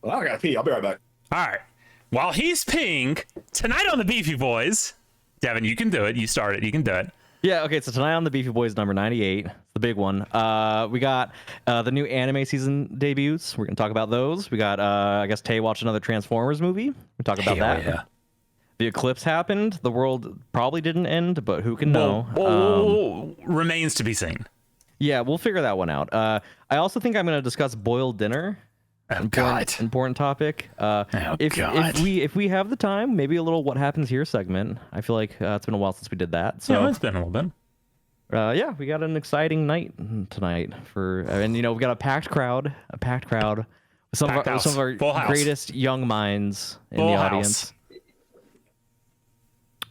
Well, I gotta pee. I'll be right back. All right. While he's peeing, tonight on the Beefy Boys, Tevin, you can do it. You start it. You can do it. Yeah, okay, so tonight on the Beefy Boys number 98, the big one, we got the new anime season debuts. We're going to talk about those. We got, I guess, Tay watched another Transformers movie. We talk about that. Yeah. The eclipse happened. The world probably didn't end, but who can know? Remains to be seen. Yeah, we'll figure that one out. I also think I'm going to discuss boiled dinner. Important topic. If we have the time, maybe a little what happens here segment. I feel like it's been a while since we did that. So yeah, it's been a little bit. Yeah, we got an exciting night tonight and we got a packed crowd. Some of our greatest young minds in the audience.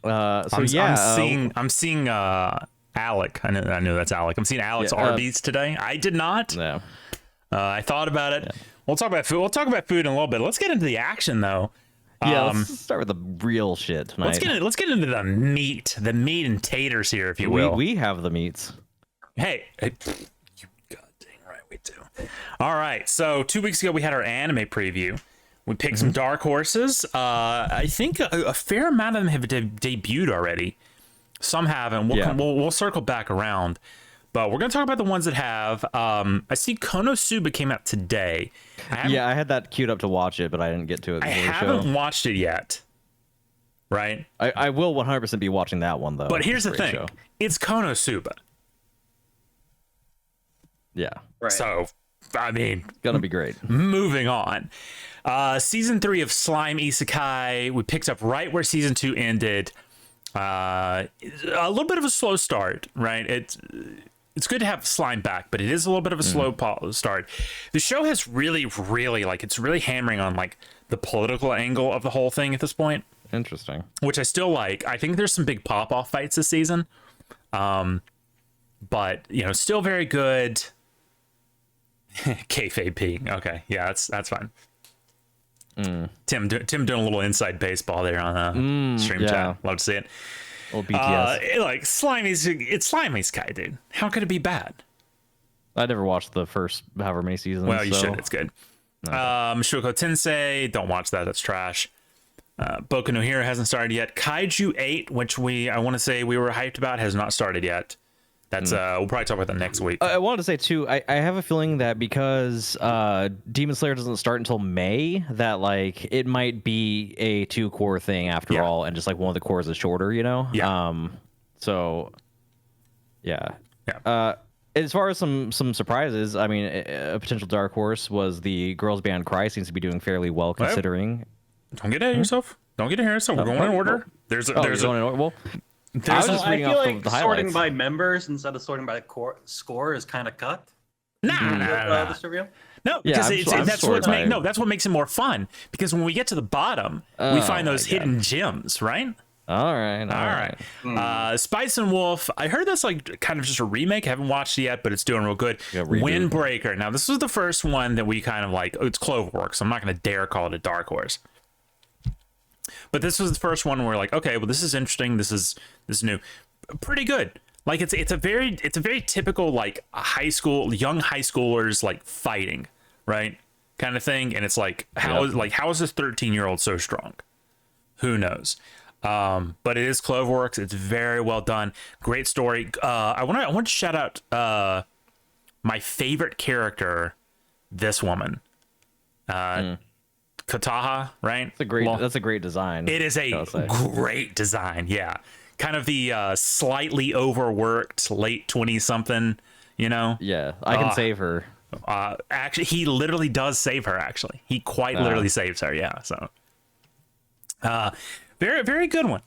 I'm seeing Alec. I know that's Alec. I'm seeing Alec's Arby's today. I did not. No. I thought about it. Yeah. We'll talk about food. We'll talk about food in a little bit. Let's get into the action, though. Yeah, let's start with the real shit tonight. Let's get into the meat and taters here, if you will. We have the meats. Hey, you god dang right we do. All right, so 2 weeks ago we had our anime preview. We picked some dark horses. I think a fair amount of them have debuted already. Some haven't. We'll circle back around. But we're going to talk about the ones that have. I see Konosuba came out today. I had that queued up to watch it, but I didn't get to it. I haven't watched it yet. Right? I will 100% be watching that one, though. But here's the thing. It's Konosuba. Yeah. Right. So, I mean. Going to be great. Moving on. Season 3 of Slime Isekai. We picked up right where Season 2 ended. A little bit of a slow start, right? It's good to have Slime back, but it is a little bit of a slow start. The show has really it's really hammering on like the political angle of the whole thing at this point. Interesting. Which I still like. I think there's some big pop-off fights this season. But, still very good. Kayfabe peeing. Okay, yeah, that's fine. Tim doing a little inside baseball there on stream chat. Love to see it. Old BTS. It's Slimy's guy, dude. How could it be bad? I never watched the first however many seasons. Well, you should. It's good. Okay. Shoujo Tensei, don't watch that. That's trash. Boku no Hero hasn't started yet. Kaiju 8, which I want to say we were hyped about, has not started yet. That's we'll probably talk about that next week. I wanted to say too, I have a feeling that because Demon Slayer doesn't start until May, that like it might be a 2-core thing after all, and just like one of the cores is shorter, Yeah. So yeah. As far as some surprises, I mean, a potential dark horse was the girls band Cry seems to be doing fairly well considering. Don't get ahead of yourself. We're going in order. I feel like sorting by members instead of sorting by the score is kind of cut. Nah. No, because that's what makes it more fun. Because when we get to the bottom, we find those hidden gems, right? All right. Spice and Wolf. I heard that's like kind of just a remake. I haven't watched it yet, but it's doing real good. Windbreaker. Now, this was the first one that we kind of like. It's Cloverworks, so I'm not going to dare call it a dark horse. But this was the first one where we're like, okay, well, this is interesting. This is new, pretty good. Like it's a very typical like young high schoolers like fighting, right, kind of thing. And it's like how is this 13-year-old so strong? Who knows? But it is Cloverworks. It's very well done. Great story. I want to shout out my favorite character. This woman. Kataha, right? That's a great design. It is a great design, yeah. Kind of the slightly overworked late 20-something, Yeah, I can save her. Actually, he literally does save her, actually. He quite literally saves her, yeah. So, very, very good one.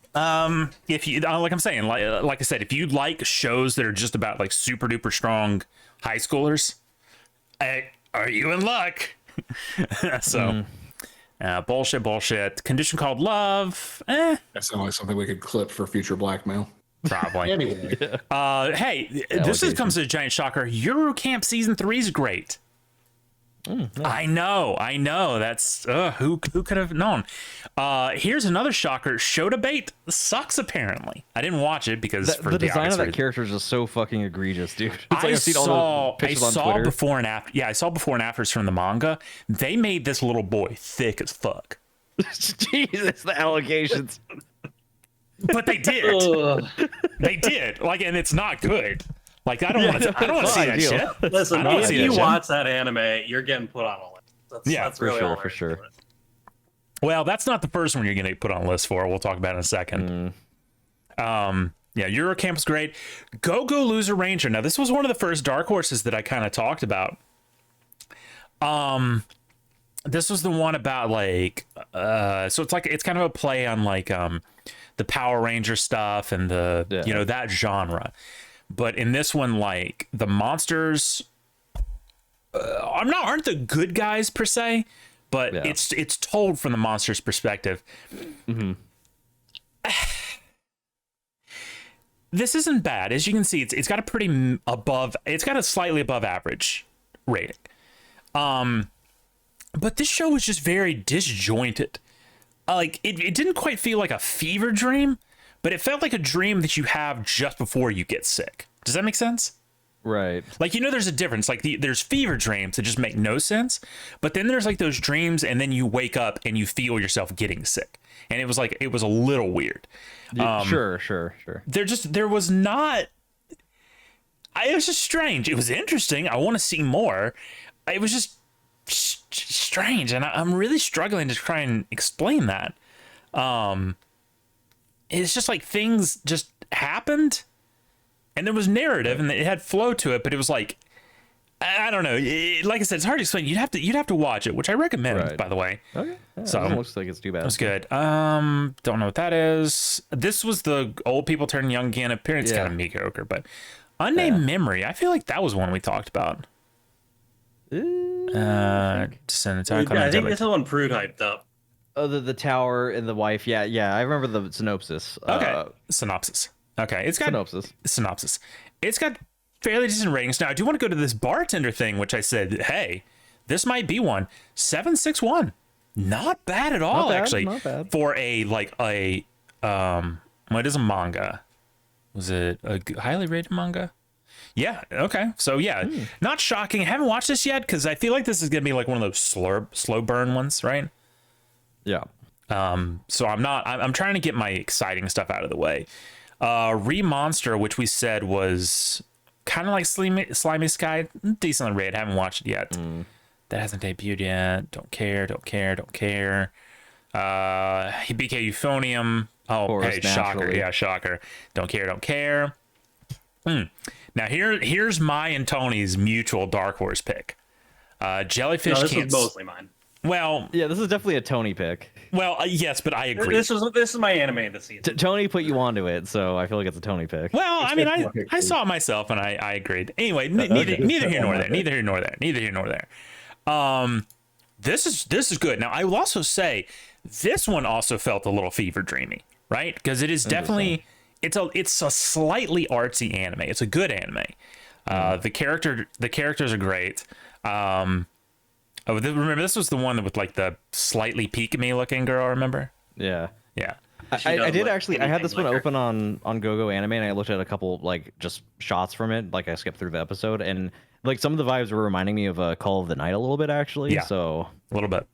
If you, like I'm saying, like I said, if you like shows that are just about like super duper strong high schoolers, are you in luck? So... bullshit. Condition Called Love. That sounds like something we could clip for future blackmail. Probably. Anyway. Hey, this comes as a giant shocker. Eurocamp Season 3 is great. I know. That's who could have known. Here's another shocker. Show debate sucks apparently. I didn't watch it because The design of that character is just so fucking egregious, dude. It's like I've seen all the pictures on Twitter. Before and after. Yeah, I saw before and afters from the manga. They made this little boy thick as fuck. Jesus, the allegations. But they did. They did. Like, and it's not good. Like, I don't want to see that shit. Listen, if you watch that anime, you're getting put on a list. That's really for sure. Well, that's not the first one you're going to put on a list for. We'll talk about it in a second. Yeah, Eurocamp was great. Go Loser Ranger. Now, this was one of the first Dark Horses that I kind of talked about. This was the one about like, so it's kind of a play on like the Power Ranger stuff and the that genre. But in this one, like the monsters, aren't the good guys per se, but it's told from the monsters' perspective. Mm-hmm. This isn't bad, as you can see. It's got a pretty it's got a slightly above average rating. But this show was just very disjointed. Like it didn't quite feel like a fever dream, but it felt like a dream that you have just before you get sick. Does that make sense? Right. Like, there's a difference. Like there's fever dreams that just make no sense, but then there's like those dreams and then you wake up and you feel yourself getting sick. And it was a little weird. Sure. There was not, it was just strange. It was interesting. I want to see more. It was just strange. And I'm really struggling to try and explain that. It's just like things just happened. And there was narrative, and it had flow to it, but it was like, I don't know. Like I said, it's hard to explain. You'd have to watch it, which I recommend, by the way. Okay. Yeah, so it looks like it's too bad. It was good. Don't know what that is. This was the old people turn young again. Appearance kind of mediocre, but Unnamed Memory. I feel like that was one we talked about. I think this is one Prude hyped up. Oh, the tower and the wife. Yeah. I remember the synopsis. Okay. Synopsis. Okay, it's got synopsis. It's got fairly decent ratings. Now, I do want to go to this bartender thing, which I said, hey, this might be one. 761. Not bad at all, actually. Not bad. For what is a manga? Was it a highly rated manga? Yeah, okay. So, not shocking. I haven't watched this yet because I feel like this is going to be like one of those slow burn ones, right? Yeah. So I'm trying to get my exciting stuff out of the way. Monster, which we said was kind of like Slimy Sky, decently rated. Haven't watched it yet. That hasn't debuted yet. Don't care. BK Euphonium. Oh, course, hey, shocker. Yeah, shocker. Don't care. Now here's my and Tony's mutual Dark Horse pick. Jellyfish. No, this was mostly mine. Well, yeah, this is definitely a Tony pick. Well, yes, but I agree. This is my anime this season. Tony put you onto it, so I feel like it's a Tony pick. Well, I mean, I saw it myself and I agreed. Anyway, neither here nor there. This is good. Now, I will also say this one also felt a little fever dreamy, right? Because it is definitely it's a slightly artsy anime. It's a good anime. The characters are great. Remember, this was the one with like the slightly peek-at-me looking girl, remember? Yeah. I did actually. I had this one open on GoGo Anime, and I looked at a couple like just shots from it. Like I skipped through the episode, and like some of the vibes were reminding me of Call of the Night a little bit, actually. Yeah. So a little bit.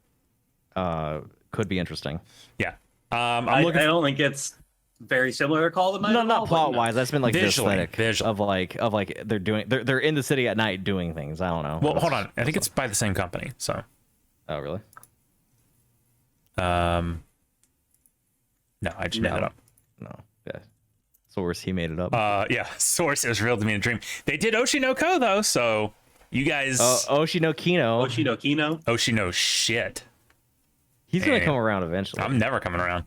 Could be interesting. Yeah. I don't think it's very similar to Call of the Night. No, not plot wise. That's been like visually, the aesthetic of like they're in the city at night doing things. I don't know. Well, hold on. I think it's by the same company. So. Oh really? No, I just made it up. No, yeah. Source, he made it up. Yeah, Source. It was real to me in a dream. They did Oshinoko though, so you guys. Oshino shit. He's gonna come around eventually. I'm never coming around.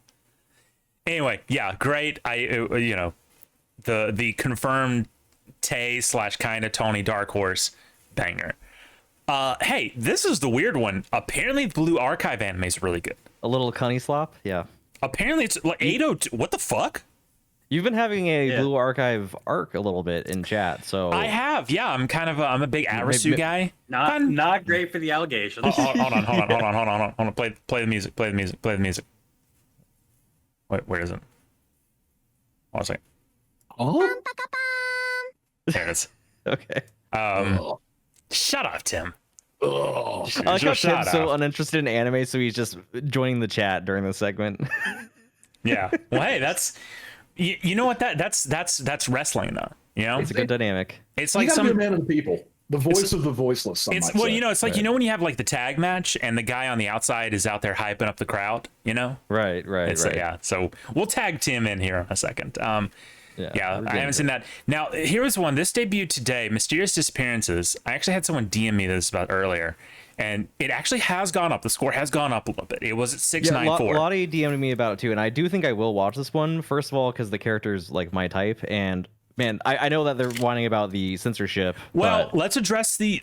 Anyway, yeah, great. The confirmed Tay / kind of Tony Dark Horse banger. Hey, this is the weird one. Apparently, the Blue Archive anime is really good. A little cunny slop, yeah. Apparently, it's like 802. What the fuck? You've been having a Yeah. Blue Archive arc a little bit in chat, so I have, yeah. I'm a big Arasu guy. Not great for the allegations. Hold on. Play the music. Play the music. Wait, where is it? Hold on a second. Oh, There it is. okay. Shut up, Tim. oh. I like how Shut Tim's so up. uninterested in anime, so he's just joining the chat during the segment. Yeah. Well, hey, that's you know what that's wrestling though. You know, It's a good dynamic. it's You like gotta be a some. man of the people, the voice of the voiceless. Some It's might well, say. you know, it's like you know when you have like the tag match and the guy on the outside is out there hyping up the crowd. You know, Right. it's yeah. So we'll tag Tim in here in a second. Yeah, I haven't seen that. Now, here's one. This debuted today. Mysterious Disappearances. I actually had someone DM me this about earlier, and it actually has gone up. The score has gone up a little bit. It was at 694. Lottie DM'd me about it too, and I do think I will watch this one. First of all, because the character's like my type, and man, I know that they're whining about the censorship. Well, but let's address the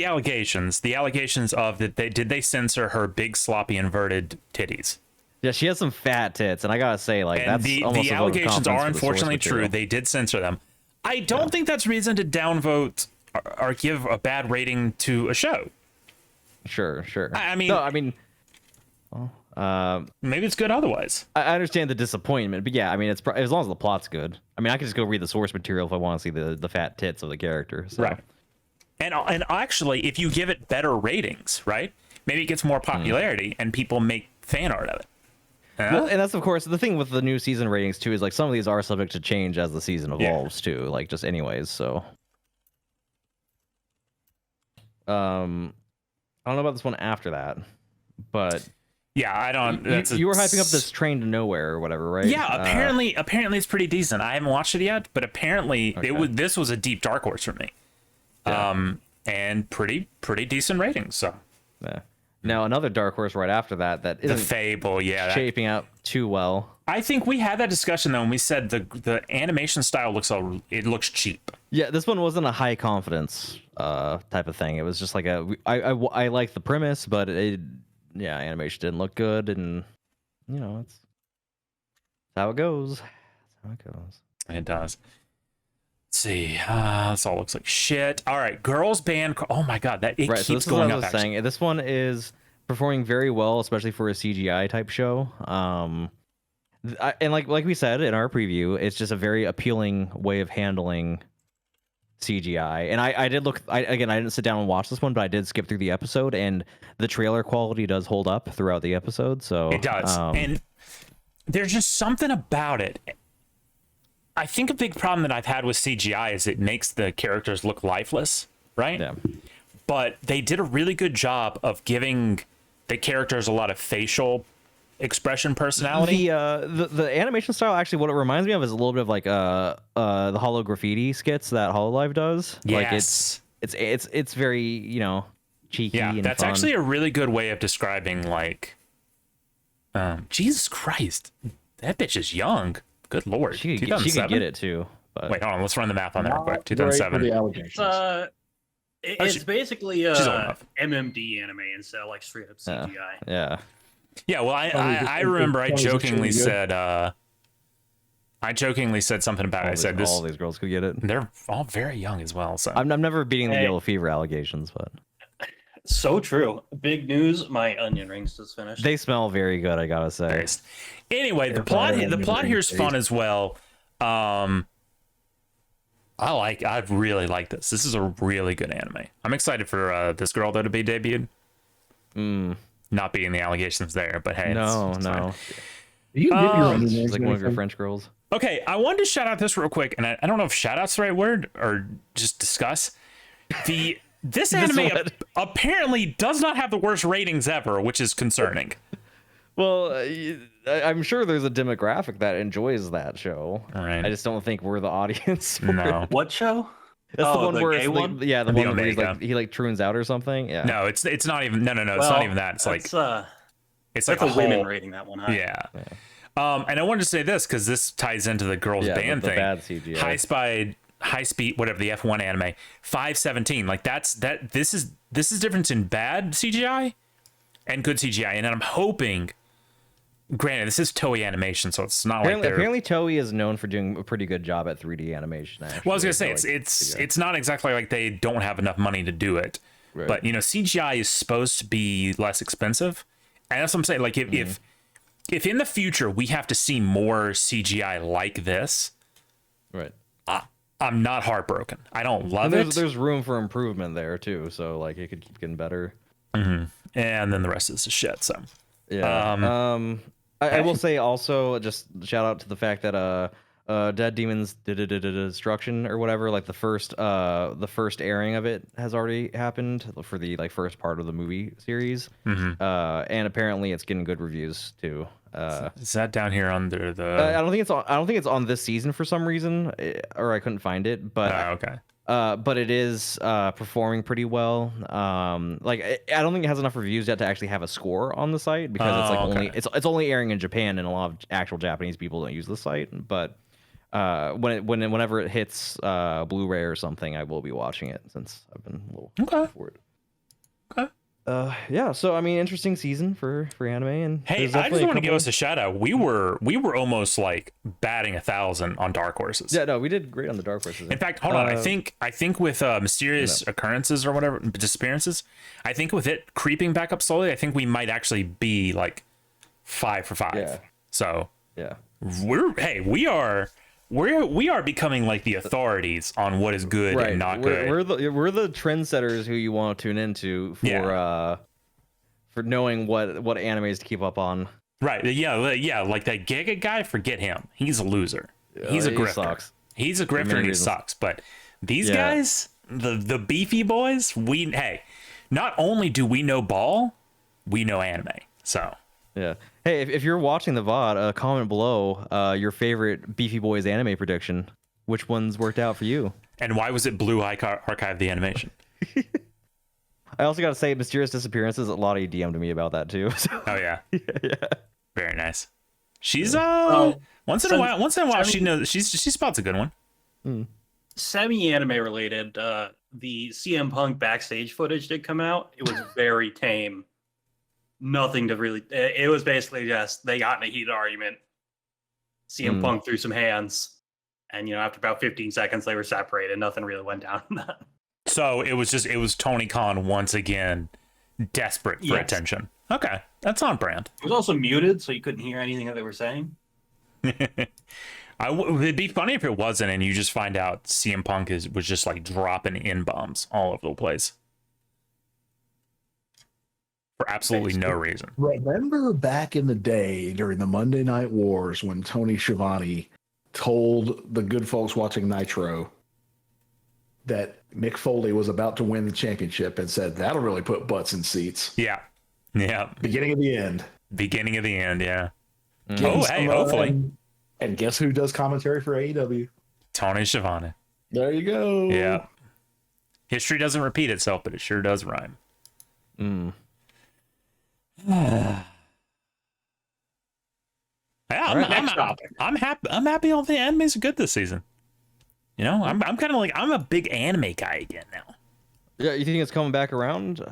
allegations. The allegations of that they censor her big sloppy inverted titties. yeah, she has some fat tits, and I gotta say, like, And that's the almost a vote of allegations confidence are for the source unfortunately true. material. They did censor them. I don't think that's reason to downvote or give a bad rating to a show. Sure. I mean- no, I mean, Maybe it's good otherwise. I understand the disappointment, but yeah, I mean, it's as long as the plot's good. I mean, I can just go read the source material if I want to see the fat tits of the character. So. Right. And actually, if you give it better ratings, right? Maybe it gets more popularity and people make fan art of it. Well, and that's of course the thing with the new season ratings too, is like some of these are subject to change as the season evolves too, like just anyways. So, I don't know about this one after that, but Yeah, I don't. you were hyping up this Train to Nowhere or whatever, right? Yeah, apparently it's pretty decent. I haven't watched it yet, but apparently this was a deep dark horse for me. Yeah. And pretty decent ratings. So Yeah. Now another dark horse right after that the isn't Fable, yeah. shaping out too well. I think we had that discussion though, and we said the animation style looks cheap. Yeah, this one wasn't a high confidence type of thing. It was just like I like the premise, but animation didn't look good, and it's how it goes. That's how it goes. It does. Let's see. This all looks like shit. All right, girls band. Oh my god, that Right, keeps so this is going what I up. was saying. This one is performing very well, especially for a CGI type show. And like we said in our preview, it's just a very appealing way of handling CGI. And I did look. I didn't sit down and watch this one, but I did skip through the episode, and the trailer quality does hold up throughout the episode. So It does. And there's just something about it. I think a big problem that I've had with CGI is it makes the characters look lifeless, right? Yeah. But they did a really good job of giving the characters a lot of facial expression personality. The animation style, actually, what it reminds me of is a little bit of like the Hollow Graffiti skits that Hololive does. Yes. Like it's very cheeky. Yeah, and that's fun. actually a really good way of describing like Jesus Christ. That bitch is young. Good lord. she could 2007? get it too. But Wait, hold on. Let's run the math on that real quick. Not great for 2007. the allegations. It's basically she's old enough. MMD anime instead of like straight up CGI. Yeah. Yeah, well, I remember I jokingly said something about it. I said all these girls could get it. they're all very young as well. So I'm never beating the Hey. yellow fever allegations, but So true. Big news. My onion rings just finished. they smell very good. I gotta say. based. Anyway, the plot here is fun as well. I really like this. This is a really good anime. I'm excited for this girl though to be debuted. Not being the allegations there, but hey, it's fine. No. Do you get your onion She's rings like or one of your anything? French girls. Okay, I wanted to shout out this real quick, and I don't know if shout out's the right word or just discuss. This anime one. apparently does not have the worst ratings ever, which is concerning. Well, I'm sure there's a demographic that enjoys that show. All right. I just don't think we're the audience. For No. it. What show? That's the Oh, one the where gay it's one? the one where he's Omega. he troons out or something. Yeah. No, it's not even. No, it's not even that. It's like It's like a women whole, rating that one. Huh? Yeah. And I wanted to say this because this ties into the girls band the thing. bad CGI. High speed, whatever the F1 anime, 517. Like this is difference in bad CGI and good CGI, and I'm hoping granted, this is Toei Animation, so it's not Apparently, like they're. apparently Toei is known for doing a pretty good job at 3D animation. Actually. Well, I was gonna say Like, it's not exactly like they don't have enough money to do it, Right. but CGI is supposed to be less expensive, and that's what I'm saying. Like if in the future we have to see more CGI like this, right. I'm not heartbroken. I don't love it. There's room for improvement there too, so like it could keep getting better. And then the rest is shit. So Yeah. I will say also, just shout out to the fact that Dead Demons Destruction or whatever, like the first airing of it has already happened for the like first part of the movie series. And apparently it's getting good reviews too. is that down here under the? I don't think it's on this season for some reason, or I couldn't find it. But Okay. but it is performing pretty well. Like I don't think it has enough reviews yet to actually have a score on the site because it's like only it's only airing in Japan, and a lot of actual Japanese people don't use the site. But whenever it hits Blu-ray or something, I will be watching it since I've been a little for it. Okay. Yeah, so I mean, interesting season for anime, and Hey, I just want to give us a shout out. We were almost like batting 1,000 on Dark Horses. Yeah, no, we did great on the Dark Horses. In fact, hold on. I think with mysterious occurrences or whatever, disappearances, I think with it creeping back up slowly, I think we might actually be like 5 for 5. Yeah. So yeah, we are becoming like the authorities on what is good and not good. We're the trendsetters who you want to tune into for knowing what animes to keep up on. Right. Yeah. Like that Giga guy, forget him. He's a loser. He's a grifter. Sucks. He's a grifter and he sucks. But these guys, the beefy boys, not only do we know ball, we know anime. So yeah. Hey, if you're watching the VOD, comment below your favorite Beefy Boys anime prediction. Which ones worked out for you? And why was it Blue Archive the animation? I also got to say, Mysterious Disappearances, a lot of you DM'd me about that too. So. Oh, yeah. Yeah. Very nice. She's, once in a while, she knows, she spots a good one. Semi-anime related, the CM Punk backstage footage did come out. It was very tame. Nothing to really. It was basically just they got in a heated argument. CM Punk threw some hands, and after about 15 seconds, they were separated. Nothing really went down. So it was Tony Khan once again, desperate for attention. Okay, that's on brand. It was also muted, so you couldn't hear anything that they were saying. It'd be funny if it wasn't, and you just find out CM Punk was just like dropping in bombs all over the place. For absolutely no reason. Remember back in the day during the Monday Night Wars when Tony Schiavone told the good folks watching Nitro that Mick Foley was about to win the championship and said, that'll really put butts in seats. Yeah. Yeah. Beginning of the end. Beginning of the end, yeah. Hey, hopefully. And guess who does commentary for AEW? Tony Schiavone. There you go. Yeah. History doesn't repeat itself, but it sure does rhyme. Yeah, I'm happy all the animes are good this season. I'm kind of like, I'm a big anime guy again now. Yeah, you think it's coming back around?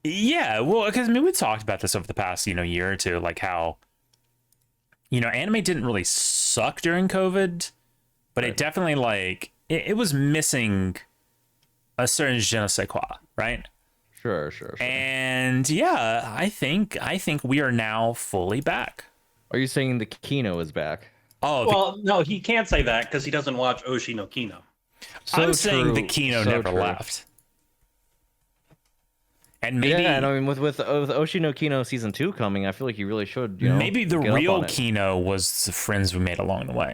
Yeah, well, because we talked about this over the past year or two, like how anime didn't really suck during COVID, but it definitely like it was missing a certain je ne sais quoi, right? Sure. And yeah, I think we are now fully back. Are you saying the Kino is back? Oh, well, no, he can't say that because he doesn't watch Oshi no Kino. I'm saying the Kino never left. And maybe, and I mean, with Oshi no Kino season 2 coming, I feel like you really should. Maybe the real Kino was the friends we made along the way.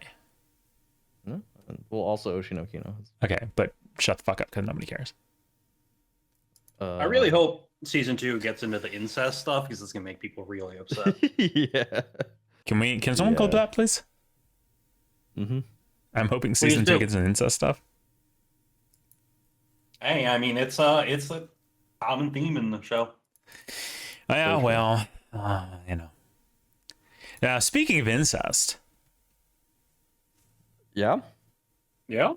Well, also Oshi no Kino. Okay, but shut the fuck up because nobody cares. I really hope season 2 gets into the incest stuff because it's gonna make people really upset. Yeah. Can someone clip that, please? I'm hoping season 2 gets into incest stuff. Hey, I mean, it's a common theme in the show. Yeah, well, Now, speaking of incest. Yeah. Huh?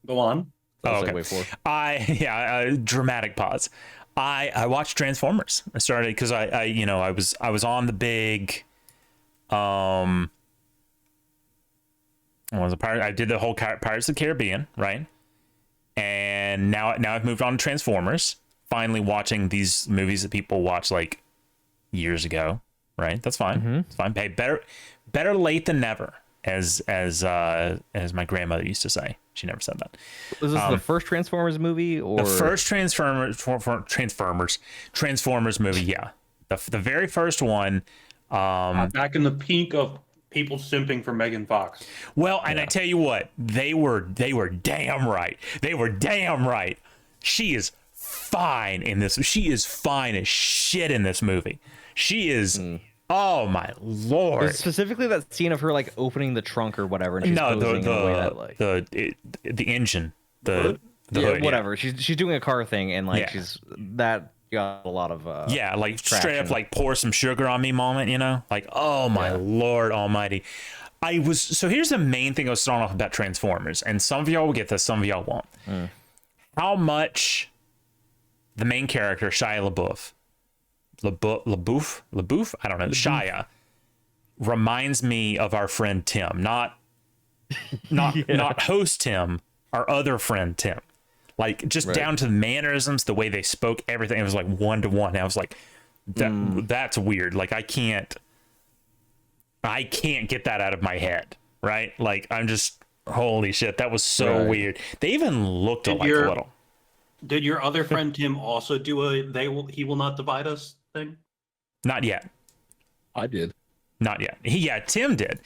Go on. Oh, okay. Dramatic pause. I watched Transformers. I started because I was on the big was a pirate. I did the whole Pirates of the Caribbean, right? And now I've moved on to Transformers. Finally watching these movies that people watched like years ago, right? That's fine. It's fine. Hey, better late than never, as my grandmother used to say. She never said that. Was this the first Transformers movie, or the first Transformers movie? Yeah, the very first one. Back in the peak of people simping for Megan Fox. Well, and I tell you what, they were damn right. They were damn right. She is fine in this. She is fine as shit in this movie. She is. Oh my lord! Specifically, that scene of her like opening the trunk or whatever, and she's posing in a way that, like, the engine, the hood, whatever. She's doing a car thing, and like she's that got a lot of like traction. Straight up like pour some sugar on me moment, like oh my lord almighty. So here's the main thing I was throwing off about Transformers, and some of y'all will get this, some of y'all won't. How much the main character Shia LaBeouf, I don't know, Shia reminds me of our friend Tim, not host Tim, our other friend Tim, like just down to the mannerisms, the way they spoke, everything. It was like 1-to-1. I was like, that's weird. Like I can't get that out of my head, right? Like I'm just, holy shit, that was so weird. They even looked alike a little. Did your other friend Tim also do he will not divide us thing? Not yet. I did. Not yet. Tim did.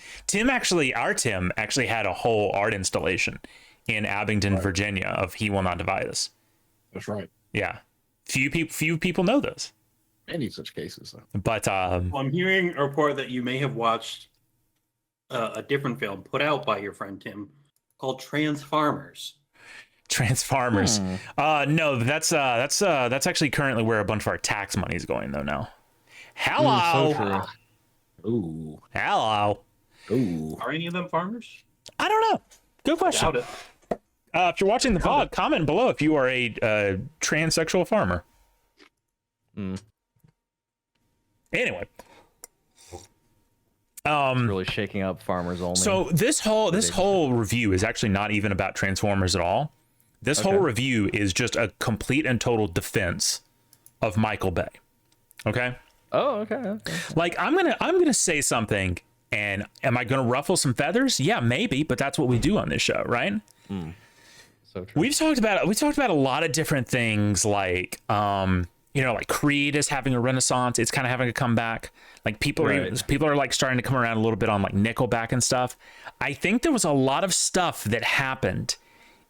Our Tim actually had a whole art installation in Abingdon, Virginia of He Will Not Divide Us. That's right. Yeah. Few people know this. Many such cases, though. But I'm hearing a report that you may have watched a different film put out by your friend Tim called Transformers. No, that's actually currently where a bunch of our tax money is going though now. Hello. So true. Ooh. Hello. Ooh. Are any of them farmers? I don't know. Good question. Doubt it. If you're watching the VOD, comment below if you are a transsexual farmer. Anyway. Really shaking up farmers only. So this whole review is actually not even about Transformers at all. This whole review is just a complete and total defense of Michael Bay. Okay? Oh, okay. Like I'm gonna say something, and am I gonna ruffle some feathers? Yeah, maybe, but that's what we do on this show, right? So true. We talked about a lot of different things, like like Creed is having a renaissance. It's kind of having a comeback. Like people are like starting to come around a little bit on like Nickelback and stuff. I think there was a lot of stuff that happened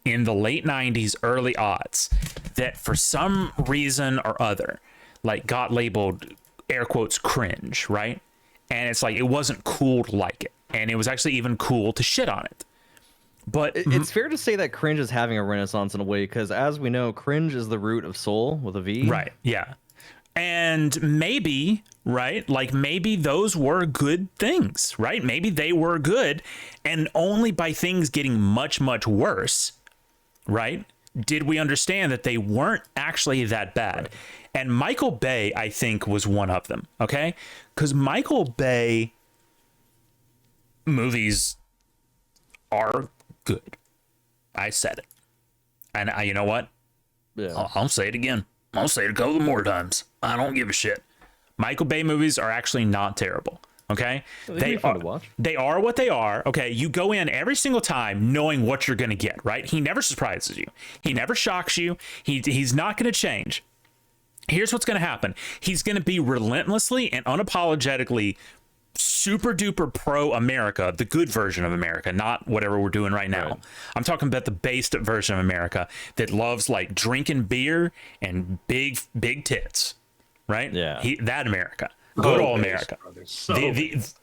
in the late 90s, early aughts that for some reason or other, like got labeled air quotes cringe, right? And it's like, it wasn't cool to like it. And it was actually even cool to shit on it. But it's fair to say that cringe is having a renaissance in a way, because as we know, cringe is the root of soul with a V. Right. Yeah. And maybe, right? Like maybe those were good things, right? Maybe they were good. And only by things getting much, much worse, right, did we understand that they weren't actually that bad. And Michael Bay, I think, was one of them. Okay. Because Michael Bay movies are good. I said it. And you know what? Yeah. I'll say it again. I'll say it a couple more times. I don't give a shit. Michael Bay movies are actually not terrible. Okay? They fun to watch. They are what they are. Okay? You go in every single time knowing what you're going to get, right? He never surprises you. He never shocks you. He's not going to change. Here's what's going to happen. He's going to be relentlessly and unapologetically super duper pro America, the good version of America, not whatever we're doing right now. I'm talking about the based version of America that loves like drinking beer and big tits, right? Yeah. That America, good old America,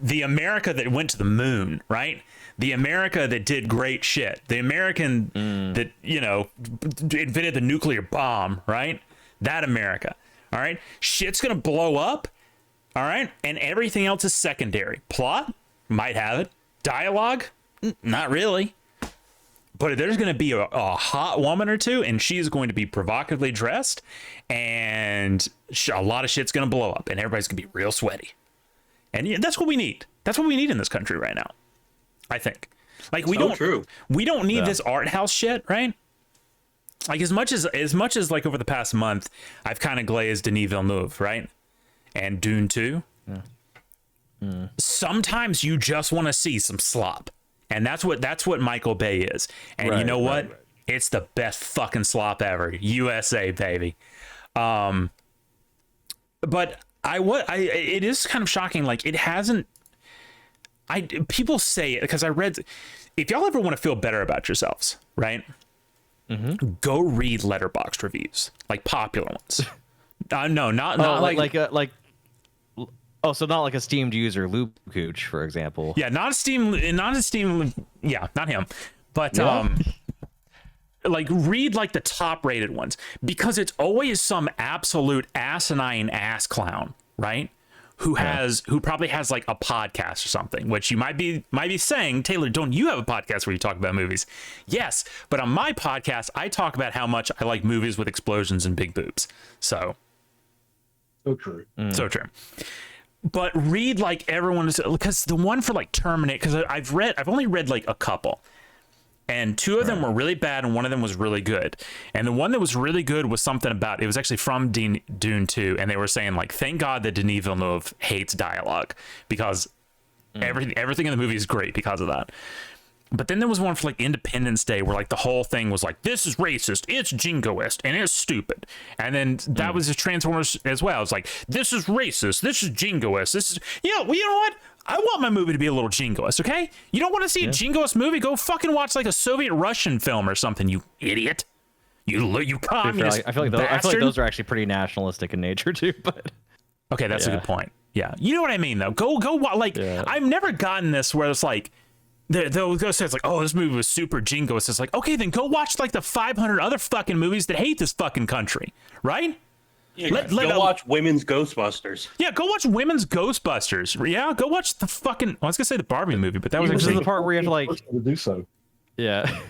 the America that went to the moon, right? The America that did great shit, the American that invented the nuclear bomb, right? That America. All right, shit's gonna blow up. All right. And everything else is secondary. Plot, might have it. Dialogue, not really. but there's going to be a hot woman or two, and she's going to be provocatively dressed, and a lot of shit's going to blow up, and everybody's going to be real sweaty. And yeah, that's what we need. That's what we need in this country right now, I think. Like, we don't need this art house shit, right? Like, as much as like over the past month, I've kind of glazed Denis Villeneuve, right? And Dune 2. Sometimes you just want to see some slop. And that's what Michael Bay is. And you know what? Right. It's the best fucking slop ever. USA, baby. But it is kind of shocking. Like, it hasn't. People say it because I read. If y'all ever want to feel better about yourselves, right? Go read Letterboxd reviews, like popular ones. No, not Oh, so not like a Steamed user, Loop Cooch, for example. Yeah, not a Steam. Yeah, not him. But like, read like the top rated ones, because it's always some absolute asinine ass clown, right? Who probably has like a podcast or something, which you might be saying, Taylor, don't you have a podcast where you talk about movies? Yes, but on my podcast, I talk about how much I like movies with explosions and big boobs. So true. So true. But read like everyone is, because the one for like Terminator, because I've only read like a couple, and two of them were really bad and one of them was really good. And the one that was really good was something about, it was actually from Dune 2, and they were saying like, thank God that Denis Villeneuve hates dialogue, because everything in the movie is great because of that. But then there was one for like Independence Day where like the whole thing was like, this is racist, it's jingoist, and it's stupid. And then that was just Transformers as well. It's like, this is racist, this is jingoist, this is, you know what? I want my movie to be a little jingoist, okay? You don't want to see a jingoist movie? Go fucking watch like a Soviet-Russian film or something, you idiot. You communist. I feel like those are actually pretty nationalistic in nature too, but okay, that's a good point. Yeah. You know what I mean though? Go like, I've never gotten this where it's like, they'll go say it's like, oh, this movie was super jingoist. It's like, okay, then go watch like the 500 other fucking movies that hate this fucking country, right? Yeah, go watch Women's Ghostbusters. Yeah, go watch Women's Ghostbusters. Yeah, go watch the fucking. I was gonna say the Barbie movie, but that was actually the part where you have to like do so. Yeah,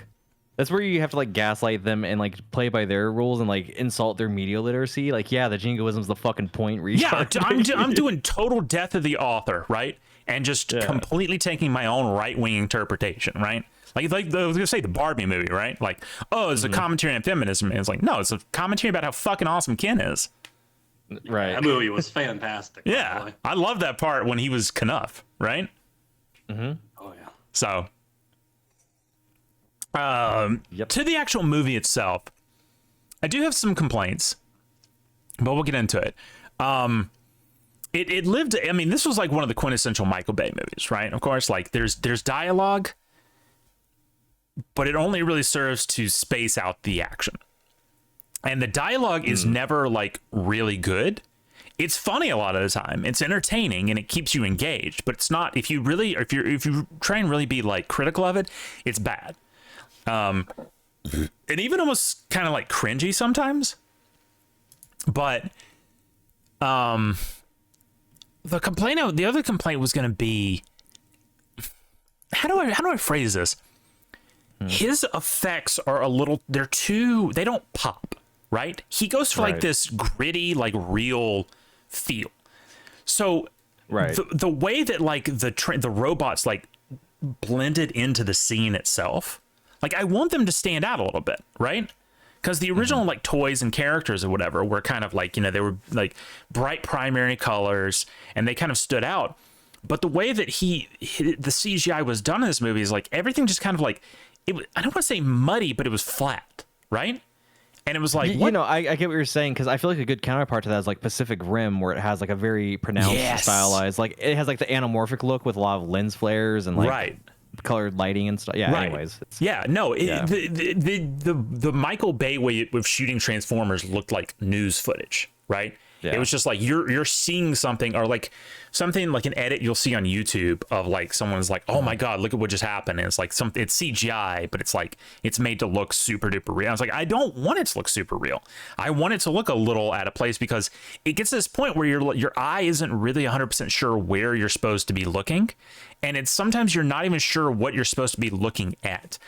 that's where you have to like gaslight them and like play by their rules and like insult their media literacy. Like, yeah, the jingoism's the fucking point. Retard. Yeah, I'm doing total death of the author, right? And just completely taking my own right-wing interpretation, right? Like I was gonna say the Barbie movie, right? Like, oh, it's a commentary on feminism. And it's like, no, it's a commentary about how fucking awesome Ken is. Right. That movie was fantastic. Yeah, I love that part when he was Knuff, right? Oh yeah. So, to the actual movie itself, I do have some complaints, but we'll get into it. It lived. I mean, this was like one of the quintessential Michael Bay movies, right? Of course, like there's dialogue, but it only really serves to space out the action. And the dialogue is never like really good. It's funny a lot of the time. It's entertaining and it keeps you engaged, but it's not. If you try and really be like critical of it, it's bad. And even almost kind of like cringy sometimes. But the other complaint was going to be, how do I phrase this? His effects are they don't pop, right? He goes for like this gritty, like real feel. So the way that like the robots like blended into the scene itself, like I want them to stand out a little bit, right? Because the original like toys and characters or whatever were kind of like, they were like bright primary colors and they kind of stood out. But the way that the CGI was done in this movie is like everything just kind of like, I don't want to say muddy, but it was flat, right? And it was like, I get what you're saying, because I feel like a good counterpart to that is like Pacific Rim, where it has like a very pronounced stylized, like it has like the anamorphic look with a lot of lens flares and like colored lighting and stuff. Yeah. Anyways. The Michael Bay way of shooting Transformers looked like news footage, right? Yeah. It was just like you're seeing something, or like something like an edit you'll see on YouTube of like someone's like, oh my god, look at what just happened. And it's like it's CGI, but it's like it's made to look super duper real. I was like, I don't want it to look super real. I want it to look a little out of place, because it gets to this point where your eye isn't really 100% sure where you're supposed to be looking, and it's sometimes you're not even sure what you're supposed to be looking at.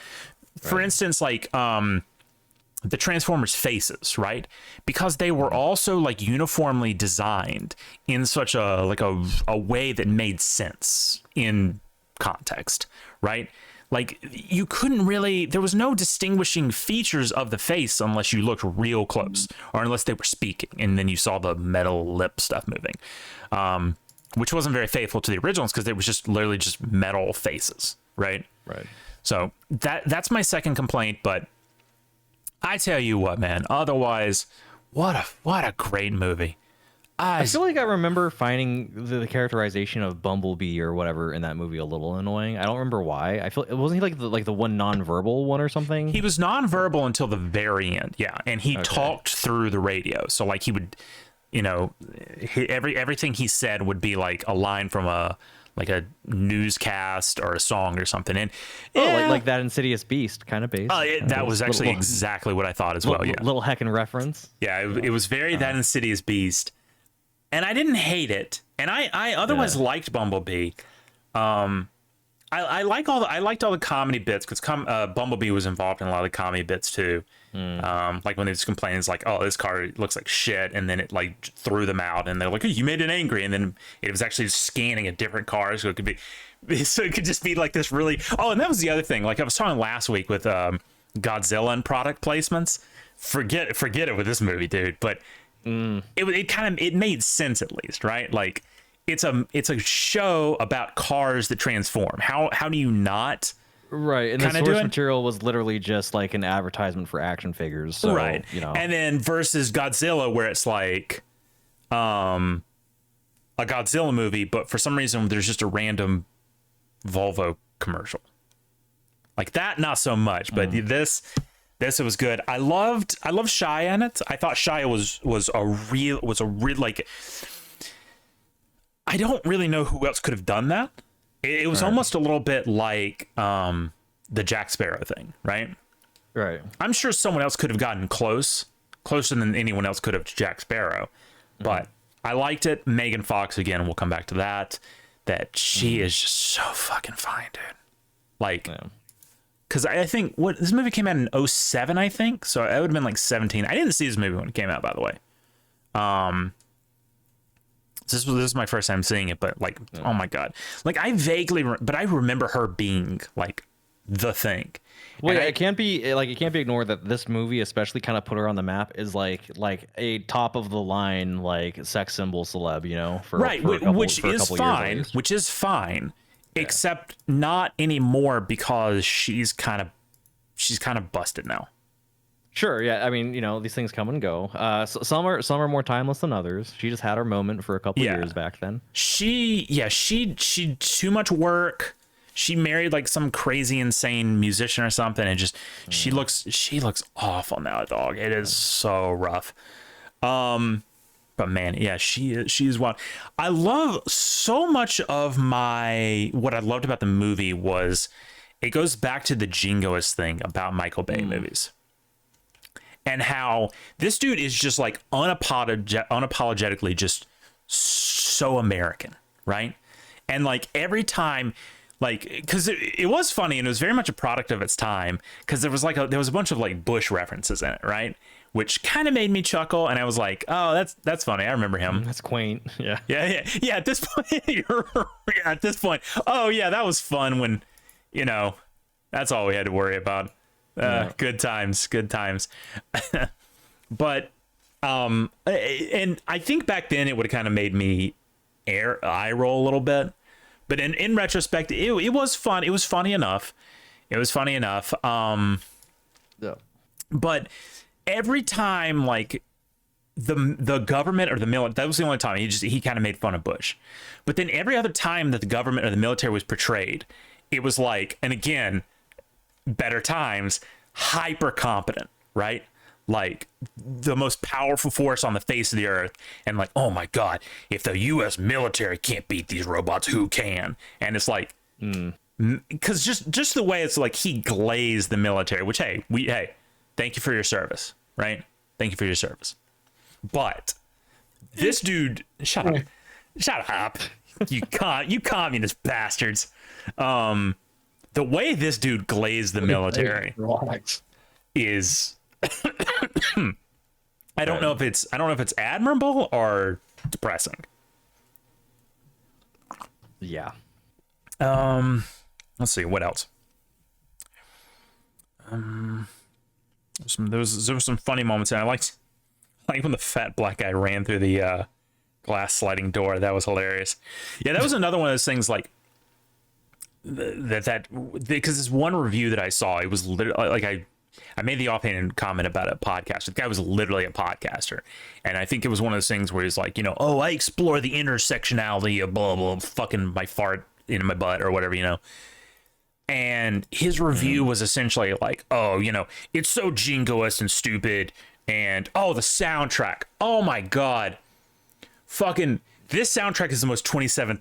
for instance, like the Transformers faces, right? Because they were also like uniformly designed in such a way that made sense in context, right? Like you couldn't really, there was no distinguishing features of the face unless you looked real close or unless they were speaking and then you saw the metal lip stuff moving, which wasn't very faithful to the originals because it was just literally just metal faces, right? Right. So that's my second complaint, but I tell you what, man, otherwise, what a great movie. I feel like I remember finding the characterization of Bumblebee or whatever in that movie a little annoying. I don't remember why. I feel wasn't he like the one nonverbal one or something? He was nonverbal until the very end, yeah, and he talked through the radio. So like he would, you know, everything he said would be like a line from a newscast or a song or something. And like that Insidious Beast kind of base. That was actually exactly what I thought as well. Yeah, little heckin' reference. Yeah, it was very that Insidious Beast. And I didn't hate it, and I otherwise liked Bumblebee. I liked all the comedy bits because Bumblebee was involved in a lot of the comedy bits too. Like when they just complain, it's like, oh, this car looks like shit, and then it like threw them out, and they're like, oh, you made it angry, and then it was actually just scanning a different car, so it could just be like this really. Oh, and that was the other thing. Like I was talking last week with Godzilla and product placements. Forget it with this movie, dude. But it made sense at least, right? Like it's a show about cars that transform. How do you not? Right, and the source material was literally just like an advertisement for action figures. So, right, you know, and then versus Godzilla, where it's like a Godzilla movie, but for some reason there's just a random Volvo commercial. Like that, not so much, but this it was good. I loved Shia in it. I thought Shia was a real like. I don't really know who else could have done that. It was almost a little bit like the Jack Sparrow thing, right? Right. I'm sure someone else could have gotten closer than anyone else could have to Jack Sparrow, but I liked it. Megan Fox, again, we'll come back to that. That she is just so fucking fine, dude. Like, because I think this movie came out in 2007, I think, so it would have been like 17. I didn't see this movie when it came out, by the way. This is my first time seeing it, but like, oh my god, like I vaguely, but I remember her being like the thing. Well, yeah, it can't be ignored that this movie especially kind of put her on the map is like a top of the line like sex symbol celeb, you know, which is fine, except not anymore because she's kind of busted now. Sure, yeah. I mean, you know, these things come and go. Some are more timeless than others. She just had her moment for a couple years back then. She too much work. She married like some crazy insane musician or something, and just she looks awful now, dog. It is so rough. But man, yeah, she's one. I love so much of what I loved about the movie was it goes back to the jingoist thing about Michael Bay movies. And how this dude is just like unapologetically just so American, right? And like every time, like, because it was funny and it was very much a product of its time, because there was a bunch of like Bush references in it, right? Which kind of made me chuckle, and I was like, oh, that's funny. I remember him. That's quaint. Yeah. At this point, oh yeah, that was fun when, you know, that's all we had to worry about. Good times. But and I think back then it would have kind of made me eye roll a little bit, but in retrospect it was fun. It was funny enough. But every time like the government or the military, that was the only time he kind of made fun of Bush. But then every other time that the government or the military was portrayed, it was like, and again, better times, hyper competent, right? Like the most powerful force on the face of the earth, and like, oh my god, if the U.S. military can't beat these robots, who can? And it's like, because just the way it's like he glazed the military, which hey, thank you for your service, right? Thank you for your service. But this dude, shut up, you communist bastards. the way this dude glazed the military Relax. is I don't know if it's admirable or depressing. Yeah. Let's see what else. There was some funny moments, and I liked when the fat black guy ran through the glass sliding door. That was hilarious. Yeah, that was another one of those things like that because this one review that I saw, it was literally like I made the offhand comment about a podcaster. The guy was literally a podcaster, and I think it was one of those things where he's like, you know, oh, I explore the intersectionality of blah blah, fucking my fart into my butt or whatever, you know. And his review was essentially like, oh, you know, it's so jingoist and stupid, and oh, the soundtrack, oh my god, fucking this soundtrack is the most 2007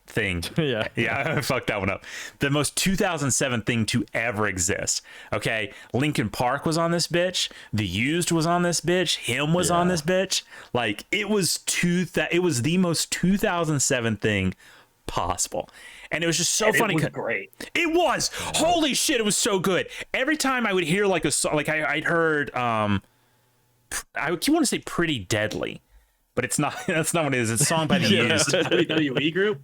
thing. Yeah. I fucked that one up. The most 2007 thing to ever exist. Okay, Linkin Park was on this bitch. The Used was on this bitch. Him was on this bitch. Like it was it was the most 2007 thing possible, and it was just so funny. It was great. It was. Holy shit! It was so good. Every time I would hear like a song, like I'd heard, I want to say "Pretty Deadly." But it's not. That's not what it is. It's a song by the Used. WWE group?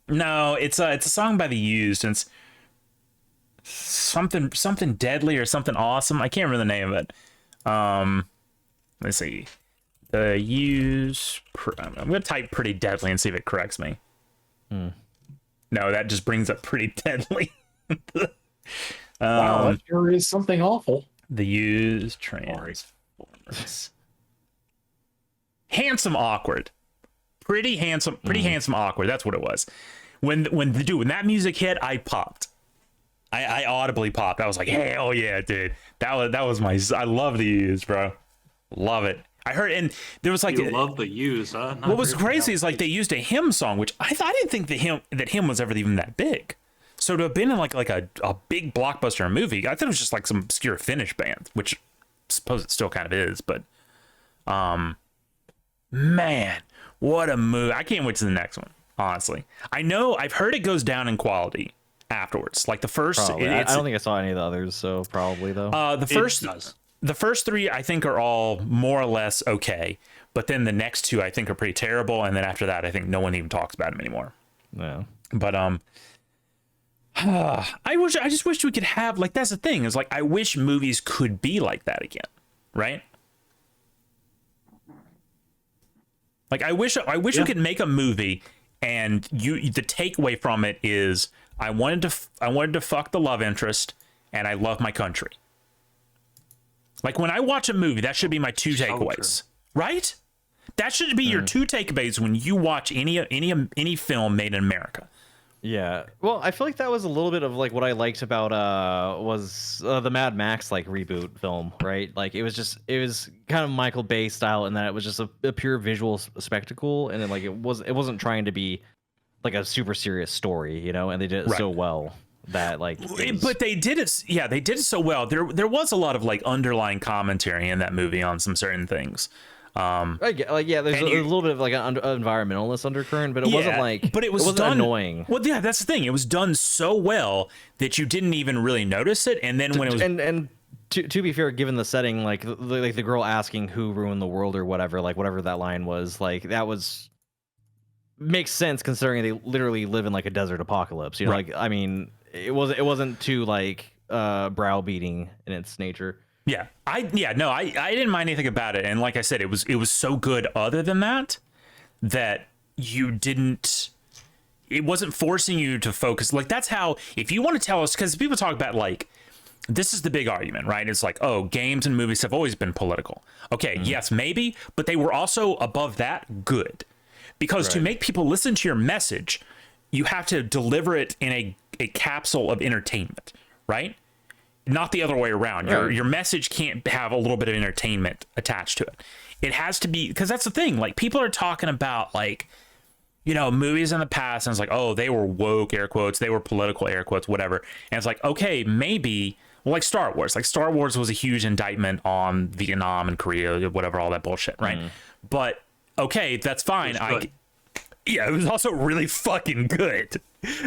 No, it's a song by the Used, and it's something deadly or something awesome. I can't remember the name of it. Let's see. The Used. I'm gonna type "Pretty Deadly" and see if it corrects me. No, that just brings up "Pretty Deadly." Wow, that sure is something awful. The Used Transformers. Handsome awkward, pretty handsome awkward. That's what it was. When that music hit, I popped. I audibly popped. I was like, hell yeah, dude. That was my. I love the Used, bro. Love it. I heard, and there was like, you love the Used, huh? What was crazy is like they used a Him song, which I didn't think that Him was ever even that big. So to have been in like a big blockbuster movie, I thought it was just like some obscure Finnish band, which I suppose it still kind of is, but man, what a movie. I can't wait to the next one, honestly. I've heard it goes down in quality afterwards. Like the first, I don't think I saw any of the others, so probably though. The first three I think are all more or less okay, but then the next two I think are pretty terrible, and then after that I think no one even talks about them anymore. Yeah. But I just wish we could have, like, that's the thing, is like I wish movies could be like that again, right? Like I wish we could make a movie and the takeaway from it is I wanted to fuck the love interest and I love my country. Like when I watch a movie, that should be my two takeaways, right? That should be your two takeaways when you watch any film made in America. Yeah. Well, I feel like that was a little bit of like what I liked about was the Mad Max like reboot film, right? Like it was kind of Michael Bay style, and then it was just a pure visual spectacle, and then like it wasn't trying to be like a super serious story, you know, and they did it so well that like but they did it so well. There was a lot of like underlying commentary in that movie on some certain things. There's a little bit of like an environmentalist undercurrent, but it wasn't like, but it wasn't done annoying. Well, yeah, that's the thing. It was done so well that you didn't even really notice it, and then when it was and to be fair, given the setting, like the girl asking who ruined the world or whatever, like whatever that line was, like that makes sense considering they literally live in like a desert apocalypse. You know, right. like I mean, it wasn't too like browbeating in its nature. Yeah, I didn't mind anything about it, and like I said, it was so good. Other than that you didn't. It wasn't forcing you to focus. Like that's how, if you want to tell us, because people talk about like, this is the big argument, right? It's like, oh, games and movies have always been political. Okay, yes, maybe, but they were also above that good, because to make people listen to your message, you have to deliver it in a capsule of entertainment, right? Not the other way around. Your message can't have a little bit of entertainment attached to it. It has to be, because that's the thing. Like people are talking about like, you know, movies in the past, and it's like, oh, they were woke, air quotes, they were political, air quotes, whatever. And it's like, okay, maybe, well, like Star Wars. Like Star Wars was a huge indictment on Vietnam and Korea, whatever, all that bullshit, right? But okay, that's fine. It was it was also really fucking good.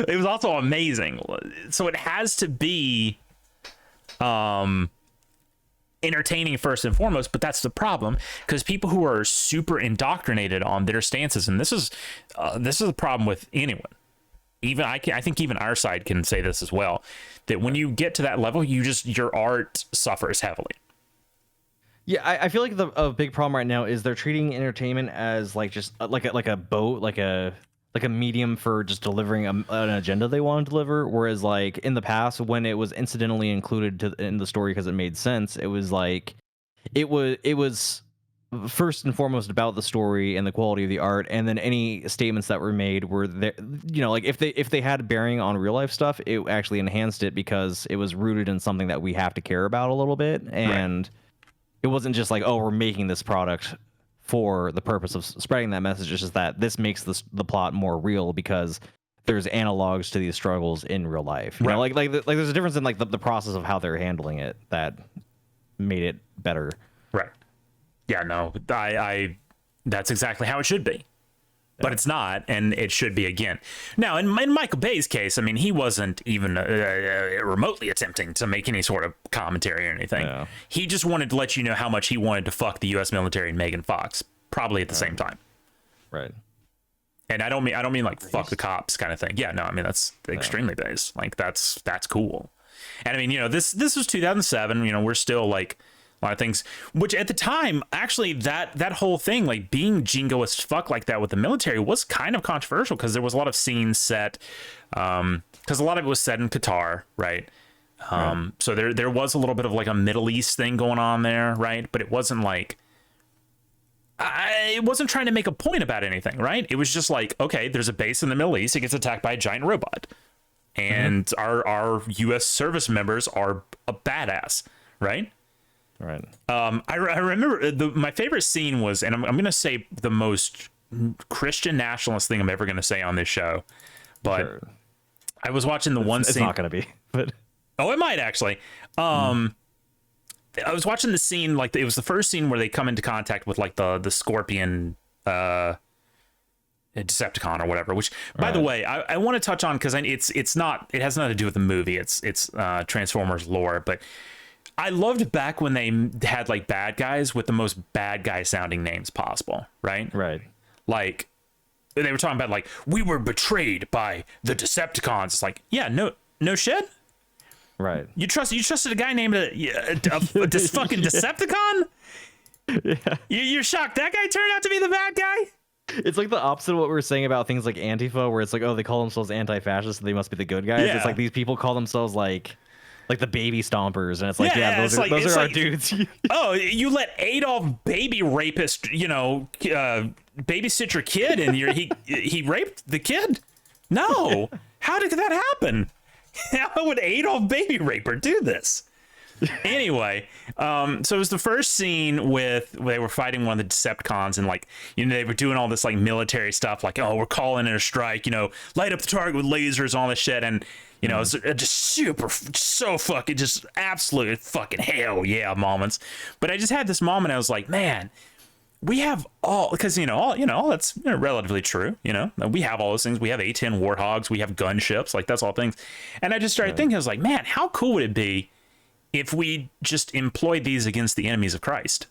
It was also amazing. So it has to be entertaining first and foremost, but that's the problem, because people who are super indoctrinated on their stances, and this is a problem with anyone. Even I think even our side can say this as well, that when you get to that level, your art suffers heavily. Yeah, I feel like a big problem right now is they're treating entertainment as like just like a boat, like a medium for just delivering an agenda they want to deliver. Whereas like in the past, when it was incidentally included in the story because it made sense, it was like it was first and foremost about the story and the quality of the art, and then any statements that were made were there, like if they had bearing on real life stuff, it actually enhanced it because it was rooted in something that we have to care about a little bit. And it wasn't just like, oh, we're making this product for the purpose of spreading that message. It's just that this makes the plot more real because there's analogs to these struggles in real life. You know, like there's a difference in like the process of how they're handling it that made it better. Right. Yeah, no, I that's exactly how it should be. But it's not, and it should be again. Now, in Michael Bay's case, I mean, he wasn't even remotely attempting to make any sort of commentary or anything. Yeah. He just wanted to let you know how much he wanted to fuck the U.S. military and Megan Fox, probably at the same time. Right. And I don't mean like fuck the cops kind of thing. Yeah, no, I mean that's extremely base. Like that's cool. And I mean, you know, this was 2007. You know, we're still like a lot of things, which at the time, actually, that whole thing, like being jingo as fuck like that with the military was kind of controversial because there was a lot of scenes set, because a lot of it was set in Qatar, right? So there was a little bit of like a Middle East thing going on there, right? But it wasn't like, it wasn't trying to make a point about anything, right? It was just like, okay, there's a base in the Middle East, it gets attacked by a giant robot, and our U.S. service members are a badass, right? Right. I remember my favorite scene was, and I'm going to say the most Christian nationalist thing I'm ever going to say on this show, but I was watching the one scene. It's not going to be, but oh, it might actually. I was watching the scene, like it was the first scene where they come into contact with like the Scorpion Decepticon or whatever. Which, by the way, I want to touch on because it's not, it has nothing to do with the movie. It's Transformers lore, but I loved back when they had like bad guys with the most bad guy sounding names possible, right? Right. Like they were talking about like, we were betrayed by the Decepticons. It's like, yeah, no shit. Right. You trusted a guy named this fucking Decepticon? Yeah. You're shocked that guy turned out to be the bad guy? It's like the opposite of what we were saying about things like Antifa, where it's like, oh, they call themselves anti-fascists, so they must be the good guys. Yeah. It's like these people call themselves like the baby stompers, and it's like, those are our dudes. Oh, you let Adolf baby rapist, babysit your kid, and he raped the kid? No. How did that happen? How would Adolf baby raper do this? Anyway, so it was the first scene where they were fighting one of the Decepticons, and like, they were doing all this like military stuff, like, oh, we're calling in a strike, light up the target with lasers and all this shit, and it was just so fucking, just absolute fucking hell yeah moments. But I just had this moment, I was like, man, we have all, because all that's relatively true. We have all those things. We have A-10 Warthogs, we have gunships, like that's all things. And I just started thinking, I was like, man, how cool would it be if we just employed these against the enemies of Christ?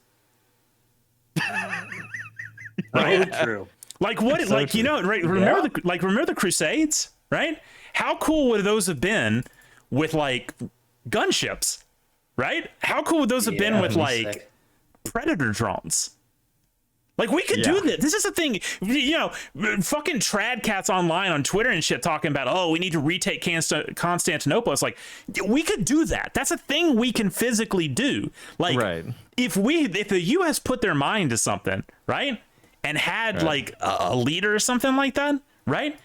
Right? True. Like what? So like true. Right? Remember the Crusades, right? How cool would those have been with like gunships, right? How cool would those have been with like sick Predator drones? Like we could do this. This is a thing, fucking trad cats online on Twitter and shit talking about, oh, we need to retake Constantinople. It's like, we could do that. That's a thing we can physically do. Like, if the U.S. put their mind to something, right, and had like a leader or something like that, right?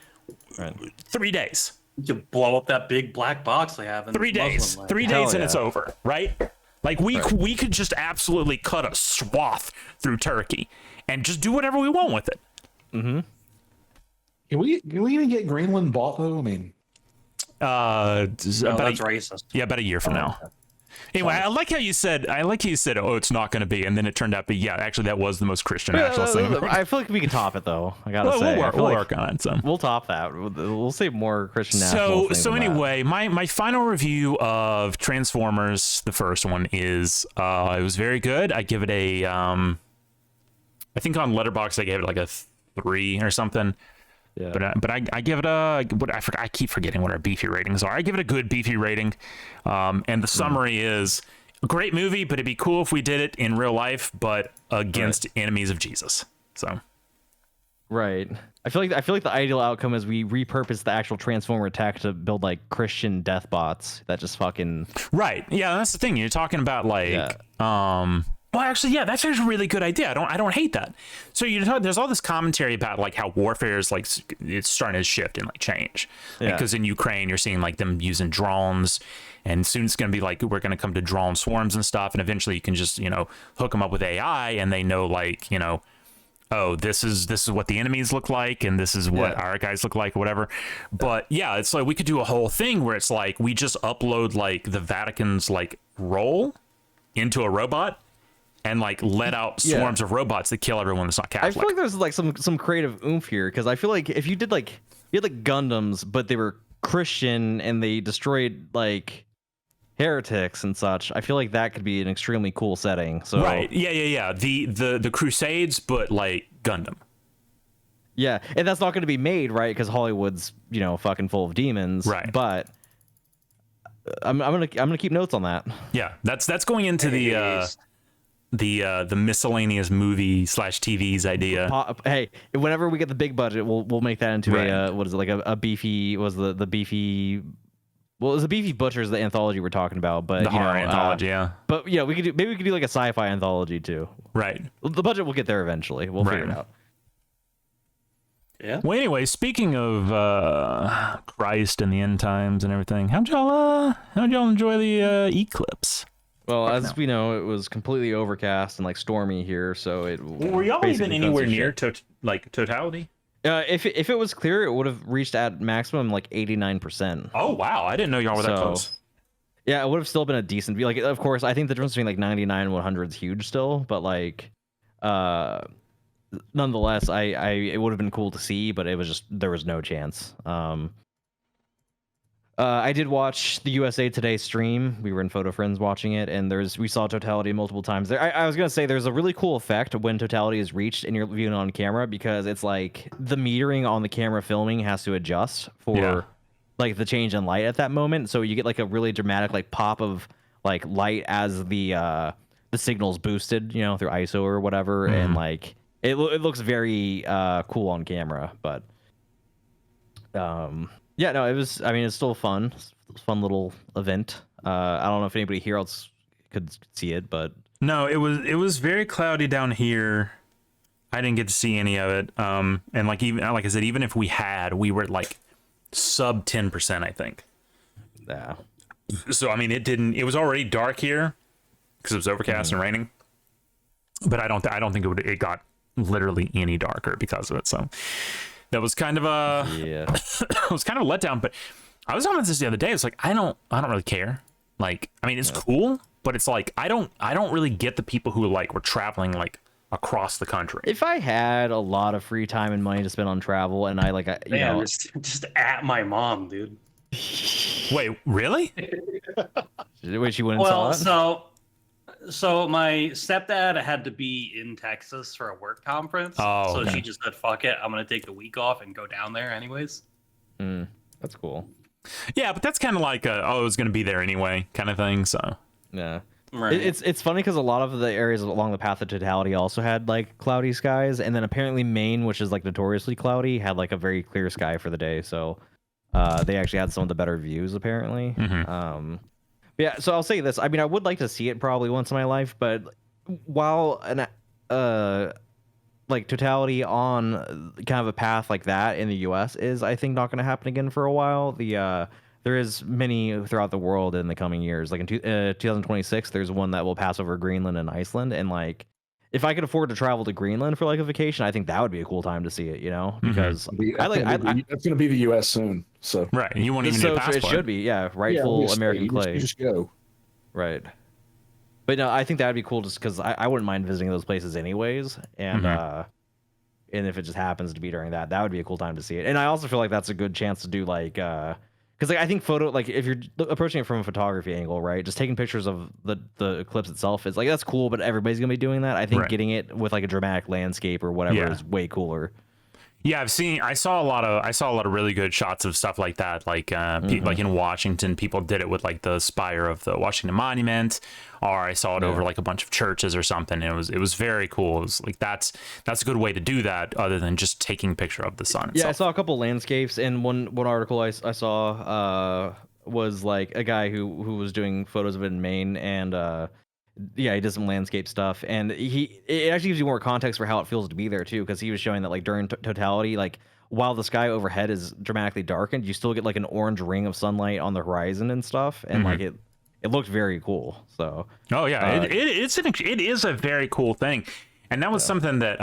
3 days. You blow up that big black box they have in 3 days. 3 days and it's over, right? Like we could just absolutely cut a swath through Turkey and just do whatever we want with it. Mm-hmm. Can we even get Greenland bought though? I mean, that's racist. Yeah, about a year from now. Anyway, I like how you said. Oh, it's not going to be, and then it turned out to be. Yeah, actually, that was the most Christian nationalist thing. I feel like we can top it though. I gotta say, we'll work on it. So we'll top that. We'll say more Christian national things. So anyway, my final review of Transformers, the first one, is it was very good. I give it a I think on Letterboxd I gave it like a 3 or something. Yeah. But I give it a I keep forgetting what our beefy ratings are. I give it a good beefy rating. And the summary is a great movie, but it'd be cool if we did it in real life, but against enemies of Jesus. So right. I feel like the ideal outcome is we repurpose the actual Transformer tech to build like Christian death bots that just fucking right. Yeah, that's the thing. You're talking about like well, actually, yeah, that's actually a really good idea. I don't hate that. So there's all this commentary about like how warfare is like it's starting to shift and like change. Because in Ukraine, you're seeing like them using drones, and soon it's going to be like we're going to come to drone swarms and stuff, and eventually you can just hook them up with AI, and they know like oh, this is what the enemies look like, and this is what our guys look like, or whatever. But yeah, it's like we could do a whole thing where it's like we just upload like the Vatican's like role into a robot. And like let out swarms of robots that kill everyone that's not Catholic. I feel like there's like some creative oomph here because I feel like if you did like you had like Gundams, but they were Christian and they destroyed like heretics and such, I feel like that could be an extremely cool setting. So right, yeah. The Crusades, but like Gundam. Yeah, and that's not going to be made right because Hollywood's fucking full of demons. Right, but I'm gonna keep notes on that. Yeah, that's going into the miscellaneous movie / TV's idea. Hey, whenever we get the big budget, we'll make that into a what is it, like a beefy? Was the beefy? Well, it was the Beefy Butchers, the anthology we're talking about, but the horror anthology, yeah. But we could do like a sci-fi anthology too. Right. The budget will get there eventually. We'll figure it out. Yeah. Well, anyway, speaking of Christ and the end times and everything, how'd y'all enjoy the Eclipse? Well, as we know, it was completely overcast and like stormy here, so it. Were y'all even anywhere near totality? If it was clear, it would have reached at maximum like 89%. Oh wow, I didn't know y'all were that close. Yeah, it would have still been a decent view. Like, of course, I think the difference between like 99 and 100 is huge still, but like, nonetheless, it would have been cool to see, but it was just there was no chance. I did watch the USA Today stream. We were in Photo Friends watching it, and we saw totality multiple times there. I was gonna say there's a really cool effect when totality is reached and you're viewing it on camera because it's like the metering on the camera filming has to adjust for like the change in light at that moment. So you get like a really dramatic like pop of like light as the signal's boosted, through ISO or whatever, and like it looks very cool on camera, but yeah, no, it was. I mean, it's still fun. Fun little event. I don't know if anybody here else could see it, but no, it was very cloudy down here. I didn't get to see any of it. And like I said, even if we were at like sub 10%, I think. Yeah. So I mean, it was already dark here because it was overcast and raining. But I don't think it got literally any darker because of it. So. That was kind of it was kind of a letdown, but I was on this the other day. It's like I don't really care. Like, I mean, it's cool, but it's like I don't really get the people who like were traveling like across the country. If I had a lot of free time and money to spend on travel, and I just at my mom, dude. Wait, really? Wait, she wouldn't sell it? So my stepdad had to be in Texas for a work conference. So she just said, fuck it, I'm going to take the week off and go down there anyways. That's cool. Yeah, but that's kind of like I was going to be there anyway kind of thing, so. Yeah. Right. It's funny because a lot of the areas along the path of totality also had like cloudy skies, and then apparently Maine, which is like notoriously cloudy, had like a very clear sky for the day, so they actually had some of the better views apparently. Yeah, so I'll say this. I mean, I would like to see it probably once in my life, but while like totality on kind of a path like that in the U.S. is, I think, not going to happen again for a while. There is many throughout the world in the coming years. Like in 2026, there's one that will pass over Greenland and Iceland, and like if I could afford to travel to Greenland for like a vacation, I think that would be a cool time to see it. Because that's going to be the U.S. soon. So right, you won't even need a passport. It should be, rightful American clay. You just go. Right. But no, I think that would be cool just because I wouldn't mind visiting those places anyways. And and if it just happens to be during that, that would be a cool time to see it. And I also feel like that's a good chance to do like because like I think if you're approaching it from a photography angle, right, just taking pictures of the eclipse itself is like that's cool, but everybody's gonna be doing that. I think getting it with like a dramatic landscape or whatever is way cooler. Yeah, I saw a lot of really good shots of stuff like that. Like like in Washington, people did it with like the spire of the Washington Monument, or I saw it over like a bunch of churches or something. It was very cool. It was like that's a good way to do that, other than just taking a picture of the sun itself. Yeah, I saw a couple landscapes, and one article I saw was like a guy who was doing photos of it in Maine, and yeah, he did some landscape stuff, and it actually gives you more context for how it feels to be there too, because he was showing that like during totality, like while the sky overhead is dramatically darkened, you still get like an orange ring of sunlight on the horizon and stuff, and like it looked very cool. So it is a very cool thing, and that was something that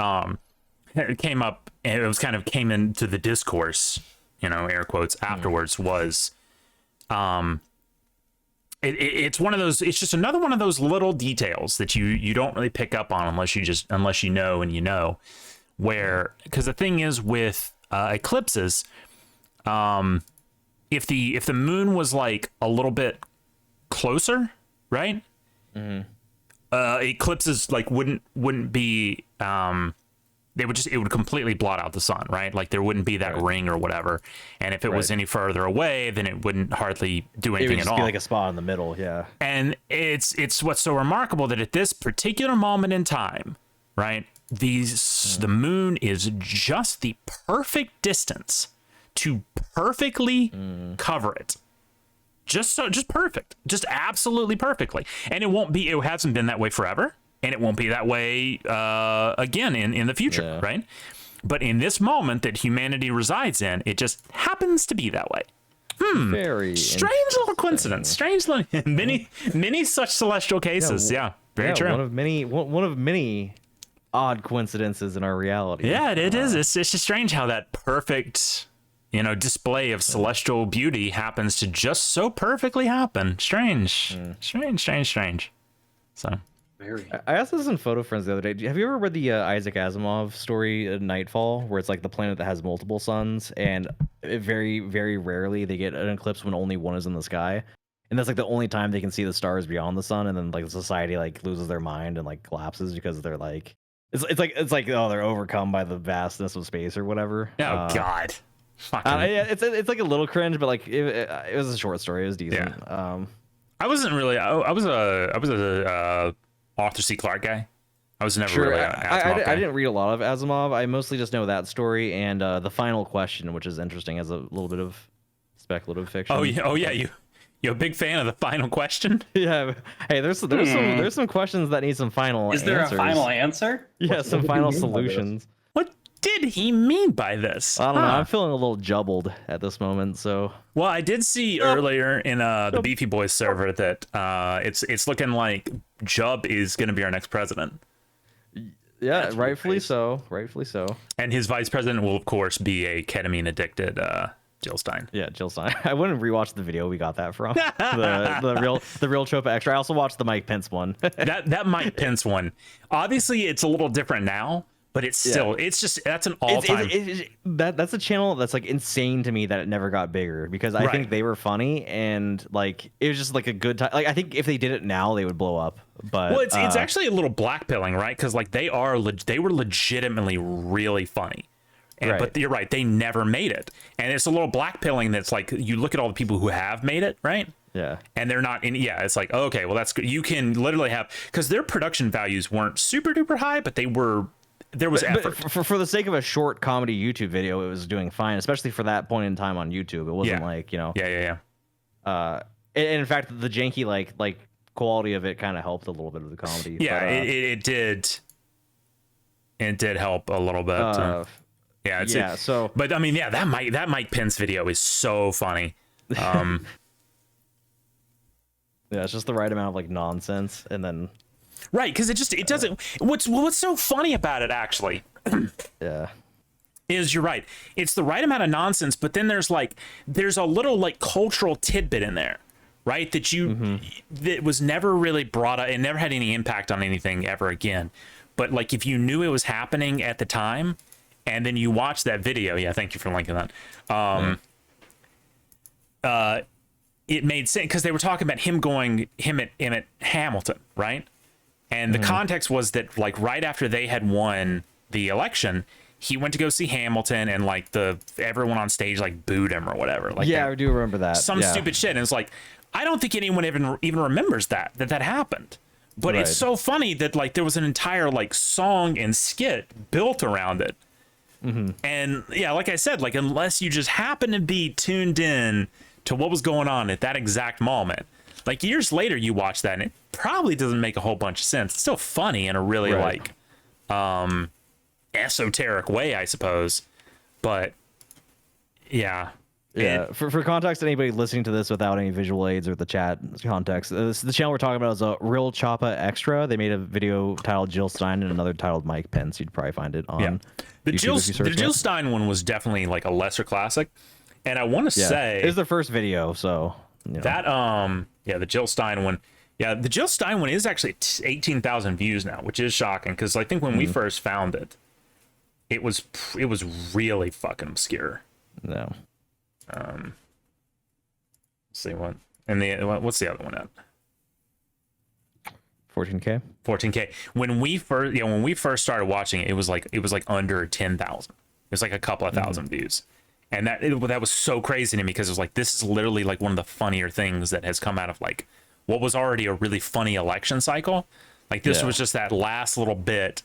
came up, and it was kind of came into the discourse, air quotes, afterwards, was it's one of those, it's just another one of those little details that you don't really pick up on unless you know, and where, because the thing is with eclipses, if the moon was like a little bit closer, right, eclipses like wouldn't be it would completely blot out the sun, right? Like there wouldn't be that ring or whatever. And if it was any further away, then it wouldn't hardly do anything it would just at all. Be like a spot in the middle, yeah. And it's what's so remarkable that at this particular moment in time, right, the moon is just the perfect distance to perfectly cover it. Just perfect, just absolutely perfectly. And it hasn't been that way forever. And it won't be that way again in the future, right? But in this moment that humanity resides in, it just happens to be that way. Very strange little coincidence. Strange little many such celestial cases. Yeah, very true. One of many odd coincidences in our reality. Yeah, it is. It's just strange how that perfect, display of celestial beauty happens to just so perfectly happen. Strange. So. I asked this in Photo Friends the other day. Have you ever read the Isaac Asimov story Nightfall, where it's like the planet that has multiple suns, and very, very rarely they get an eclipse when only one is in the sky, and that's like the only time they can see the stars beyond the sun, and then like the society like loses their mind and like collapses because they're like it's like they're overcome by the vastness of space or whatever. Oh God. It's like a little cringe, but like it was a short story. It was decent. Yeah. I wasn't really. I was a Arthur C. Clarke guy. I was never really an Asimov guy. I didn't read a lot of Asimov. I mostly just know that story and The Final Question, which is interesting as a little bit of speculative fiction. Oh yeah. You're a big fan of The Final Question? Yeah. Hey, there's some questions that need some final answers. Is there a final answer? Yeah, some final solutions. What did he mean by this? I don't know. I'm feeling a little jubbled at this moment. So. Well, I did see earlier in the Beefy Boys server that it's looking like Jubb is going to be our next president. Yeah, That's rightfully so. And his vice president will, of course, be a ketamine addicted Jill Stein. Yeah, Jill Stein. I wouldn't rewatch the video we got that from. the real Chopa Extra. I also watched the Mike Pence one. that Mike Pence one. Obviously, it's a little different now. But it's still, it's just, that's an all-time. That's a channel that's like insane to me that it never got bigger, because I think they were funny and like it was just like a good time. Like I think if they did it now, they would blow up. But well, it's actually a little blackpilling, right? Because like they were legitimately really funny. But you're right, they never made it, and it's a little blackpilling. That's like you look at all the people who have made it, right? Yeah. And they're not in. Yeah, it's like okay, well that's good. You can literally have, because their production values weren't super duper high, but they were. There was effort. But for the sake of a short comedy YouTube video, it was doing fine, especially for that point in time on YouTube. It wasn't like, Yeah. And in fact, the janky like quality of it kind of helped a little bit of the comedy. Yeah, but, it did. It did help a little bit. So, but I mean, yeah, that Mike Pence video is so funny. Yeah, it's just the right amount of like nonsense, and then. Right, because it doesn't. What's so funny about it actually? Is you're right. It's the right amount of nonsense, but then there's a little like cultural tidbit in there, right? That was never really brought up and never had any impact on anything ever again. But like, if you knew it was happening at the time, and then you watch that video, yeah, thank you for linking that. It made sense because they were talking about him at Hamilton, right? And the context was that like right after they had won the election, he went to go see Hamilton, and like everyone on stage like booed him or whatever. Like, I do remember that. Some stupid shit. And it's like, I don't think anyone even remembers that happened. But it's so funny that like there was an entire like song and skit built around it. And yeah, like I said, like unless you just happen to be tuned in to what was going on at that exact moment, like years later you watch that and it probably doesn't make a whole bunch of sense. It's still funny in a really like esoteric way, I suppose. But yeah. For context, anybody listening to this without any visual aids or the chat context, the channel we're talking about is a Real Choppa Extra. They made a video titled Jill Stein and another titled Mike Pence. You'd probably find it on the YouTube Jill Stein one was definitely like a lesser classic, and I want to say it was their first video, so that the Jill Stein one, the Jill Stein one is actually 18,000 views now, which is shocking because I think when we first found it, it was really fucking obscure. No. Let's see what, and what's the other one at? 14K. 14K. When we first started watching it, it was like under 10,000. It was like a couple of thousand views, and that was so crazy to me because it was like, this is literally like one of the funnier things that has come out of like what was already a really funny election cycle. Like this was just that last little bit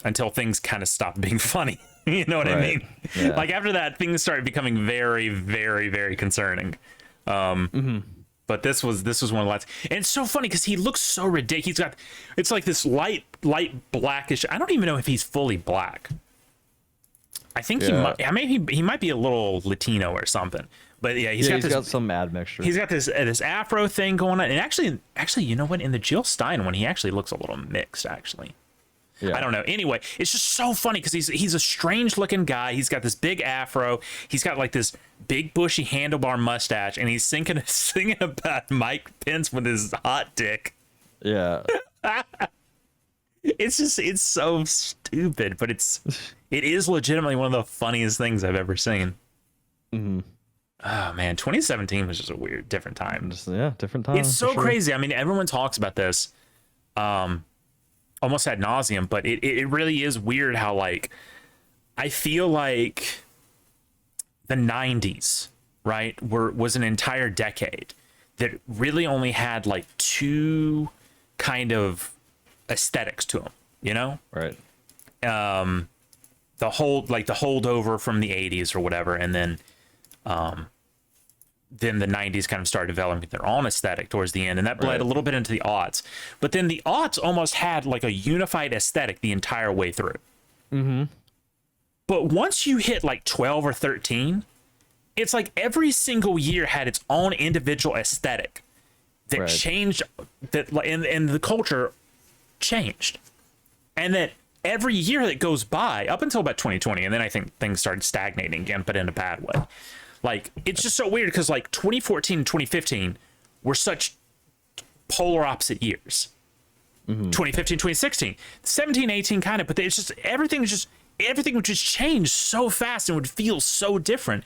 until things kind of stopped being funny. You know what I mean? Yeah. Like after that, things started becoming very, very, very concerning. But this was one of the last, and it's so funny because he looks so ridiculous. It's like this light blackish. I don't even know if he's fully black. I think he might be a little Latino or something. But yeah, he's got some admixture. He's got this afro thing going on, and actually, you know what? In the Jill Stein one, he actually looks a little mixed. Actually. Yeah. I don't know. Anyway, it's just so funny because he's a strange looking guy. He's got this big afro. He's got like this big bushy handlebar mustache, and he's singing about Mike Pence with his hot dick. Yeah. It's so stupid, but it is legitimately one of the funniest things I've ever seen. Oh man, 2017 was just a weird, different time. Different time. It's so crazy. I mean, everyone talks about this. Almost ad nauseum, but it really is weird how like I feel like the 90s, right, was an entire decade that really only had like two kind of aesthetics to them, you know? Right. The holdover from the 80s or whatever, and then the 90s kind of started developing their own aesthetic towards the end, and that bled a little bit into the aughts. But then the aughts almost had like a unified aesthetic the entire way through. But once you hit like 12 or 13, it's like every single year had its own individual aesthetic that changed, that and the culture changed. And that every year that goes by, up until about 2020, and then I think things started stagnating again, but in a bad way. Like, it's just so weird because, like, 2014 and 2015 were such polar opposite years. 2015, 2016, 17, 18 kind of, but it's just, everything would just change so fast and would feel so different.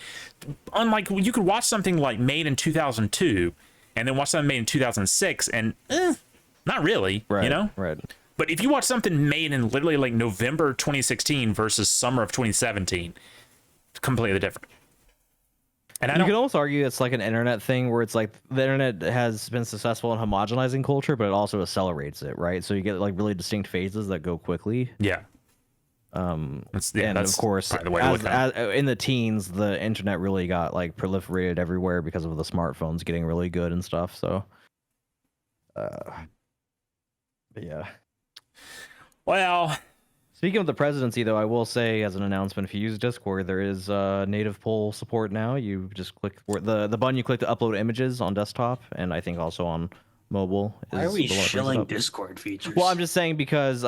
Unlike, you could watch something, like, made in 2002 and then watch something made in 2006 and, not really, you know? Right. But if you watch something made in literally, like, November 2016 versus summer of 2017, it's completely different. And you could almost argue it's like an internet thing where it's like the internet has been successful in homogenizing culture, but it also accelerates it, right? So you get like really distinct phases that go quickly. Yeah. And of course, as in the teens, the internet really got like proliferated everywhere because of the smartphones getting really good and stuff. So, but yeah. Well. Speaking of the presidency, though, I will say as an announcement, if you use Discord, there is native poll support now. You just click the button you click to upload images on desktop, and I think also on mobile. Why are we shilling Discord features? Well, I'm just saying because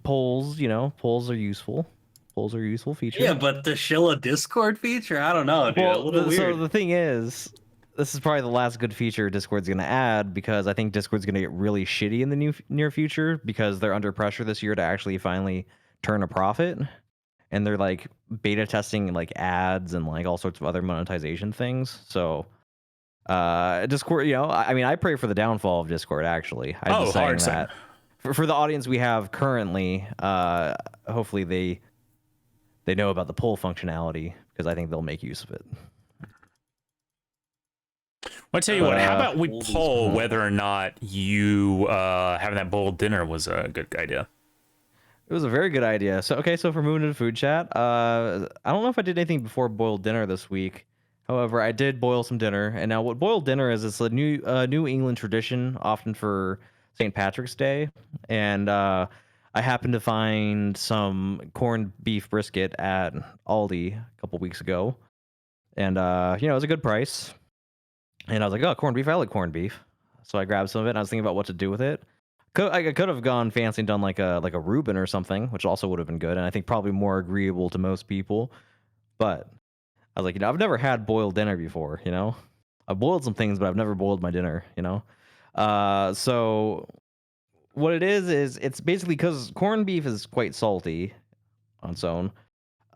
polls are useful. Polls are useful features. Yeah, but to shill a Discord feature, I don't know, dude. Well, a little weird. So the thing is, this is probably the last good feature Discord's going to add, because I think Discord's going to get really shitty in the near future because they're under pressure this year to actually finally turn a profit, and they're like beta testing like ads and like all sorts of other monetization things. So Discord, I mean, I pray for the downfall of Discord, actually. I'm just saying that for the audience we have currently, hopefully they know about the poll functionality, because I think they'll make use of it. Well, I tell you what, how about we poll whether or not you having that boiled dinner was a good idea? It was a very good idea. So for moving into food chat, I don't know if I did anything before boiled dinner this week. However, I did boil some dinner, and now what boiled dinner is, it's a New England tradition, often for St. Patrick's Day, and I happened to find some corned beef brisket at Aldi a couple weeks ago, and it was a good price. And I was like, oh, corned beef, I like corned beef. So I grabbed some of it, and I was thinking about what to do with it. I could have gone fancy and done like a Reuben or something, which also would have been good, and I think probably more agreeable to most people. But I was like, I've never had boiled dinner before, I've boiled some things, but I've never boiled my dinner, So what it is it's basically, because corned beef is quite salty on its own.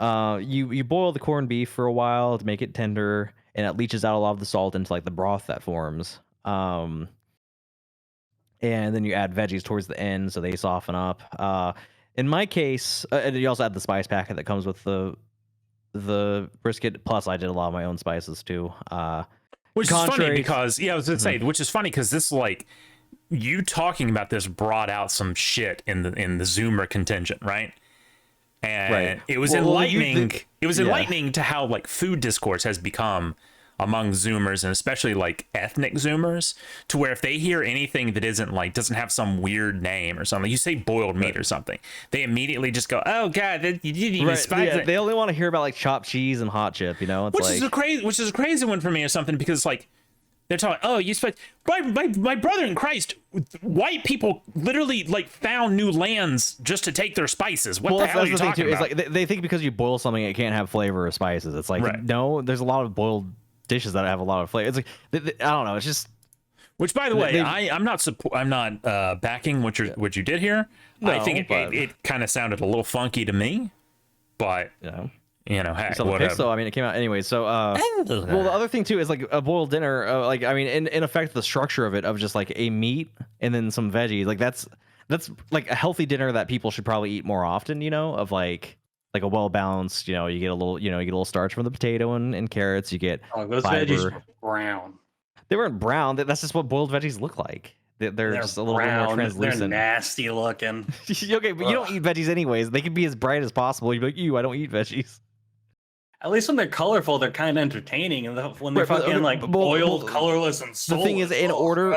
You boil the corned beef for a while to make it tender, and it leaches out a lot of the salt into like the broth that forms. And then you add veggies towards the end so they soften up. In my case, and you also add the spice packet that comes with the brisket. Plus, I did a lot of my own spices too. Which is funny because, I was gonna say, which is funny because this, like, you talking about this brought out some shit in the Zoomer contingent, right? And it was enlightening. It was enlightening to how like food discourse has become among Zoomers, and especially like ethnic Zoomers, to where if they hear anything that isn't like, doesn't have some weird name or something, you say boiled meat or something, they immediately just go, "Oh God, you didn't even spice it." They only want to hear about like chopped cheese and hot chip, It's which is a crazy one for me or something, because like they're talking, "Oh, you spice." My brother in Christ, white people literally like found new lands just to take their spices. What the hell are you talking about? It's like they think because you boil something, it can't have flavor or spices. It's like, no, there's a lot of boiled dishes that have a lot of flavor. It's like, I don't know. It's just. Which, by the way, I'm not backing what you did here. No, I think it kind of sounded a little funky to me, but heck, whatever. So I mean, it came out anyway. So well, the other thing too is like a boiled dinner. In effect, the structure of it, of just like a meat and then some veggies, like that's like a healthy dinner that people should probably eat more often. Of like a well balanced. You get a little starch from the potato and carrots. You get those fiber. Veggies were brown. They weren't brown. That's just what boiled veggies look like. They're just a little bit more translucent. They're nasty looking. Okay, but you don't eat veggies anyways. They can be as bright as possible. You'd be like, "Ew, I don't eat veggies." At least when they're colorful, they're kind of entertaining, and when they're fucking like boiled, colorless, and soulless. The thing is, in order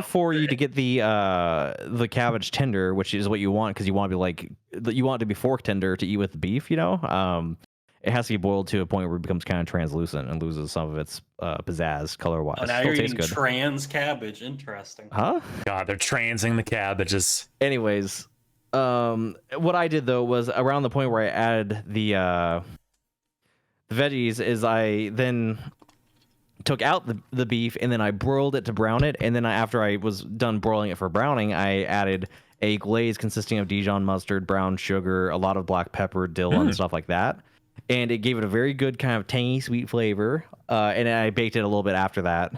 for you to get the cabbage tender, which is what you want, because you want it to be fork tender to eat with the beef, it has to be boiled to a point where it becomes kind of translucent and loses some of its pizzazz color-wise. Oh, now you're eating trans cabbage. Interesting. Huh? God, they're transing the cabbages. Anyways, what I did though was around the point where I added the veggies, is I then took out the beef and then I broiled it to brown it, and then after I was done broiling it for browning, I added a glaze consisting of Dijon mustard, brown sugar, a lot of black pepper, dill, and stuff like that. And it gave it a very good kind of tangy, sweet flavor. And I baked it a little bit after that,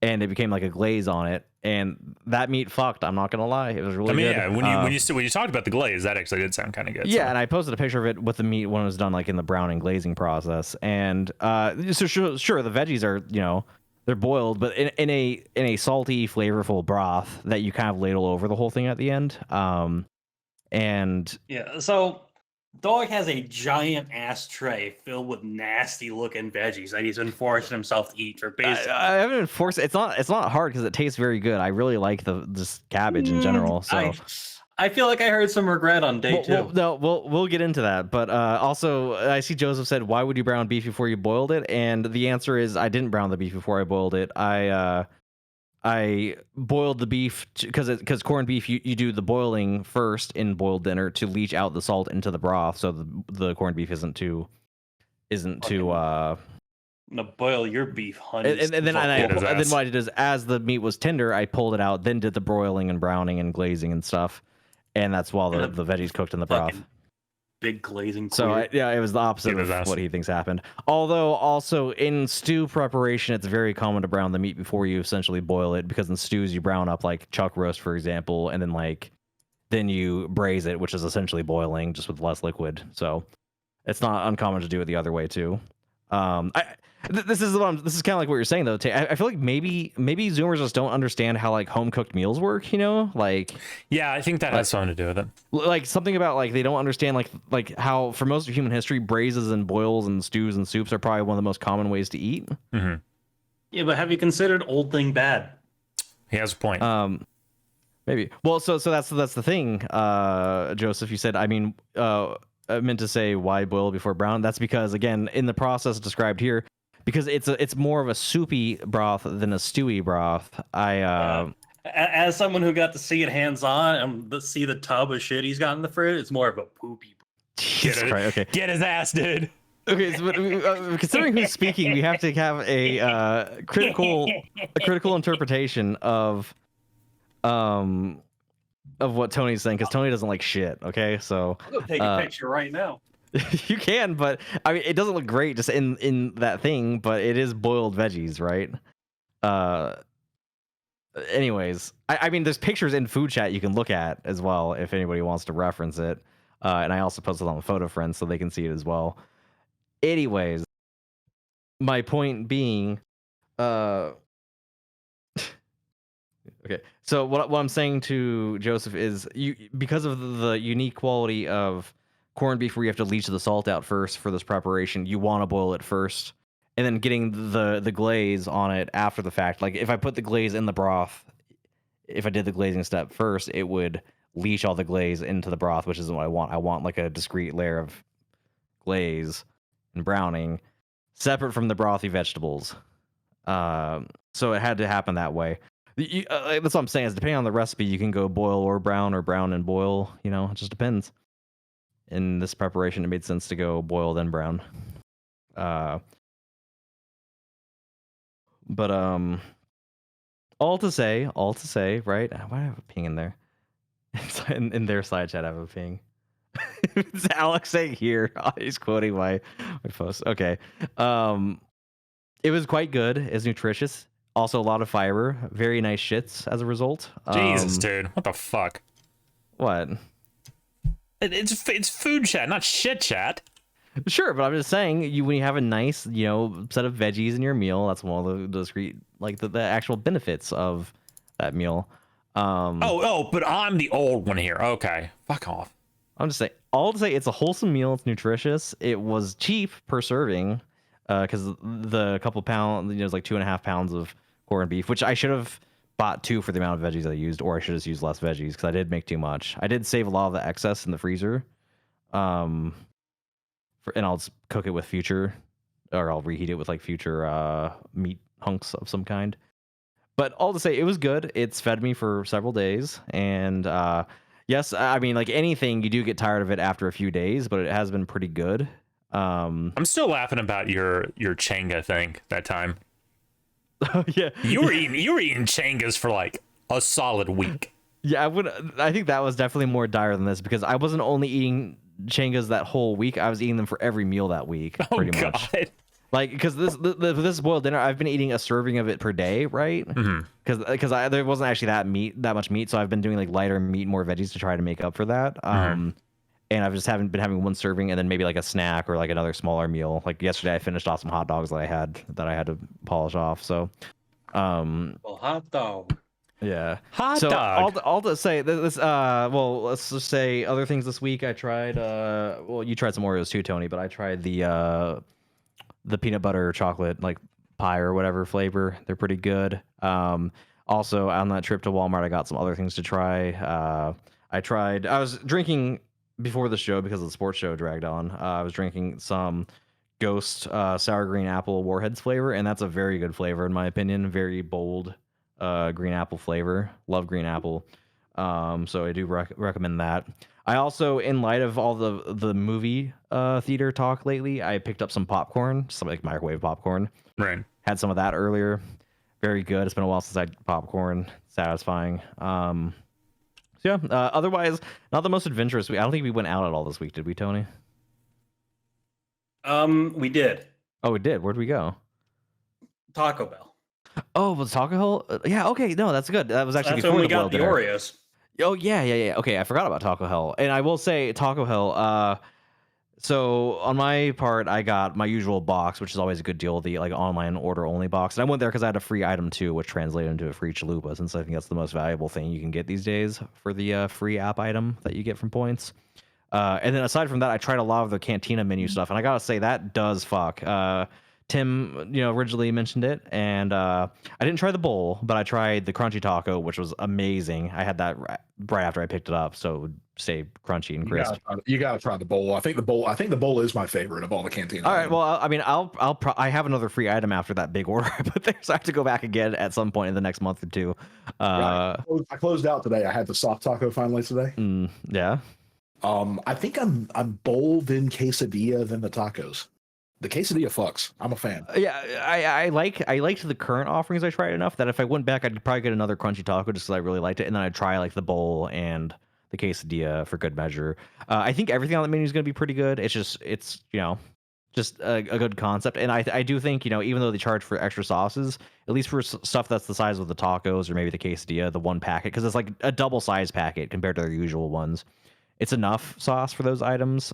and it became like a glaze on it. And that meat fucked. I'm not gonna lie, it was really good. Yeah, when you talked about the glaze, that actually did sound kind of good. Yeah, so. And I posted a picture of it with the meat when it was done, like in the browning glazing process. And so sure, the veggies are they're boiled, but in a salty, flavorful broth that you kind of ladle over the whole thing at the end. And yeah, so Dog has a giant ass tray filled with nasty looking veggies that he's been forcing himself to eat for basically. I haven't been forced. It's not hard because it tastes very good. I really like this cabbage in general. So I feel like I heard some regret on day two. We'll get into that. But also, I see Joseph said, "Why would you brown beef before you boiled it?" And the answer is, I didn't brown the beef before I boiled it. I boiled the beef because corned beef, you do the boiling first in boiled dinner to leach out the salt into the broth, so the corned beef isn't too I'm gonna boil your beef, honey. And then Get his what I ass. did is, as the meat was tender, I pulled it out, then did the broiling and browning and glazing and stuff, and that's while And the veggies cooked in the broth. fucking big glazing So queer. it was the opposite Get his of ass. what he thinks happened. Although also in stew preparation, it's very common to brown the meat before you essentially boil it, because in stews you brown up like chuck roast, for example, and then you braise it, which is essentially boiling just with less liquid. So it's not uncommon to do it the other way too. This is kind of like what you're saying though. I feel like maybe Zoomers just don't understand how like home cooked meals work. You know, like Yeah, I think that has something to do with it. like something about like they don't understand like how for most of human history braises and boils and stews and soups are probably one of the most common ways to eat. Mm-hmm. Yeah, but have you considered old thing bad? He has a point. Maybe. Well, so that's the thing, Joseph. You said, I meant to say why boil before brown. That's because again, in the process described here, because it's more of a soupy broth than a stewy broth. As someone who got to see it hands on and see the tub of shit he's got in the fridge, it's more of a poopy. Jesus Christ, okay. Get his ass, dude. Okay, so, considering who's speaking, we have to have a critical interpretation of what Tony's saying, because Tony doesn't like shit. Okay, so I'll go take a picture right now. you can, but I mean, it doesn't look great just in that thing, but it is boiled veggies, right? Anyways, I mean, there's pictures in food chat you can look at as well if anybody wants to reference it, and I also posted on the Photo Friends so they can see it as well. Anyways, my point being, okay. So what I'm saying to Joseph is, because of the unique quality of corned beef, where you have to leach the salt out first for this preparation, you want to boil it first, and then getting the glaze on it after the fact. Like if I put the glaze in the broth, if I did the glazing step first, it would leach all the glaze into the broth, which isn't what I want. I want like a discrete layer of glaze and browning separate from the brothy vegetables. So it had to happen that way. That's what I'm saying, is depending on the recipe, you can go boil or brown and boil. You know, it just depends. In this preparation, it made sense to go boil then brown. But all to say, right? Why do I have a ping in there? In their side chat, I have a ping. It's Alex saying here. He's quoting my post. Okay. It was quite good. It's nutritious. Also a lot of fiber. Very nice shits as a result. Jesus, dude. What the fuck? What? It's food chat, not shit chat. Sure, but I'm just saying, when you have a nice, set of veggies in your meal, that's one of the discrete, like the actual benefits of that meal. But I'm the old one here. Okay, fuck off. I'm just saying, all to say, it's a wholesome meal. It's nutritious. It was cheap per serving, because the couple pounds, it's like 2.5 pounds of corned beef, which I should have bought 2 for the amount of veggies I used, or I should have used less veggies because I did make too much. I did save a lot of the excess in the freezer. And I'll just cook it with future, or I'll reheat it with like future meat hunks of some kind. But all to say, it was good. It's fed me for several days, and yes, I mean, like anything, you do get tired of it after a few days, but it has been pretty good. I'm still laughing about your Changa thing that time. Yeah, you were eating Changas for like a solid week. Yeah, I think that was definitely more dire than this, because I wasn't only eating Changas that whole week. I was eating them for every meal that week, pretty much. Like, because this boiled dinner, I've been eating a serving of it per day, right? Because there wasn't actually that much meat, so I've been doing like lighter meat, more veggies to try to make up for that. And I've just been having one serving and then maybe like a snack or like another smaller meal. Like yesterday, I finished off some hot dogs that I had to polish off. So, well, hot dog. Yeah, hot dog. All to say this. Well, let's just say other things this week. I tried. Well, you tried some Oreos too, Tony, but I tried the peanut butter chocolate like pie or whatever flavor. They're pretty good. Also, on that trip to Walmart, I got some other things to try. I was drinking before the show because the sports show dragged on. I was drinking some Ghost sour green apple Warheads flavor, and that's a very good flavor in my opinion. Very bold. Green apple flavor. Love green apple. So I do recommend that. I also, in light of all the movie theater talk lately, I picked up some popcorn, some like microwave popcorn. Right. Had some of that earlier. Very good. It's been a while since I had popcorn. Satisfying. So yeah. Otherwise, not the most adventurous. I don't think we went out at all this week, did we, Tony? We did. Oh, we did. Where'd we go? Taco Bell. Oh, was Taco Hell? Yeah. Okay. No, that's good. That was actually That's before when we the got boiled the dinner. Oreos. Oh yeah. Okay, I forgot about Taco Hell, and I will say Taco Hell. So on my part, I got my usual box, which is always a good deal, the like online order only box. And I went there because I had a free item too, which translated into a free chalupa, since I think that's the most valuable thing you can get these days for the free app item that you get from points. And then aside from that, I tried a lot of the Cantina menu stuff, and I gotta say that does fuck. Tim, originally mentioned it, and I didn't try the bowl, but I tried the crunchy taco, which was amazing. I had that right after I picked it up, so it would stay crunchy and crisp. You gotta try the bowl. I think the bowl is my favorite of all the Cantina. All right, well, I mean, I have another free item after that big order I put there, so I have to go back again at some point in the next month or two. I closed out today. I had the soft taco finally today. Yeah. I think I'm bowl then quesadilla then the tacos. The quesadilla fucks. I'm a fan. Yeah, I liked the current offerings. I tried enough that if I went back, I'd probably get another crunchy taco just because I really liked it, and then I'd try like the bowl and the quesadilla for good measure. I think everything on the menu is going to be pretty good. It's just a good concept, and I do think even though they charge for extra sauces, at least for stuff that's the size of the tacos or maybe the quesadilla, the one packet, because it's like a double size packet compared to their usual ones. It's enough sauce for those items.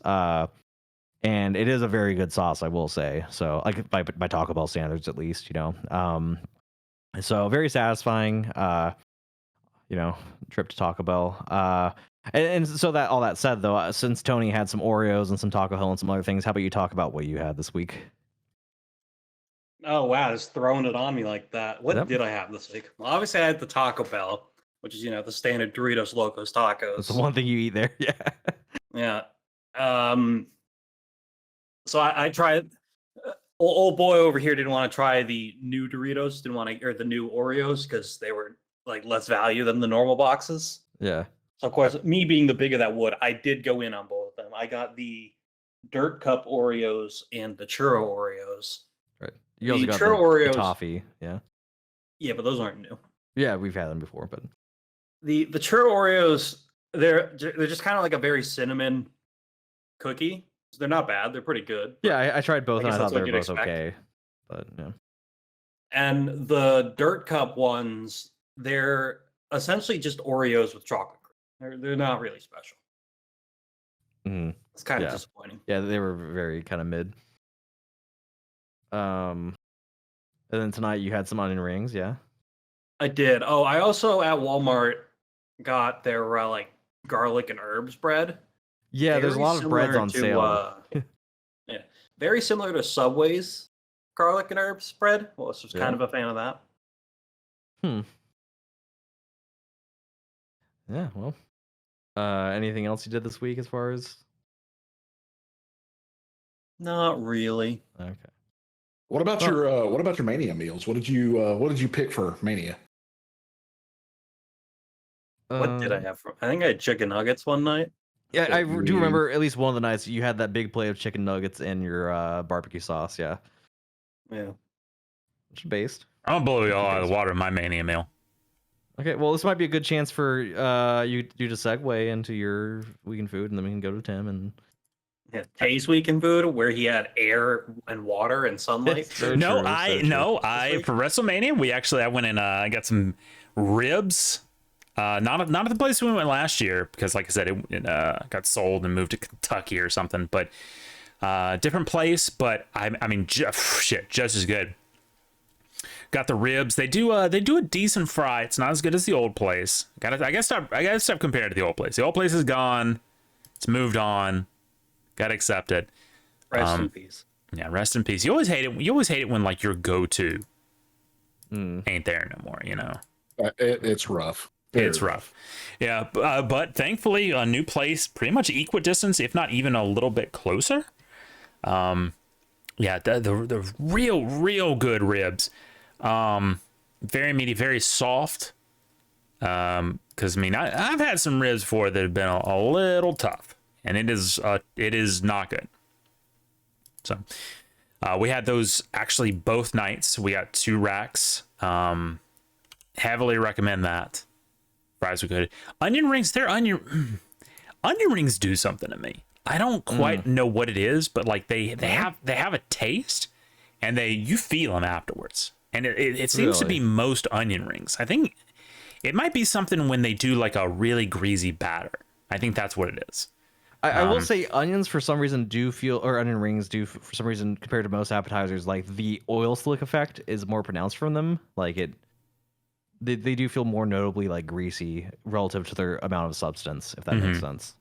And it is a very good sauce, I will say. So, like by Taco Bell standards, at least, So very satisfying. Trip to Taco Bell. And so that all that said, though, since Tony had some Oreos and some Taco Bell and some other things, how about you talk about what you had this week? Oh wow, just throwing it on me like that. What Yep. did I have this week? Well, obviously I had the Taco Bell, which is the standard Doritos Locos Tacos. That's the one thing you eat there. Yeah. Yeah. So I tried. Old boy over here didn't want to try the new Doritos, or the new Oreos because they were like less value than the normal boxes. Yeah. So of course, me being the bigger that would, I did go in on both of them. I got the Dirt Cup Oreos and the Churro Oreos. Right. You also The got Churro the Oreos. toffee. Yeah. Yeah, but those aren't new. Yeah, we've had them before, but The Churro Oreos, they're just kind of like a very cinnamon cookie. They're not bad. They're pretty good. yeah, I tried both, I and I guess thought that's they what were you'd both expect. okay. But yeah. And the Dirt Cup ones, they're essentially just Oreos with chocolate cream. They're not really special. Mhm. It's kind of Yeah. disappointing. Yeah, they were very kind of mid. And then tonight you had some onion rings, yeah. I did. Oh, I also at Walmart got their like garlic and herbs bread. Yeah, there's a Very lot of breads similar on to, sale. yeah, very similar to Subway's garlic and herbs bread. Well, I was just kind of a fan of that. Yeah, well. Anything else you did this week as far as? Not really. Okay. What about your Mania meals? What did you pick for Mania? What did I have? I think I had chicken nuggets one night. Yeah, I do remember at least one of the nights you had that big plate of chicken nuggets and your barbecue sauce. Yeah, Yeah. which is based. I'm gonna blow you all out of the water in my Mania meal. Okay, well, this might be a good chance for you to segue into your weekend food, and then we can go to Tim and. Yeah, Tay's weekend food where he had air and water and sunlight. So For WrestleMania I went and I got some ribs. Not at the place we went last year because, like I said, it got sold and moved to Kentucky or something. But different place. But I mean, just as good. Got the ribs. They do a decent fry. It's not as good as the old place. I gotta stop comparing to the old place. The old place is gone. It's moved on. Gotta accept it. Rest in peace. Yeah, rest in peace. You always hate it. You always hate it when like your go-to ain't there no more. It's rough. It's rough. Yeah, but thankfully a new place, pretty much equidistance, if not even a little bit closer. Yeah, the real good ribs. Very meaty, very soft. because I mean I've had some ribs before that have been a little tough, and it is not good. So we had those actually both nights. We got 2 racks. Heavily recommend that. Fries were good. Onion rings, onion rings do something to me. I don't quite know what it is, but like they have a taste, and you feel them afterwards. And it seems to be most onion rings. I think it might be something when they do like a really greasy batter. I think that's what it is. I will say onions for some reason or onion rings do for some reason compared to most appetizers, like the oil slick effect is more pronounced from them. Like they do feel more notably like greasy relative to their amount of substance, if that makes sense.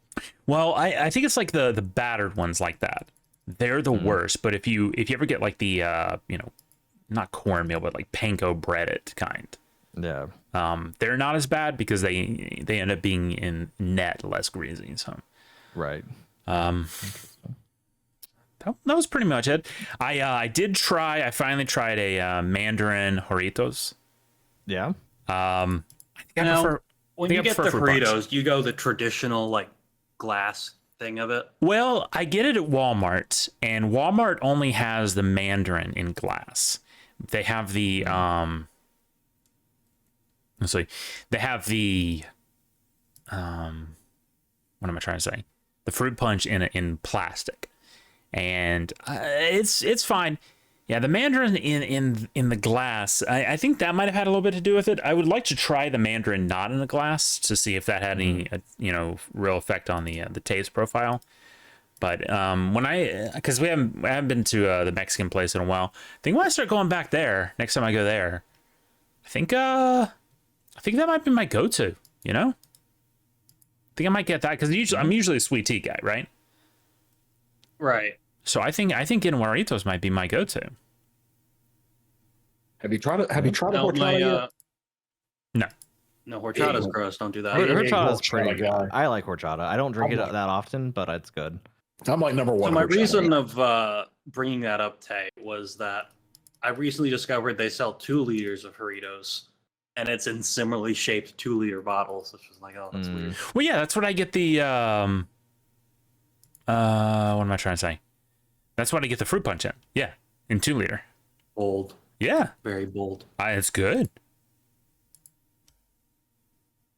Well, I think it's like the battered ones like that. They're the worst. But if you ever get like the not cornmeal, but like panko breaded kind. Yeah. They're not as bad because they end up being in net less greasy. So right. That was pretty much it. I finally tried a Mandarin Doritos. Yeah. I think I Now, prefer when I you get the prefer fruit punch. Doritos, you go the traditional like glass thing of it. Well, I get it at Walmart, and Walmart only has the Mandarin in glass. They have the let's see. They have the what am I trying to say? The fruit punch in plastic. And it's fine. Yeah, the Mandarin in the glass, I think that might have had a little bit to do with it. I would like to try the Mandarin not in the glass to see if that had any real effect on the taste profile. But because I haven't been to the Mexican place in a while. I think when I start going back there, next time I go there, I think that might be my go-to. I think I might get that because I'm usually a sweet tea guy, right? Right. So I think getting Doritos might be my go-to. Have you tried it? Have you tried No, horchata yet? No. No, horchata's gross. Don't do that. Horchata is horchata pretty good. guy. I like horchata. I don't drink it that often, but it's good. I'm like number one. So my horchata reason guy. of bringing that up, Tay, was that I recently discovered they sell 2 liters of Doritos, and it's in similarly shaped 2-liter bottles, which was like, oh, that's weird. Well, yeah, that's what I get the what am I trying to say? That's what I get the fruit punch in. Yeah, in 2-liter. Bold. Yeah, Very bold. it's good.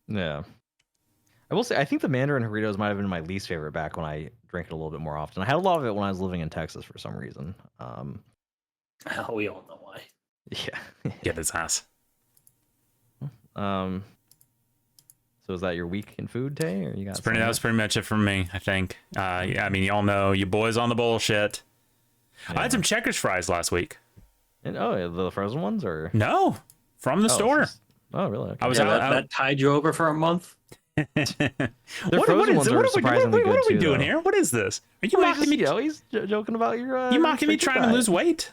Yeah. I will say, I think the Mandarin Doritos might have been my least favorite back when I drank it a little bit more often. I had a lot of it when I was living in Texas for some reason. We all know why. Yeah. Get his ass. So is that your week in food, Tay? Or you got That was pretty much it from me, I think. Yeah, I mean, y'all know you boys on the bullshit. Yeah. I had some Checkers fries last week. And, the frozen ones, or No, from the store. Really? Okay. I was Yeah, out. that tied you over for a month? Their What frozen ones are surprisingly good What are we too, doing though. here? What is this? Are you mocking me? He's joking about your. You mocking me trying to lose weight?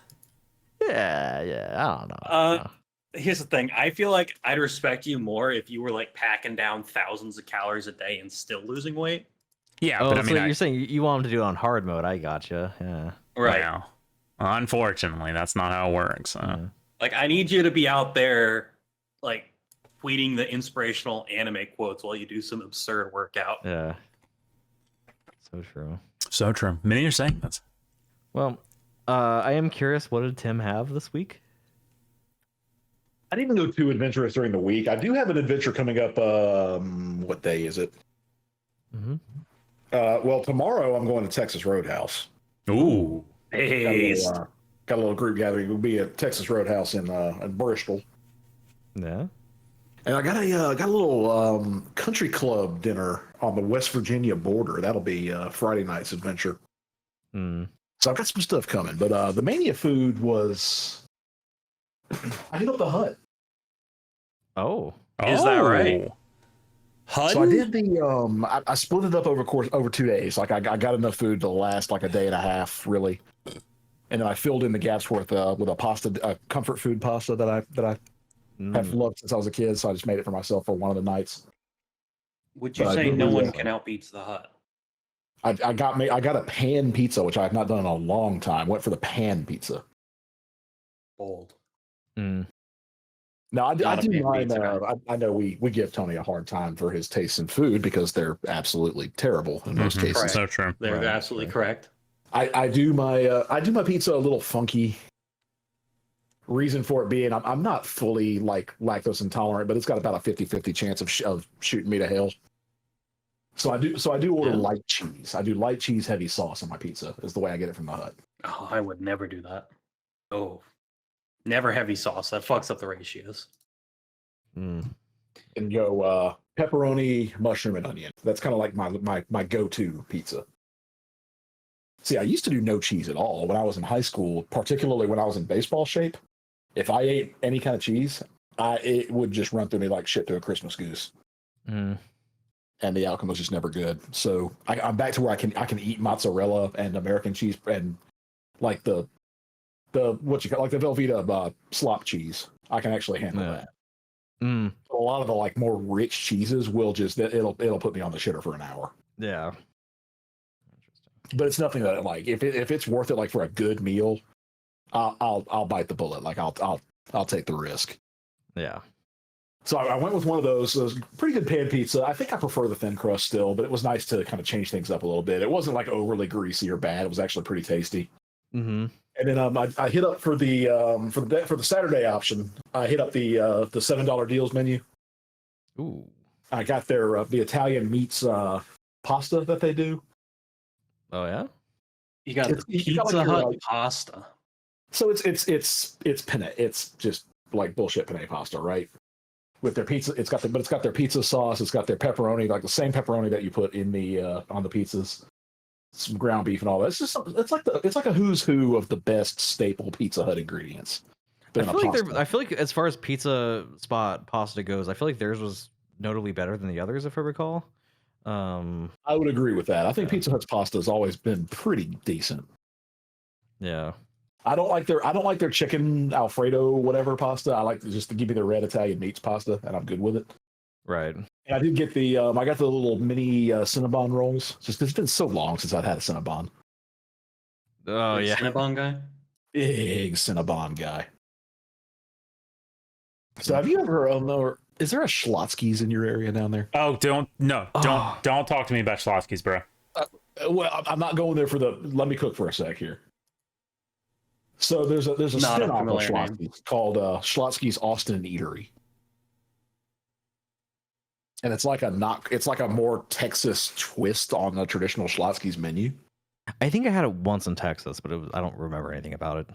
Yeah. I don't know. Here's the thing. I feel like I'd respect you more if you were like packing down thousands of calories a day and still losing weight. Yeah, Oh, but I mean, so you're saying you want him to do it on hard mode? I gotcha. Yeah. Right. Well, unfortunately, that's not how it works. Like, I need you to be out there, like, tweeting the inspirational anime quotes while you do some absurd workout. Yeah. So true. So true. Many are saying this. Well, I am curious. What did Tim have this week? I didn't even go too adventurous during the week. I do have an adventure coming up. What day is it? Mm-hmm. Well, tomorrow I'm going to Texas Roadhouse. Ooh. Hey, Got a little group gathering. We'll be at Texas Roadhouse in Bristol. Yeah. And I got a little country club dinner on the West Virginia border. That'll be Friday night's adventure. Mm. So I've got some stuff coming. But the mania food was I hit up the Hut. Oh. Is that right? HUD? So I did the I split it up over 2 days. Like I got enough food to last like a day and a half, really. And then I filled in the gaps with a comfort food pasta that I have loved since I was a kid. So I just made it for myself for one of the nights. Would you But I say did no really one well. can outbeat the Hut? I got a pan pizza, which I have not done in a long time. Went for the pan pizza. Bold. Mm. No, I Not a do big mine. pizza guy. I know we give Tony a hard time for his tastes in food because they're absolutely terrible in most cases. Correct. So true. They're absolutely correct. I do my pizza a little funky. Reason for it being I'm not fully like lactose intolerant, but it's got about a 50-50 chance of shooting me to hell. So I do order light cheese. I do light cheese, heavy sauce on my pizza. Is the way I get it from the hut. Oh, I would never do that. Oh, never heavy sauce. That fucks up the ratios. Mm. And go pepperoni, mushroom, and onion. That's kind of like my go-to pizza. See, I used to do no cheese at all when I was in high school, particularly when I was in baseball shape. If I ate any kind of cheese, it would just run through me like shit to a Christmas goose. Mm. And the outcome was just never good. So I'm back to where I can eat mozzarella and American cheese and like the what you call like the Velveeta slop cheese. I can actually handle that. Mm. A lot of the like more rich cheeses will just it'll put me on the shitter for an hour. Yeah. But it's nothing that like if it's worth it like for a good meal, I'll bite the bullet. Like I'll take the risk. Yeah. So I went with one of those. It was pretty good pan pizza. I think I prefer the thin crust still, but it was nice to kind of change things up a little bit. It wasn't like overly greasy or bad. It was actually pretty tasty. Mm-hmm. And then I hit up for the Saturday option. I hit up the $7 deals menu. Ooh. I got their the Italian meats pasta that they do. Oh yeah. You got the Pizza Hut pasta. So it's penne. It's just like bullshit penne pasta, right? With their pizza, it's got their pizza sauce. It's got their pepperoni, like the same pepperoni that you put in the on the pizzas. Some ground beef and all that. It's like a who's who of the best staple Pizza Hut ingredients. I feel like as far as pizza spot pasta goes, I feel like theirs was notably better than the others, if I recall. I would agree with that. I think Pizza Hut's pasta has always been pretty decent. Yeah. I don't like their chicken Alfredo whatever pasta. I like just to give me the red Italian meats pasta, and I'm good with it. Right. And I did get I got the little mini Cinnabon rolls. Just it's been so long since I've had a Cinnabon. Oh yeah. Cinnabon guy. Big Cinnabon guy. So have you ever is there a Schlotzsky's in your area down there? Oh, don't talk to me about Schlotzsky's, bro. Well, I'm not going there for let me cook for a sec here. So there's a spin-off of Schlotzsky's called Schlotzsky's Austin Eatery. And it's like a more Texas twist on the traditional Schlotzsky's menu. I think I had it once in Texas, but I don't remember anything about it.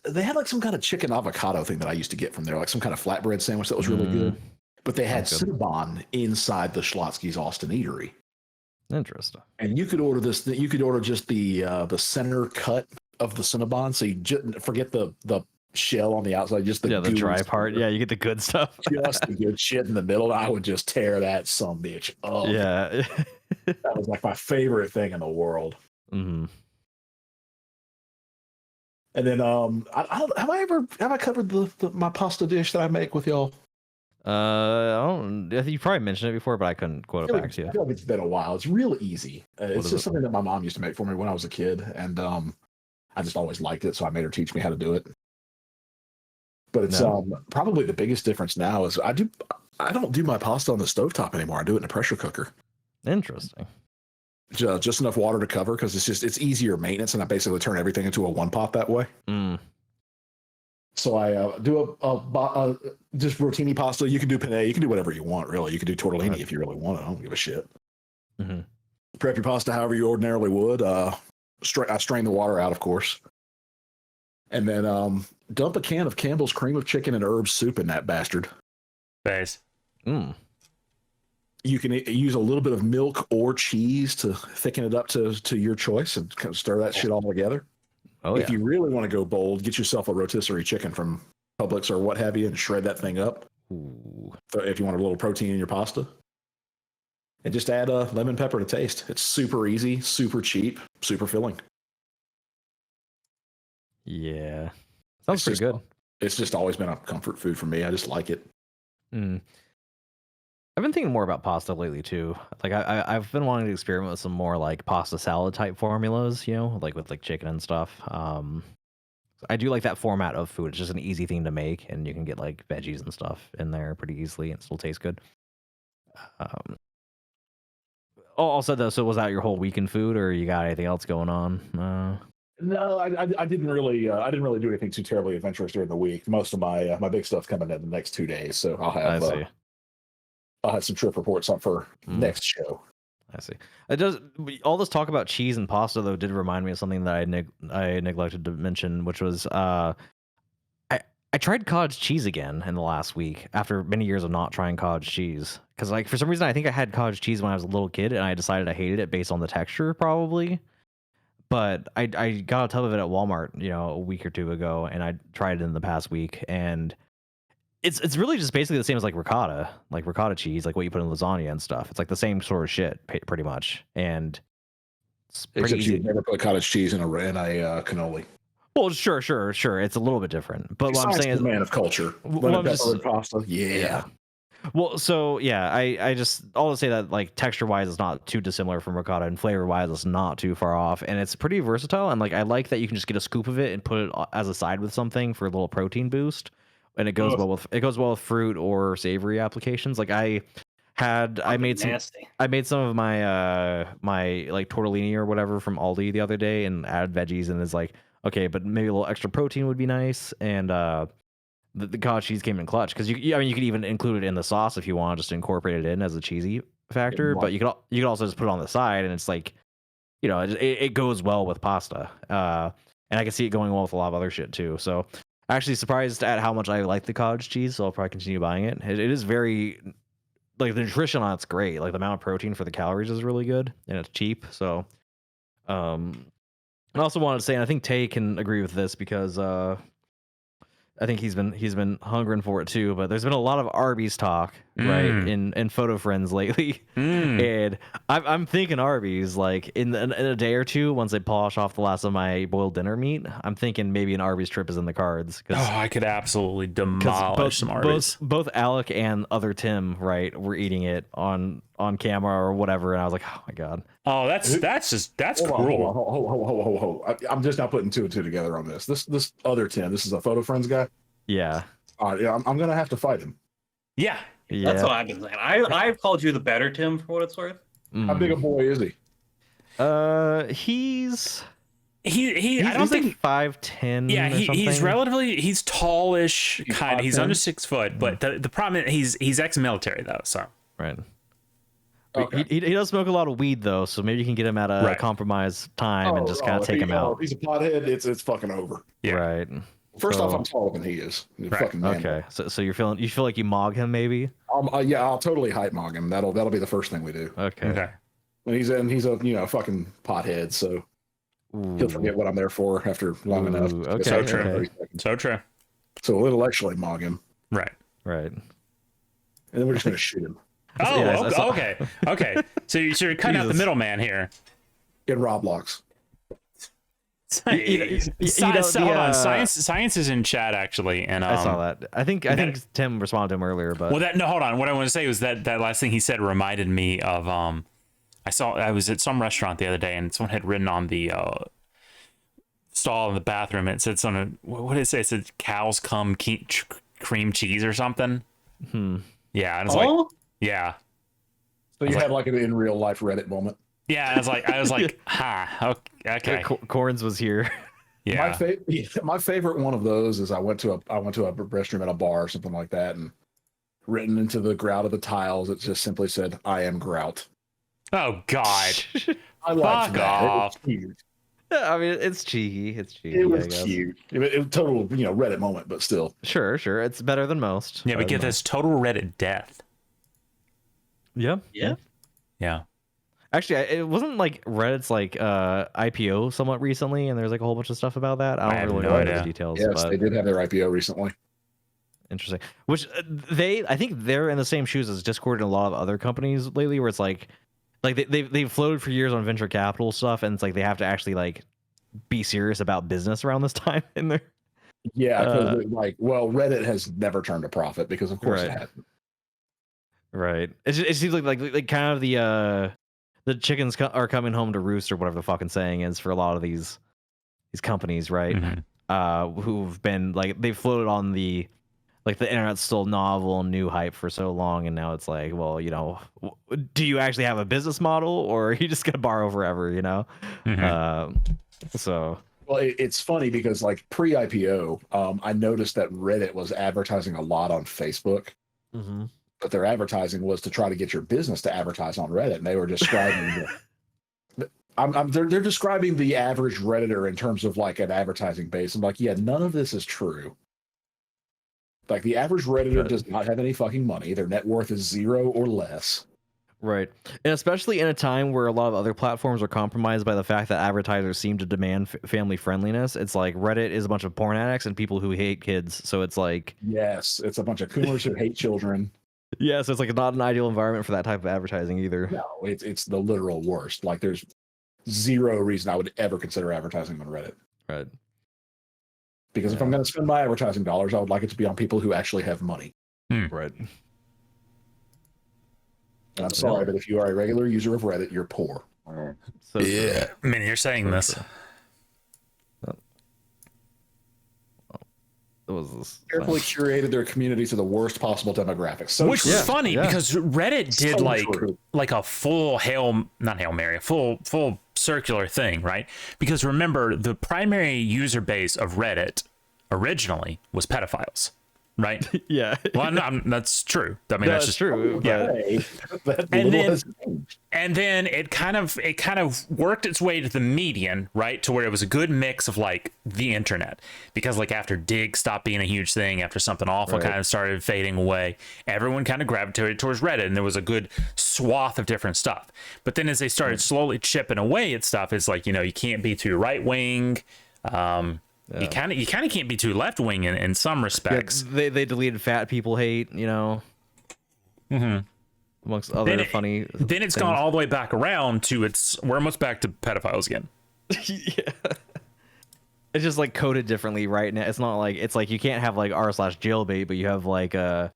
They had like some kind of chicken avocado thing that I used to get from there, like some kind of flatbread sandwich that was really good. But they had Cinnabon inside the Schlotzsky's Austin Eatery. Interesting. And you could order this. You could order just the center cut of the Cinnabon, so you just forget the shell on the outside, just the dry part. Yeah, you get the good stuff. Just the good shit in the middle. I would just tear that bitch up. Yeah, that was like my favorite thing in the world. Mm-hmm. And then have I covered my pasta dish that I make with y'all? I think you probably mentioned it before, but I couldn't quote it back to you. I feel like it's been a while. It's real easy. It's just something that my mom used to make for me when I was a kid, and I just always liked it, so I made her teach me how to do it. But it's probably the biggest difference now is I don't do my pasta on the stovetop anymore. I do it in a pressure cooker. Interesting. Just enough water to cover because it's easier maintenance, and I basically turn everything into a one pot that way. So I do a just rotini pasta. You can do penne. You can do whatever you want, really. You can do tortellini if you really want it. I don't give a shit. Mm-hmm. Prep your pasta however you ordinarily would. I strain the water out, of course. And then dump a can of Campbell's cream of chicken and herbs soup in that bastard. Base. You can use a little bit of milk or cheese to thicken it up to your choice and kind of stir that shit all together. If you really want to go bold, get yourself a rotisserie chicken from Publix or what have you and shred that thing up. Ooh. So if you want a little protein in your pasta. And just add lemon pepper to taste. It's super easy, super cheap, super filling. Yeah. Sounds pretty good. It's just always been a comfort food for me. I just like it. I've been thinking more about pasta lately too. Like I've been wanting to experiment with some more like pasta salad type formulas, like with like chicken and stuff. I do like that format of food. It's just an easy thing to make, and you can get like veggies and stuff in there pretty easily, and it still tastes good. Also, though, so was that your whole weekend food, or you got anything else going on? No, I didn't really do anything too terribly adventurous during the week. Most of my my big stuff's coming in the next 2 days, so I'll have some trip reports on for next show. I see. It does. All this talk about cheese and pasta though did remind me of something that I neglected to mention, which was I tried cottage cheese again in the last week after many years of not trying cottage cheese, because like for some reason I think I had cottage cheese when I was a little kid and I decided I hated it based on the texture probably. But I got a tub of it at Walmart, a week or two ago, and I tried it in the past week, and it's really just basically the same as like ricotta cheese, like what you put in lasagna and stuff. It's like the same sort of shit, pretty much, and it's pretty Except easy. you would never put cottage cheese in a cannoli. Well, sure, it's a little bit different, but what I'm saying is, man of culture. Pasta, yeah. Well, so yeah, I just all to say that like texture wise, it's not too dissimilar from ricotta, and flavor wise, it's not too far off, and it's pretty versatile. And like I like that you can just get a scoop of it and put it as a side with something for a little protein boost, and it goes well with fruit or savory applications. Like I made some of my my like tortellini or whatever from Aldi the other day and added veggies, and it's like okay, but maybe a little extra protein would be nice, and the cottage cheese came in clutch because you could even include it in the sauce if you want, just to incorporate it in as a cheesy factor. But you could also just put it on the side, and it's like, it goes well with pasta. And I can see it going well with a lot of other shit too. So actually surprised at how much I like the cottage cheese. So I'll probably continue buying it. It is very like the nutrition on it's great. Like the amount of protein for the calories is really good, and it's cheap. So, I also wanted to say, and I think Tay can agree with this because I think he's been hungering for it too, but there's been a lot of Arby's talk, right, in Photo Friends lately, and I'm thinking Arby's like in a day or two once they polish off the last of my boiled dinner meat. I'm thinking maybe an Arby's trip is in the cards. I could absolutely demolish some Arby's. Both Alec and other Tim, right, were eating it on camera or whatever, and I was like, oh my god. Oh, that's cruel. Hold. I'm just not putting two and two together on this. This other Tim, this is a Photo Friends guy. Yeah. Yeah, I'm gonna have to fight him. Yeah. That's what I've been saying. I've called you the better Tim for what it's worth. How big a boy is he? He's I don't think 5'10". Yeah, he's relatively tallish, kind of. He's under 6 foot, but the problem is he's ex-military though, so right. Okay. He does smoke a lot of weed though, so maybe you can get him at a compromised time and just kind of take him out. If he's a pothead, it's fucking over. Yeah. Right. First off, I'm taller than he is. Fucking man. Okay, so you feel like you mog him maybe? Yeah, I'll totally hype mog him. That'll be the first thing we do. Okay. When he's a fucking pothead, so he'll forget what I'm there for after long enough. Okay. So true. So true. So we'll intellectually mog him. Right. And then we're just gonna shoot him. Oh, okay. So you're cutting out the middleman here. Get Roblox. Hold on. Science is in chat actually, and I saw that. I think Tim responded to him earlier, but hold on. What I want to say was that last thing he said reminded me of I was at some restaurant the other day, and someone had written on the stall in the bathroom. It said something. What did it say? It said cows come cream cheese or something. Yeah, and it's like, yeah. So you had like an in real life Reddit moment. Yeah, I was like, okay. Corns was here. Yeah. My favorite one of those is I went to a restroom at a bar or something like that, and written into the grout of the tiles, it just simply said, "I am grout." Oh God. I liked that. Off. It was cute. I mean, it's cheeky. It was cute. It was total, Reddit moment, but still. Sure. It's better than most. Yeah, we get this total Reddit death. Yeah. Actually, it wasn't like Reddit's like IPO somewhat recently, and there's like a whole bunch of stuff about that. I don't really know the details. Yes, but they did have their IPO recently. Interesting. Which I think they're in the same shoes as Discord and a lot of other companies lately, where it's like they've floated for years on venture capital stuff, and it's like they have to actually like be serious about business around this time in there. Yeah, because Reddit has never turned a profit because of course it hasn't. Right. It seems like kind of the chickens are coming home to roost or whatever the fucking saying is for a lot of these companies, right? who've been like they floated on the internet's still novel and new hype for so long, and now it's like, well, do you actually have a business model, or are you just gonna borrow forever? So. Well, it's funny because like pre-IPO, I noticed that Reddit was advertising a lot on Facebook, but their advertising was to try to get your business to advertise on Reddit, and they were describing they're describing the average Redditor in terms of like an advertising base. I'm like, yeah, none of this is true. Like the average Redditor does not have any fucking money. Their net worth is 0 or less. Right. And especially in a time where a lot of other platforms are compromised by the fact that advertisers seem to demand family friendliness. It's like Reddit is a bunch of porn addicts and people who hate kids. So it's like, yes, it's a bunch of coomers who hate children. Yeah, so it's like not an ideal environment for that type of advertising either. No, it's the literal worst. Like there's zero reason I would ever consider advertising on Reddit. Right. Because if I'm going to spend my advertising dollars, I would like it to be on people who actually have money. Right. And I'm sorry, but if you are a regular user of Reddit, you're poor. So yeah, I mean, you're saying this. Carefully curated their community to the worst possible demographics. So which is funny because Reddit did like a full full circular thing, right? Because remember, the primary user base of Reddit originally was pedophiles. Right. Yeah. Well, no, that's true. I mean, that's just true. Yeah. And then it kind of worked its way to the median, right, to where it was a good mix of like the internet, because like after Dig stopped being a huge thing, after something awful kind of started fading away, everyone kind of gravitated towards Reddit, and there was a good swath of different stuff. But then as they started slowly chipping away at stuff, it's like, you can't be too right wing. You kind of can't be too left wing in some respects. Yeah, they deleted fat people hate, amongst other funny. Then it's gone all the way back around to we're almost back to pedophiles again. Yeah, it's just like coded differently right now. It's not like you can't have like r/jailbait, but you have like r/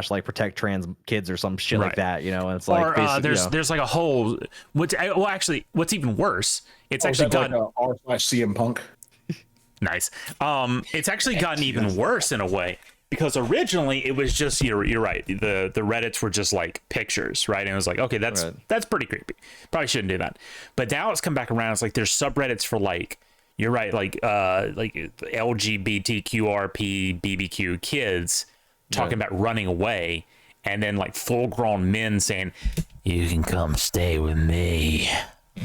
like protect trans kids or some shit like that, And it's like there's like a whole what's even worse. It's actually got like r/CM Punk. Nice. It's actually gotten even worse in a way, because originally it was just you're right. The Reddits were just like pictures, right? And it was like, okay, that's pretty creepy. Probably shouldn't do that. But now it's come back around. It's like there's subreddits for like, you're right, like LGBTQRP BBQ kids talking about running away, and then like full grown men saying, "You can come stay with me."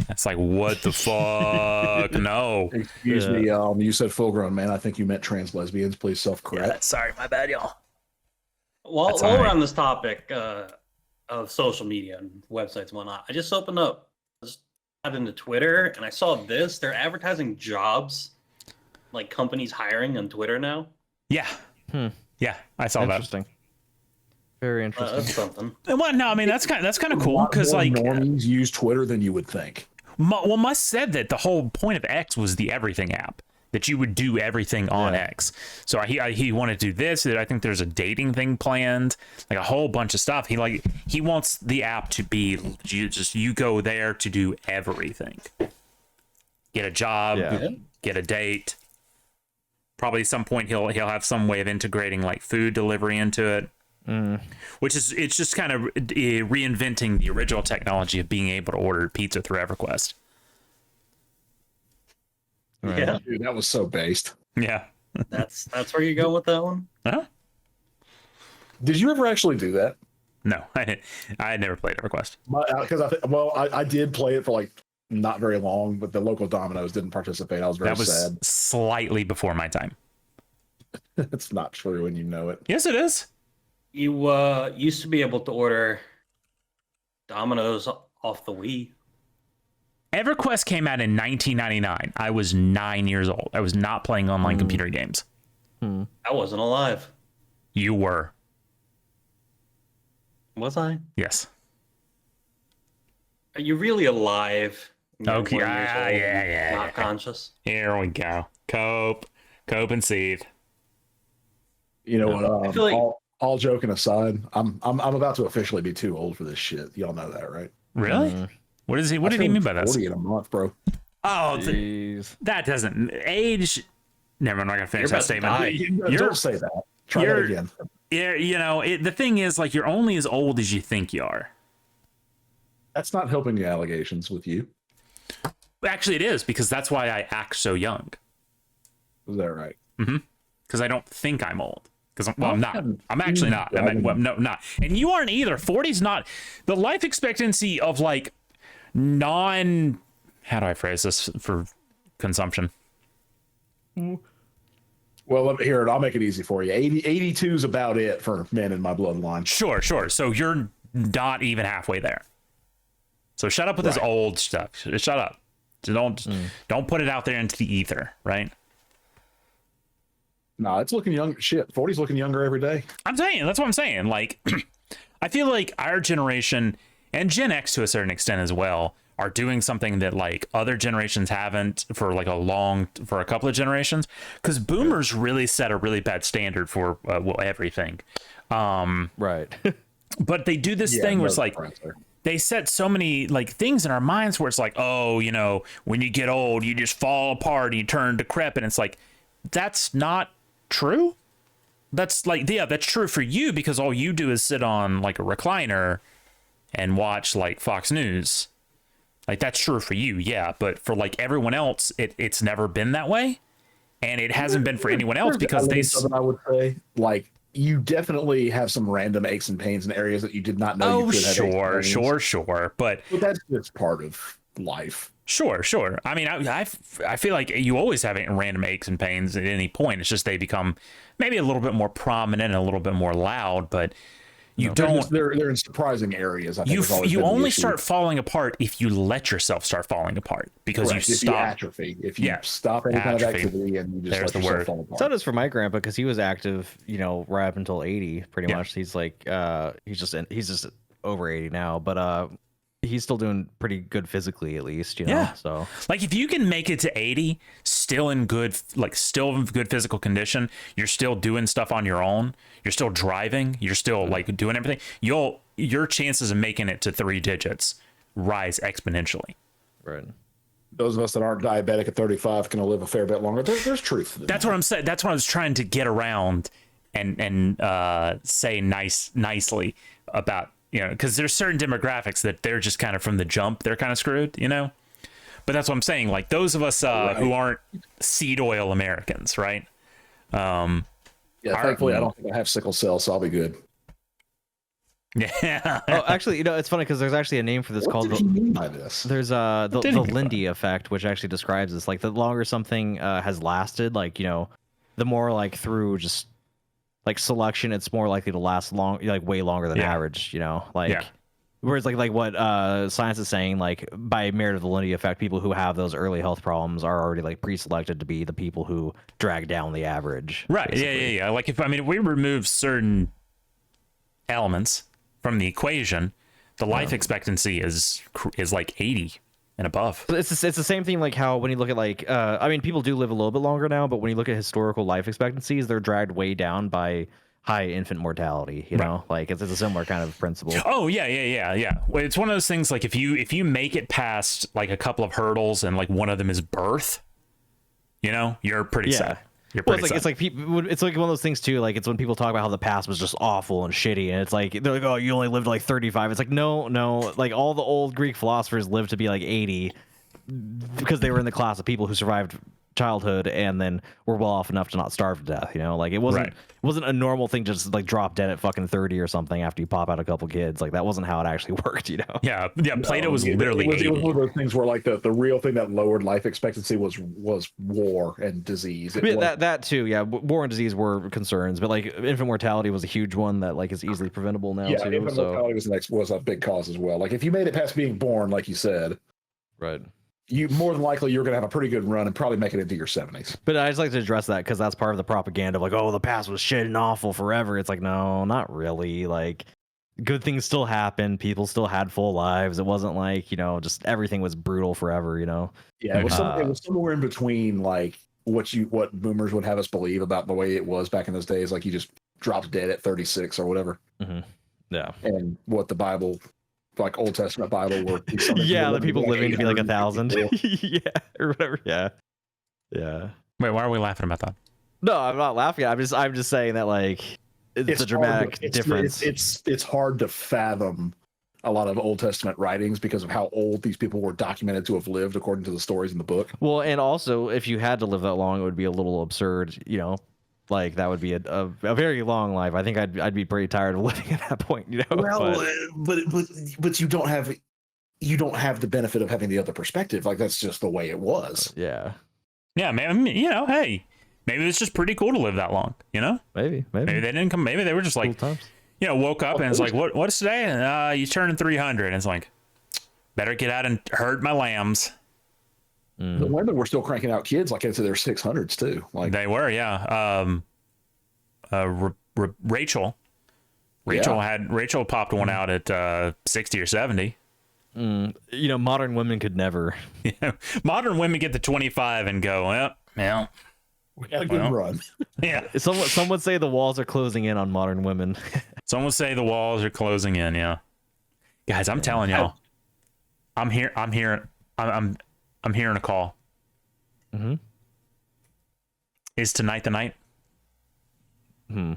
That's like, what the fuck? No. Excuse me, you said full grown man. I think you meant trans lesbians. Please self-correct. Yeah, sorry, my bad, y'all. While we're on this topic of social media and websites and whatnot, I just opened up, got into Twitter, and I saw this. They're advertising jobs, like companies hiring on Twitter now. Yeah. Yeah, I saw that. Interesting. Very interesting. That's something. Well, no, I mean that's kind of cool, because like normies use Twitter than you would think. Musk said that the whole point of X was the everything app, that you would do everything on X. So he wanted to do this. I think there's a dating thing planned, like a whole bunch of stuff. He wants the app to be you go there to do everything. Get a job, get a date. Probably at some point he'll have some way of integrating like food delivery into it. It's just kind of reinventing the original technology of being able to order pizza through EverQuest. Right. Yeah, dude, that was so based. Yeah, that's where you go with that one. Huh? Did you ever actually do that? No, I had never played EverQuest. Because I did play it for like not very long, but the local Domino's didn't participate. I was very sad. Slightly before my time. It's not true, and you know it. Yes, it is. You used to be able to order Domino's off the Wii. EverQuest came out in 1999. I was 9 years old. I was not playing online computer games. I wasn't alive. You were. Was I? Yes. Are you really alive? Okay. Yeah. Not conscious. Here we go. Cope and Steve. You know what? I feel like all joking aside, I'm about to officially be too old for this shit. Y'all know that, right? Really? What did he mean by that? 40 in a month, bro. Oh, that doesn't age. Never mind, I'm not gonna finish You're that about to statement. die. Don't say that. Try that again. Yeah, you know, the thing is, like, you're only as old as you think you are. That's not helping the allegations with you. Actually, it is, because that's why I act so young. Is that right? Mm-hmm. Because I don't think I'm old. Because I'm not. I'm actually not. Yeah, No, not. And you aren't either. 40's not. The life expectancy of like how do I phrase this for consumption? Well, let me hear it. I'll make it easy for you. 82 is about it for men in my bloodline. Sure. So you're not even halfway there. So shut up with this old stuff. Shut up. Don't put it out there into the ether, right? No, it's looking young. Shit, 40's looking younger every day. I'm saying, that's what I'm saying. Like, I feel like our generation and Gen X to a certain extent as well are doing something that like other generations haven't for like for a couple of generations, because boomers really set a really bad standard for everything. Right. But they do this thing where it's like they set so many like things in our minds where it's like, oh, you know, when you get old, you just fall apart and you turn decrepit. It's like, that's not true. That's like, yeah, that's true for you because all you do is sit on like a recliner and watch like Fox News. Like, that's true for you, yeah, but for like everyone else, it's never been that way, and it hasn't been for anyone else because I would say, like, you definitely have some random aches and pains in areas that you did not know. You could have sure, but that's just part of life. Sure. I mean, I feel like you always have random aches and pains at any point. It's just they become maybe a little bit more prominent and a little bit more loud, but they're in surprising areas. I think you only start falling apart if you let yourself start falling apart, because if you atrophy. If you stop any kind of activity and you just let yourself fall apart. So does for my grandpa, because he was active, you know, right up until 80, pretty much. He's like, he's just over 80 now, but he's still doing pretty good physically, at least, you know. Yeah. So like, if you can make it to 80 still in good physical condition, you're still doing stuff on your own, you're still driving, you're still like doing everything, your chances of making it to 3 digits rise exponentially. Right. Those of us that aren't diabetic at 35 can live a fair bit longer. There's truth to that. That's what I'm saying. That's what I was trying to get around and say nicely about, you know, because there's certain demographics that they're just kind of from the jump, they're kind of screwed, you know. But that's what I'm saying. Like, those of us who aren't seed oil Americans, right? Thankfully, I don't think I have sickle cell, so I'll be good. Yeah. Oh, actually, you know, it's funny because there's actually a name for this called. What did he mean by this? There's the Lindy effect, which actually describes this. Like, the longer something has lasted, like, you know, the more like through just like selection, it's more likely to last like way longer than average. You know, like. Whereas like what science is saying, like by merit of the Lindy effect, people who have those early health problems are already like pre-selected to be the people who drag down the average. Right. Basically. Yeah. Like, if we remove certain elements from the equation, the life expectancy is like 80 and above. It's the same thing, like how when you look at like I mean, people do live a little bit longer now, but when you look at historical life expectancies, they're dragged way down by high infant mortality, you know. Like it's a similar kind of principle. Oh yeah. Well, it's one of those things, like if you make it past like a couple of hurdles and like one of them is birth, you know, you're pretty sad. You're pretty sad. It's like one of those things too, like it's when people talk about how the past was just awful and shitty, and it's like they're like, oh, you only lived like 35. It's like no, like all the old Greek philosophers lived to be like 80 because they were in the class of people who survived childhood and then were well off enough to not starve to death, you know. Like it wasn't a normal thing to just like drop dead at fucking 30 or something after you pop out a couple kids. Like that wasn't how it actually worked, you know. Plato was literally it was one of those things where like the real thing that lowered life expectancy was war and disease. That too, war and disease were concerns, but like infant mortality was a huge one that like is easily preventable now too. Infant mortality was a big cause as well. Like if you made it past being born, like you said, right, you more than likely you're going to have a pretty good run and probably make it into your 70s. But I just like to address that because that's part of the propaganda of like, oh, the past was shit and awful forever. It's like, no, not really. Like, good things still happened. People still had full lives. It wasn't like, you know, just everything was brutal forever, you know? Yeah, it was somewhere in between like what boomers would have us believe about the way it was back in those days. Like you just dropped dead at 36 or whatever. Mm-hmm. Yeah. And what the Bible, like Old Testament Bible, were the people living to be like 1,000. Yeah, or whatever. Yeah. Wait, why are we laughing about that? No, I'm not laughing. I'm just saying that like it's a dramatic difference. It's hard to fathom a lot of Old Testament writings because of how old these people were documented to have lived according to the stories in the book. Well, and also if you had to live that long, it would be a little absurd, you know. Like that would be a very long life. I think I'd be pretty tired of living at that point, you know. Well, but you don't have the benefit of having the other perspective. Like that's just the way it was. Yeah. Yeah, man. You know, hey, maybe it's just pretty cool to live that long. You know, maybe they didn't come. Maybe they were just like, cool you know, woke up and it's like, what's today? And you turning 300, and it's like, better get out and herd my lambs. The women were still cranking out kids like into their 600s too. Like they were, yeah. Rachel popped one out at 60 or 70. You know, modern women could never. Yeah, modern women get to 25 and go, well, we got a good run. Yeah. Some would say the walls are closing in on modern women. Some would say the walls are closing in. Yeah, guys, I'm telling y'all, I'm hearing a call. Mm-hmm. Is tonight the night? Do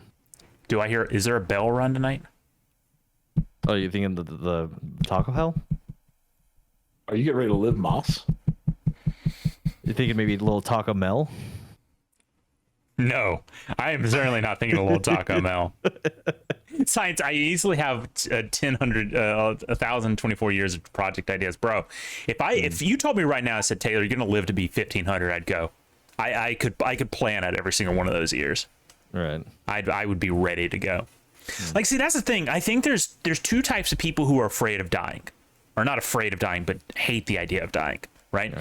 I hear? Is there a bell run tonight? Oh, you thinking the Taco Hell? Are you getting ready to live Moss? You thinking maybe a little Taco Mel? No, I am certainly not thinking a little Taco Mel. Science, I easily have 1,024 years of project ideas, bro. If you told me right now, I said, Taylor, you're gonna live to be 1,500, I'd go. I could plan out every single one of those years. Right. I would be ready to go. Like, see, that's the thing. I think there's two types of people who are afraid of dying, or not afraid of dying, but hate the idea of dying. Right?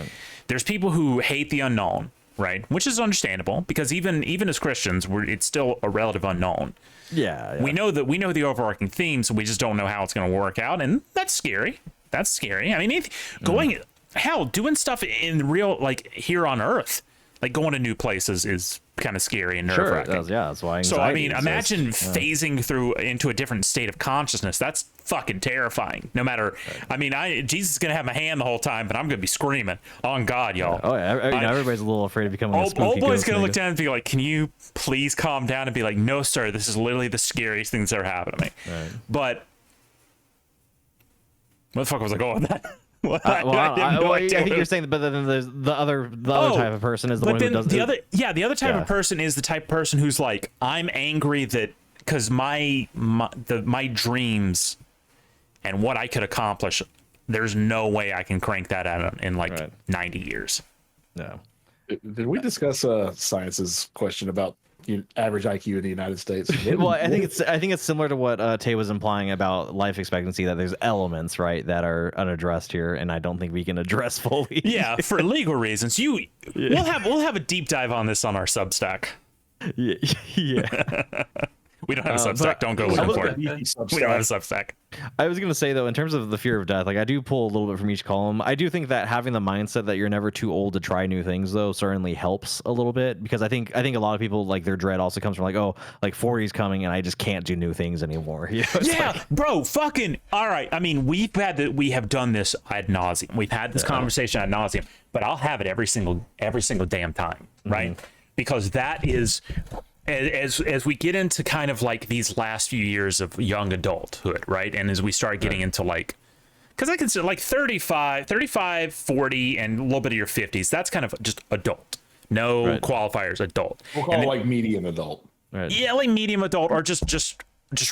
There's people who hate the unknown. Right, which is understandable because even as Christians, it's still a relative unknown. Yeah. We know the overarching themes, so we just don't know how it's going to work out, and that's scary. I mean, doing stuff in real, like here on Earth, like going to new places is kind of scary and nerve-wracking. Sure, that's why. So I mean, imagine phasing through into a different state of consciousness. That's fucking terrifying. No matter, I mean, Jesus is gonna have my hand the whole time, but I'm gonna be screaming on God, y'all. Oh yeah, everybody's a little afraid of becoming a spooky old boy's gonna ghost look down and be like, "Can you please calm down?" And be like, "No, sir, this is literally the scariest things that ever happened to me." Right. But what the fuck was I going with that? I think you're saying, but then there's the other type of person is the one who does the other type of person is the type of person who's like, I'm angry that because my dreams and what I could accomplish, there's no way I can crank that out in 90 years. No. Did we discuss Science's question about average IQ in the United States? Well, I think it's similar to what Tay was implying about life expectancy, that there's elements, right, that are unaddressed here, and I don't think we can address fully. Yeah, for legal reasons. We'll have a deep dive on this on our Substack. Yeah. We don't have a Substack. Don't go looking for it. We don't have a Substack. I was going to say, though, in terms of the fear of death, like I do pull a little bit from each column. I do think that having the mindset that you're never too old to try new things, though, certainly helps a little bit, because I think a lot of people, like, their dread also comes from like, oh, like 40's coming and I just can't do new things anymore. You know, yeah, bro, fucking all right. I mean, we have done this ad nauseum. We've had this conversation ad nauseum, but I'll have it every single damn time, right? Because that is. As we get into kind of like these last few years of young adulthood, right? And as we start getting into like, because I consider like 35, 40, and a little bit of your 50s, that's kind of just adult. No qualifiers, adult. We'll call it like medium adult. Right. Yeah, like medium adult or just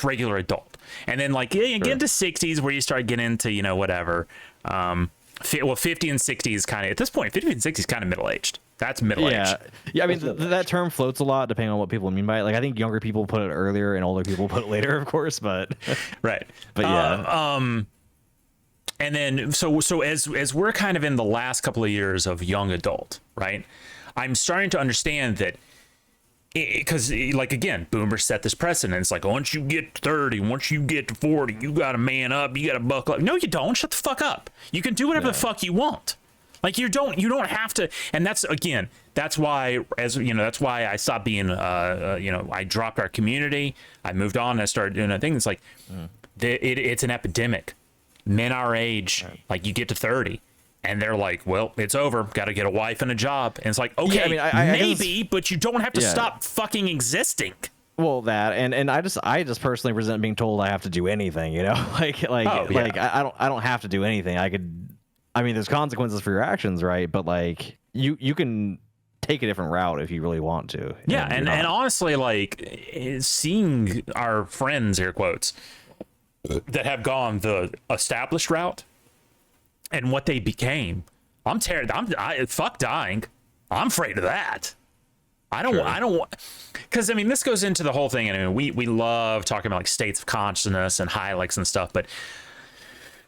regular adult. And then like you get into 60s where you start getting into, whatever. Well, 50 and 60 is kind of, at this point, 50 and 60 is kind of middle-aged. That's middle-aged. Yeah. I mean, that term floats a lot depending on what people mean by it. Like, I think younger people put it earlier and older people put it later, of course. But right. But yeah. And then so as we're kind of in the last couple of years of young adult, right? I'm starting to understand that. Because, like, again, boomers set this precedent. It's like, once you get to 30, once you get to 40, you got to man up, you got to buckle up. No, you don't. Shut the fuck up. You can do whatever the fuck you want. Like, you don't have to. And that's why, that's why I stopped being, I dropped our community. I moved on and I started doing a thing. It's like, it's an epidemic. Men our age, like, you get to 30. and they're like, well, it's over, got to get a wife and a job. And it's like, okay, Yeah, I mean, I maybe, but you don't have to stop fucking existing. Well, that and I just personally resent being told I have to do anything, you know, like I don't have to do anything. I mean, there's consequences for your actions, right? But like you can take a different route if you really want to. Yeah, and honestly, like seeing our friends, air quotes, that have gone the established route and what they became, I'm terrified. Fuck dying. I'm afraid of that. I don't want, because I mean, this goes into the whole thing. And I mean, we love talking about like states of consciousness and highlights and stuff, but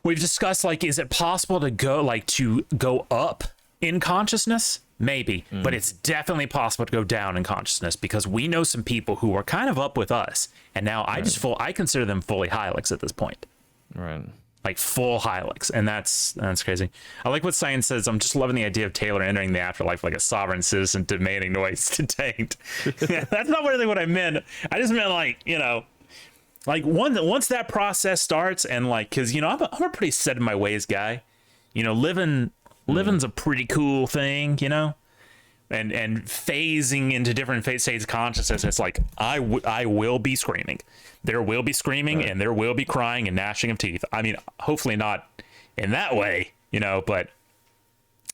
we've discussed like, is it possible to go up in consciousness? Maybe, but it's definitely possible to go down in consciousness, because we know some people who are kind of up with us, and now I consider them fully Hylics at this point. Right. Like full Hylics, and that's crazy. I like what Science says. I'm just loving the idea of Taylor entering the afterlife like a sovereign citizen, demanding noise detained. That's not really what I meant. I just meant like, you know, like once that process starts, and like, because you know, I'm a pretty set in my ways guy. You know, living's a pretty cool thing, you know, and phasing into different states of consciousness. It's like I will be screaming. There will be screaming, and there will be crying and gnashing of teeth. I mean, hopefully not in that way, you know, but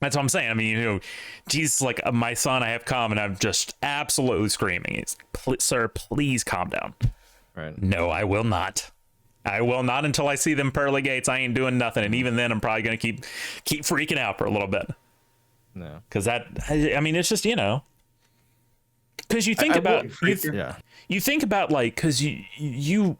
that's what I'm saying. I mean, you know, Jesus, like my son, I have come, and I'm just absolutely screaming. It's, sir, please calm down. Right. No, I will not. I will not until I see them pearly gates. I ain't doing nothing, and even then, I'm probably gonna keep freaking out for a little bit. No, because I mean, it's just, you know, because you think you think about like, because we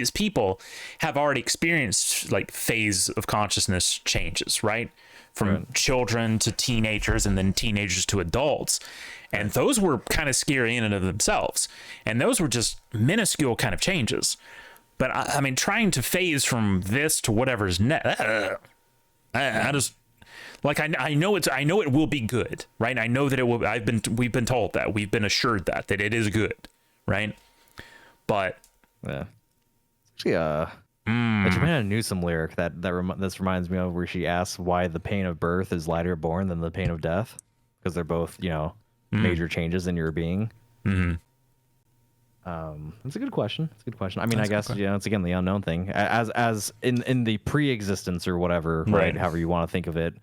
as people have already experienced like phase of consciousness changes, right? From children to teenagers, and then teenagers to adults. And those were kind of scary in and of themselves. And those were just minuscule kind of changes. But I mean, trying to phase from this to whatever's next, I just like, I know it will be good, right? I know that it will. We've been told that, we've been assured that it is good, right? But yeah, actually, a Joanna Newsom lyric this reminds me of, where she asks why the pain of birth is lighter born than the pain of death, because they're both, you know, major changes in your being. It's a good question. I mean, I guess, you know, it's again the unknown thing, as in the pre-existence or whatever, right? However you want to think of it,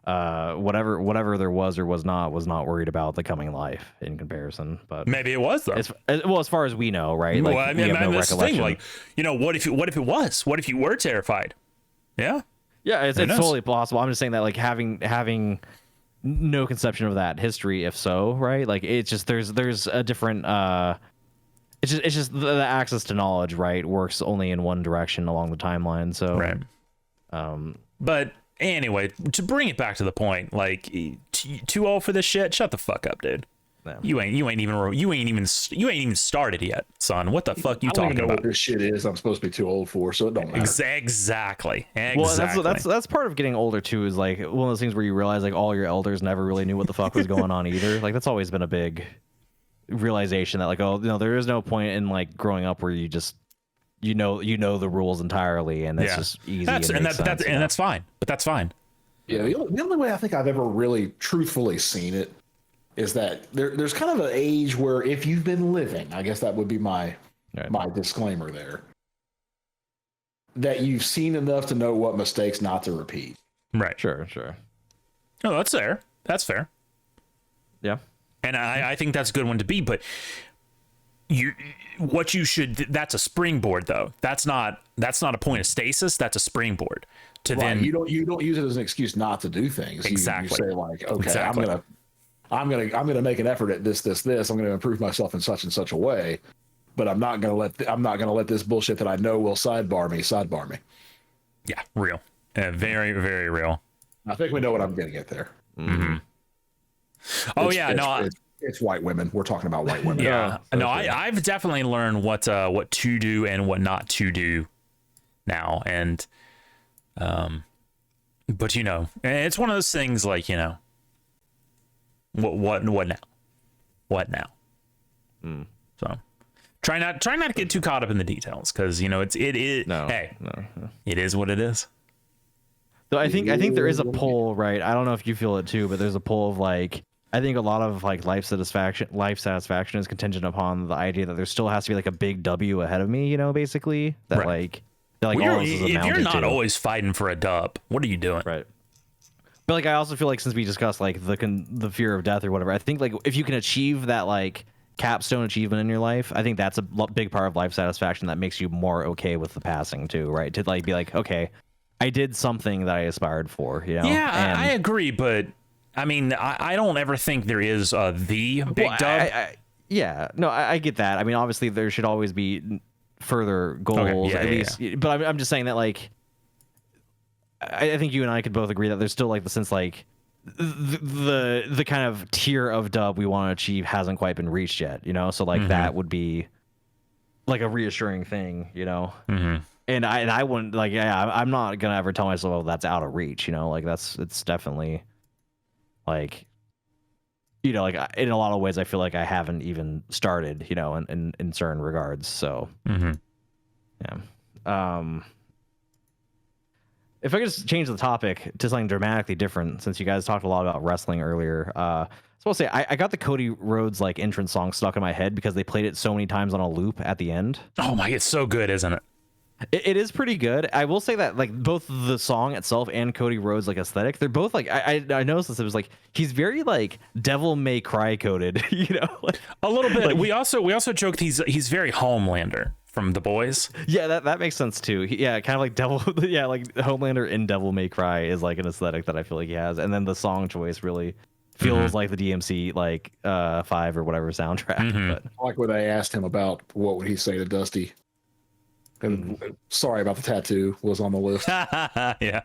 whatever there was or was not worried about the coming life in comparison. But maybe it was, though. As far as we know, right? Like, well, I mean, we have no that's recollection. the thing. Like, you know, what if it was? What if you were terrified? Yeah, it's totally possible. I'm just saying that, like, having no conception of that history, if so, right? Like, it's just there's a different it's just the access to knowledge, right, works only in one direction along the timeline. So but anyway, to bring it back to the point, like, too old for this shit? Shut the fuck up, dude. No. You ain't even started yet, son. What the fuck you talking about? I don't even know what this shit is. I'm supposed to be too old for, so it don't matter. Exactly. Well, that's part of getting older too. Is like one of those things where you realize like all your elders never really knew what the fuck was going on either. Like, that's always been a big realization that, like, oh, you know, there is no point in like growing up where you just you know the rules entirely, and it's just easy. That's fine. But that's fine. Yeah, the only way I think I've ever really truthfully seen it is that there's kind of an age where if you've been living, I guess that would be my disclaimer there, that you've seen enough to know what mistakes not to repeat. Right. Sure. Oh, that's fair. That's fair. Yeah. And I think that's a good one to be, but that's a springboard though. That's not a point of stasis. That's a springboard to then. You don't use it as an excuse not to do things. Exactly. You say like, okay, I'm gonna make an effort at this. I'm gonna improve myself in such and such a way, but I'm not gonna let this bullshit that I know will sidebar me. Yeah, real. Very, very real. I think we know what I'm getting at there. Mm-hmm. It's white women. We're talking about white women. Yeah. I've definitely learned what to do and what not to do now, and but you know, it's one of those things like, you know, what now? So try not to get too caught up in the details, because you know it is. It is what it is. So I think there is a pull, right? I don't know if you feel it too, but there's a pull of like, I think a lot of like life satisfaction is contingent upon the idea that there still has to be like a big W ahead of me, you know, basically that like all this is if you're not to. always fighting for a dub, what are you doing? Right. But like I also feel like since we discussed like the fear of death or whatever, I think like if you can achieve that like capstone achievement in your life, I think that's a big part of life satisfaction that makes you more okay with the passing too, right? To like be like, okay, I did something that I aspired for, you know? Yeah, I agree, but I mean, I don't ever think there is the big dub. I get that. I mean, obviously there should always be further goals, at least. Yeah. But I'm just saying that like, I think you and I could both agree that there's still like the sense like the kind of tier of dub we want to achieve hasn't quite been reached yet, you know? So like that would be like a reassuring thing, you know? And I wouldn't like, I'm not gonna ever tell myself, oh, that's out of reach, you know? Like it's definitely like, you know, like in a lot of ways I feel like I haven't even started, you know, in certain regards. So yeah. If I could just change the topic to something dramatically different, since you guys talked a lot about wrestling earlier, so I'll say I got the Cody Rhodes like entrance song stuck in my head because they played it so many times on a loop at the end. Oh my, it's so good, isn't it? It is pretty good. I will say that like both the song itself and Cody Rhodes like aesthetic, they're both like I noticed this. It was like he's very like Devil May Cry coded, you know, like, a little bit. Like, we also joked he's very Homelander from The Boys. Yeah, that makes sense too. Kind of like like Homelander in Devil May Cry is like an aesthetic that I feel like he has, and then the song choice really feels like the DMC like 5 or whatever soundtrack. But I like when they asked him about what would he say to Dusty. And sorry about the tattoo was on the list. Yeah.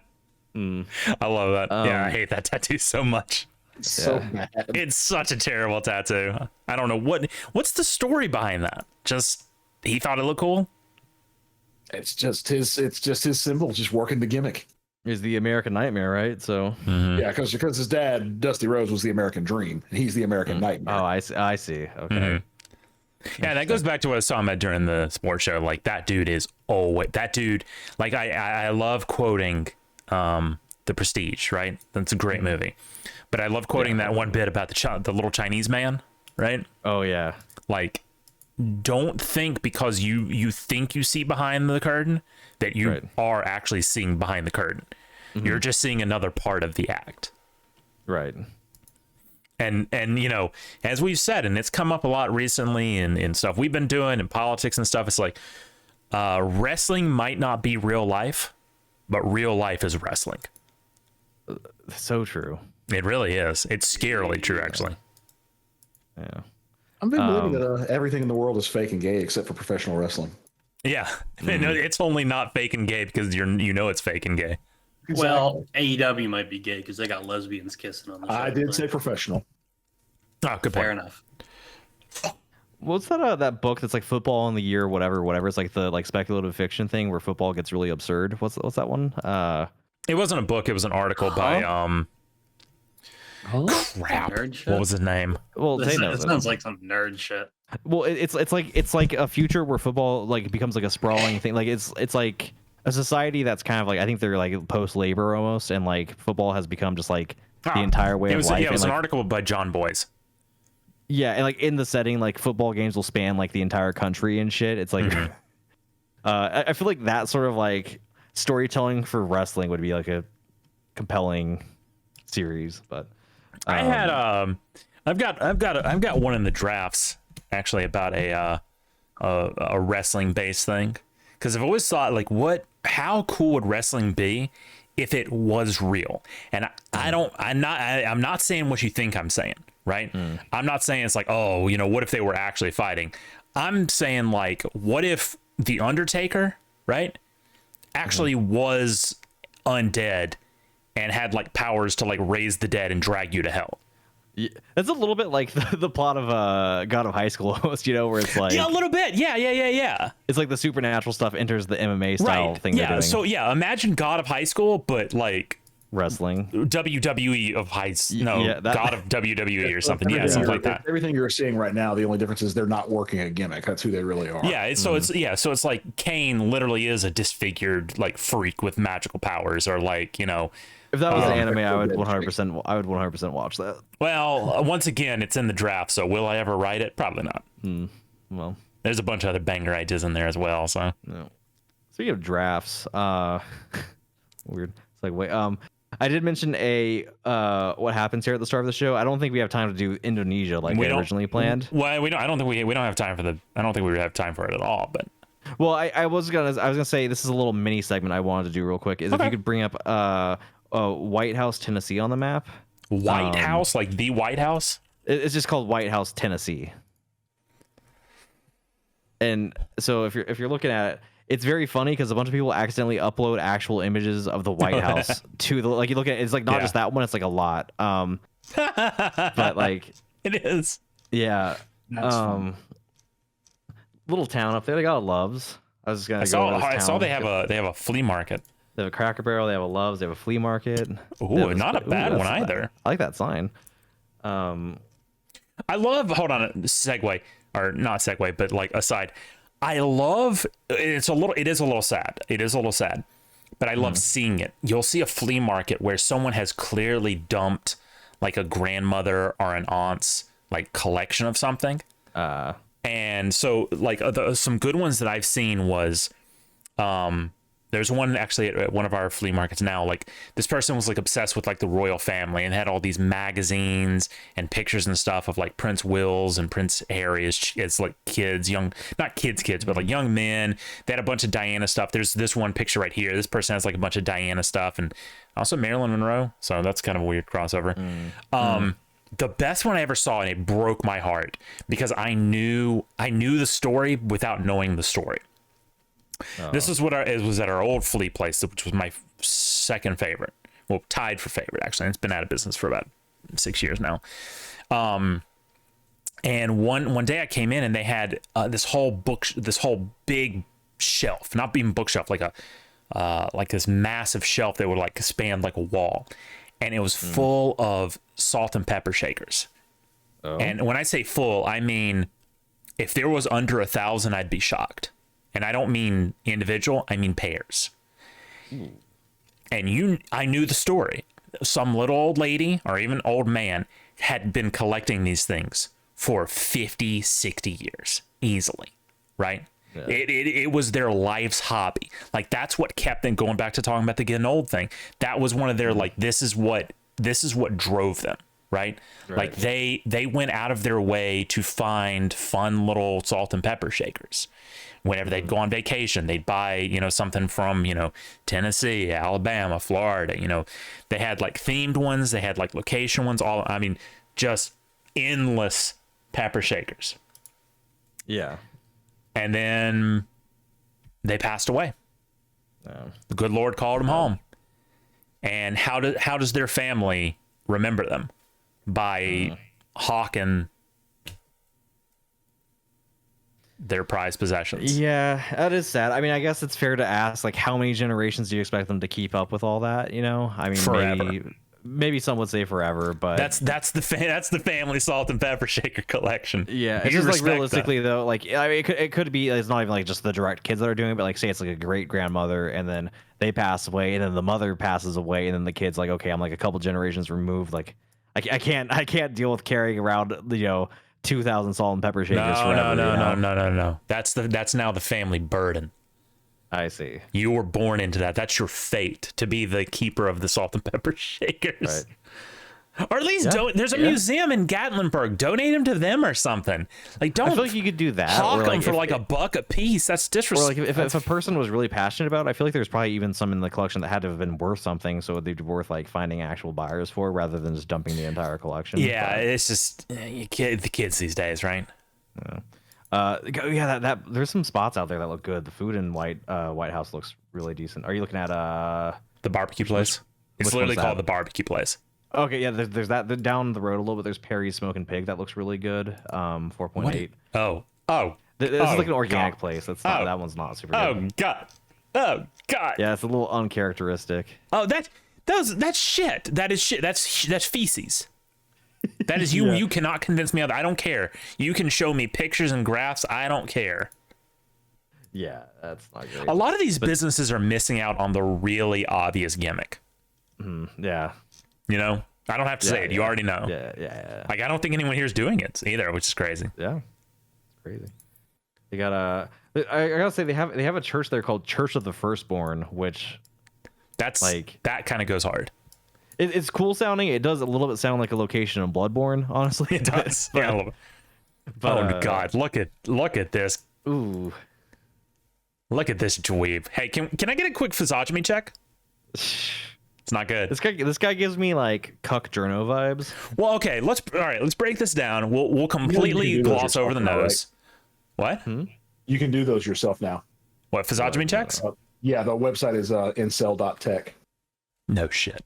I love that. Yeah, I hate that tattoo so much. So bad. It's such a terrible tattoo. I don't know what's the story behind that. Just he thought it looked cool. It's just his symbol, just working the gimmick. Is the American Nightmare, right? So yeah, because his dad Dusty Rhodes was the American Dream. He's the American Nightmare. Oh, I see. Okay. Yeah, that goes back to what I was talking about during the sports show. Like that dude is that dude. Like I love quoting The Prestige, right? That's a great movie. But I love quoting that one bit about the little Chinese man, right? Oh yeah. Like, don't think because you think you see behind the curtain that you are actually seeing behind the curtain. You're just seeing another part of the act. Right. And you know, as we've said, and it's come up a lot recently in stuff we've been doing in politics and stuff, it's like wrestling might not be real life, but real life is wrestling. So true. It really is. It's scarily true, actually. Yeah. I'm been believing that everything in the world is fake and gay except for professional wrestling. Yeah. It's only not fake and gay because you know it's fake and gay. Exactly. Well, AEW might be gay because they got lesbians kissing on the show. I did say professional. Oh, good point. Fair enough. What's that book that's like football in the year, whatever? It's like the like speculative fiction thing where football gets really absurd. What's that one? It wasn't a book. It was an article by crap. What was his name? Well, It sounds like some nerd shit. Well, it's like a future where football like becomes like a sprawling thing. Like it's like a society that's kind of like, I think they're like post-labor almost, and like football has become just like the entire way of life. Yeah, it was an article by John Boyce. Yeah, and like in the setting, like football games will span like the entire country and shit. It's like, I feel like that sort of like storytelling for wrestling would be like a compelling series. But I had I've got one in the drafts actually about a wrestling based thing, because I've always thought like how cool would wrestling be if it was real? And I'm not saying what you think I'm saying, right? I'm not saying it's like, oh, you know, what if they were actually fighting? I'm saying like, what if the Undertaker, right, actually was undead and had like powers to like raise the dead and drag you to hell? Yeah, that's a little bit like the plot of God of High School almost, you know, where it's like, yeah, a little bit, yeah. It's like the supernatural stuff enters the MMA style thing. Yeah, so yeah, imagine God of High School, but like wrestling. WWE of heights. No, Yeah, God of WWE or something. Yeah, Everything something you're- like that. Everything you're seeing right now, the only difference is they're not working a gimmick. That's who they really are. Yeah, so it's like Kane literally is a disfigured like freak with magical powers, or like, you know. If that was an anime, I would 100%. I would 100% watch that. Well, once again, it's in the draft, so will I ever write it? Probably not. Well, There's a bunch of other banger ideas in there as well. So no. Speaking of drafts, weird. It's like wait, I did mention what happens here at the start of the show. I don't think we have time to do Indonesia like we originally planned. Well, we don't. I don't think we don't have time for the. I don't think we have time for it at all. But well, I was gonna say this is a little mini segment I wanted to do real quick. Is if you could bring up White House, Tennessee on the map. White House, like the White House. It's just called White House, Tennessee. And so if you're looking at it, it's very funny because a bunch of people accidentally upload actual images of the White House to the, like, you look at it, it's like not just that one, it's like a lot. But like it is. Yeah. Little town up there. They got a Loves. I was just gonna go over this I saw town. they have a flea market. They have a Cracker Barrel. They have a Loves. They have a flea market. Ooh, not a bad one either. I like that sign. I love. Hold on, segue or not segue, but like aside. I love. It is a little sad. It is a little sad, but I love seeing it. You'll see a flea market where someone has clearly dumped like a grandmother or an aunt's like collection of something. And so like some good ones that I've seen was, there's one actually at one of our flea markets now. Like this person was like obsessed with like the royal family and had all these magazines and pictures and stuff of like Prince Will's and Prince Harry as like kids, not kids, but like young men. They had a bunch of Diana stuff. There's this one picture right here. This person has like a bunch of Diana stuff and also Marilyn Monroe. So that's kind of a weird crossover. The best one I ever saw, and it broke my heart because I knew the story without knowing the story. This is it was at our old flea place, which was my second favorite. Well, tied for favorite, actually. It's been out of business for about 6 years now. And one day I came in and they had this whole big shelf, not even bookshelf, like like this massive shelf that would like span like a wall, and it was full of salt and pepper shakers. And when I say full, I mean if there was under 1,000, I'd be shocked. And I don't mean individual, I mean pairs. And I knew the story. Some little old lady or even old man had been collecting these things for 50, 60 years, easily, right? Yeah. It was their life's hobby. Like that's what kept them going back to talking about the getting old thing. That was one of their like this is what drove them, right? Like they went out of their way to find fun little salt and pepper shakers. Whenever they'd go on vacation, they'd buy, something from, Tennessee, Alabama, Florida. They had like themed ones. They had like location ones. Just endless pepper shakers. Yeah. And then they passed away. The good Lord called them home. And how does their family remember them? By hawking their prized possessions. Yeah, that is sad. I mean, I guess it's fair to ask, like, how many generations do you expect them to keep up with all that? I mean, forever. Maybe some would say forever, but that's the family salt and pepper shaker collection. Yeah, it's just like realistically though, like I mean, it could be it's not even like just the direct kids that are doing it, but like say it's like a great grandmother and then they pass away and then the mother passes away and then the kid's like, okay, I'm like a couple generations removed. Like I can't deal with carrying around 2,000 salt and pepper shakers forever. No. That's now the family burden. I see. You were born into that. That's your fate, to be the keeper of the salt and pepper shakers. Right. Or at least there's a museum in Gatlinburg. Donate them to them or something. Like don't. I feel like you could do that. Hawk or them for like $1 a piece. That's disrespectful. Or like if a person was really passionate about it, I feel like there's probably even some in the collection that had to have been worth something, so it'd be worth like finding actual buyers for rather than just dumping the entire collection. Yeah, it's just the kids these days, right? That there's some spots out there that look good. The food in White House looks really decent. Are you looking at the barbecue place? It's literally called the barbecue place. Okay, yeah. There's that down the road a little bit. There's Perry's Smoking Pig that looks really good. 4.8. This is like an organic place. That's that one's not super good. Oh god. Yeah, it's a little uncharacteristic. Oh, That's shit. That is shit. That's feces. That is you. You cannot convince me of that. I don't care. You can show me pictures and graphs. I don't care. Yeah, that's not great. A lot of these businesses are missing out on the really obvious gimmick. Yeah. You know, I don't have to say it. You already know. Yeah. Like, I don't think anyone here is doing it either, which is crazy. Yeah, it's crazy. They got I gotta say they have a church there called Church of the Firstborn, which that's like that kind of goes hard. It's cool sounding. It does a little bit sound like a location in Bloodborne, honestly. It does. But, yeah, a little bit. But, God, look at this. Ooh. Look at this dweeb. Hey, can I get a quick physiognomy check? It's not good. This guy gives me like Cuck Journo vibes. Well, okay, let's break this down. We'll completely gloss over the nose. Right? What? You can do those yourself now. What, physiognomy checks? Yeah, the website is incel.tech. No shit.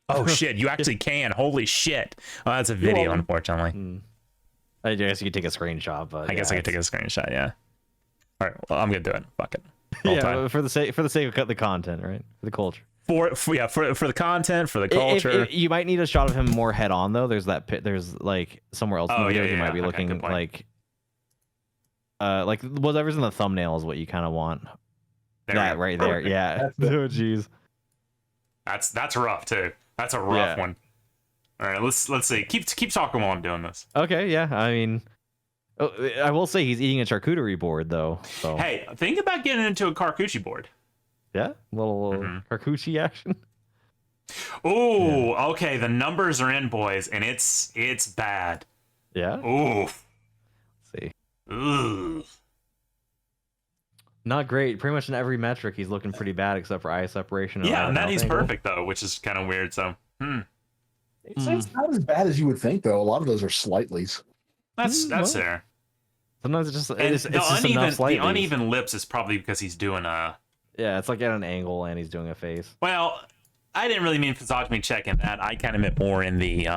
Oh shit, you actually can. Holy shit. Oh, that's a video, unfortunately. I guess you could take a screenshot, but I guess I could take a screenshot, yeah. All right, well, I'm gonna do it. Fuck it. Roll Tide. For the sake of the content, right? For the culture. For the content, for the culture. If you might need a shot of him more head on though. There's like somewhere else in the video you might be okay, looking like whatever's in the thumbnail is what you kind of want. That right there, yeah. Oh jeez. That's rough too. That's a rough one. All right, let's see. Keep talking while I'm doing this. Okay, yeah. I mean, I will say he's eating a charcuterie board though. So. Hey, think about getting into a charcuterie board. Yeah, little charcuterie action. Oh, okay. The numbers are in, boys, and it's bad. Yeah. Oof. Let's see. Ooh. Not great. Pretty much in every metric, he's looking pretty bad except for eye separation. And that he's perfect though, which is kind of weird. So, It's not as bad as you would think, though. A lot of those are slightlies. That's there. Sometimes it's just the uneven lips is probably because he's doing a. Yeah, it's like at an angle and he's doing a face. Well, I didn't really mean physiognomy check in that. I kind of meant more in the